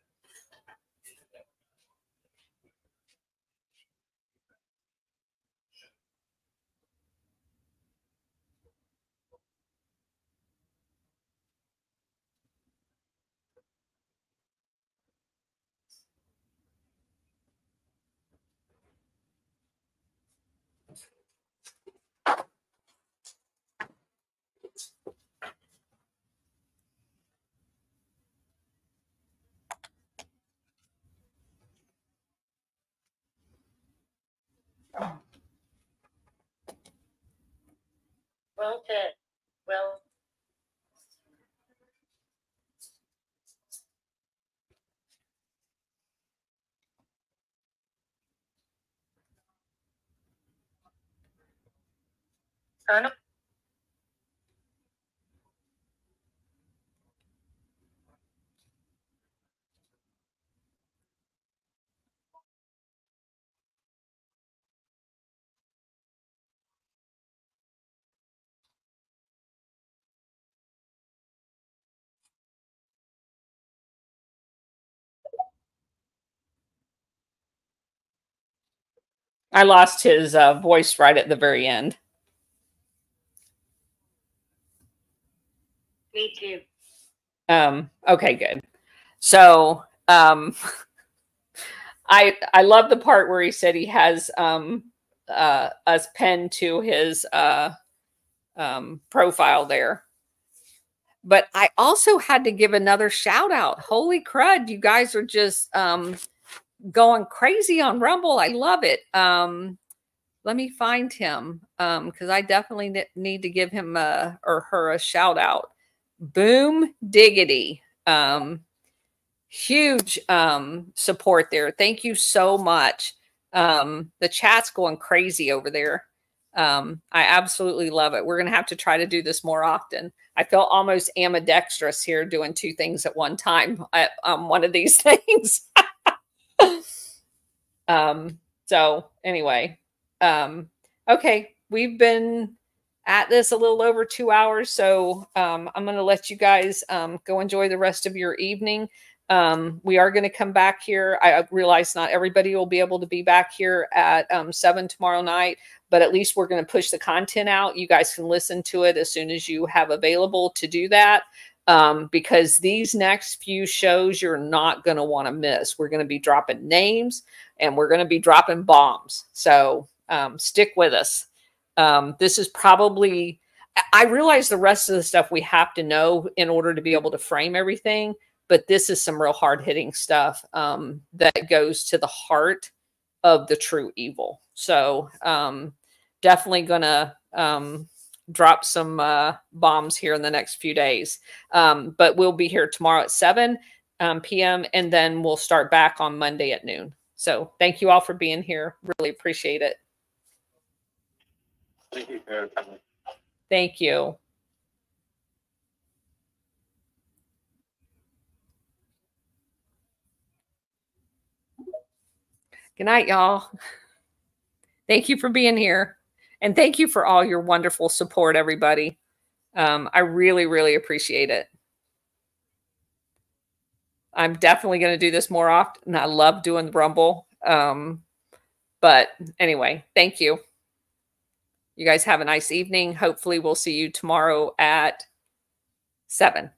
Well said. Well, Colonel? I lost his voice right at the very end. Me too. Okay, good. So I love the part where he said he has us pinned to his profile there. But I also had to give another shout out. Holy crud, you guys are just going crazy on Rumble. I love it. Let me find him because I definitely need to give him or her a shout out. Boom Diggity. Huge support there. Thank you so much. The chat's going crazy over there. I absolutely love it. We're going to have to try to do this more often. I felt almost ambidextrous here doing two things at one time at one of these things. So anyway, okay, we've been at this a little over 2 hours. So I'm going to let you guys go enjoy the rest of your evening. We are going to come back here. I realize not everybody will be able to be back here at 7 tomorrow night, but at least we're going to push the content out. You guys can listen to it as soon as you have available to do that. Because these next few shows you're not going to want to miss. We're going to be dropping names and we're going to be dropping bombs. So stick with us. This is probably, I realize the rest of the stuff we have to know in order to be able to frame everything, but this is some real hard hitting stuff that goes to the heart of the true evil. So definitely going to drop some bombs here in the next few days. But we'll be here tomorrow at 7 p.m. and then we'll start back on Monday at noon. So thank you all for being here. Really appreciate it. Thank you. Thank you. Good night, y'all. Thank you for being here. And thank you for all your wonderful support, everybody. I really, really appreciate it. I'm definitely going to do this more often. I love doing Rumble. But anyway, thank you. You guys have a nice evening. Hopefully we'll see you tomorrow at 7.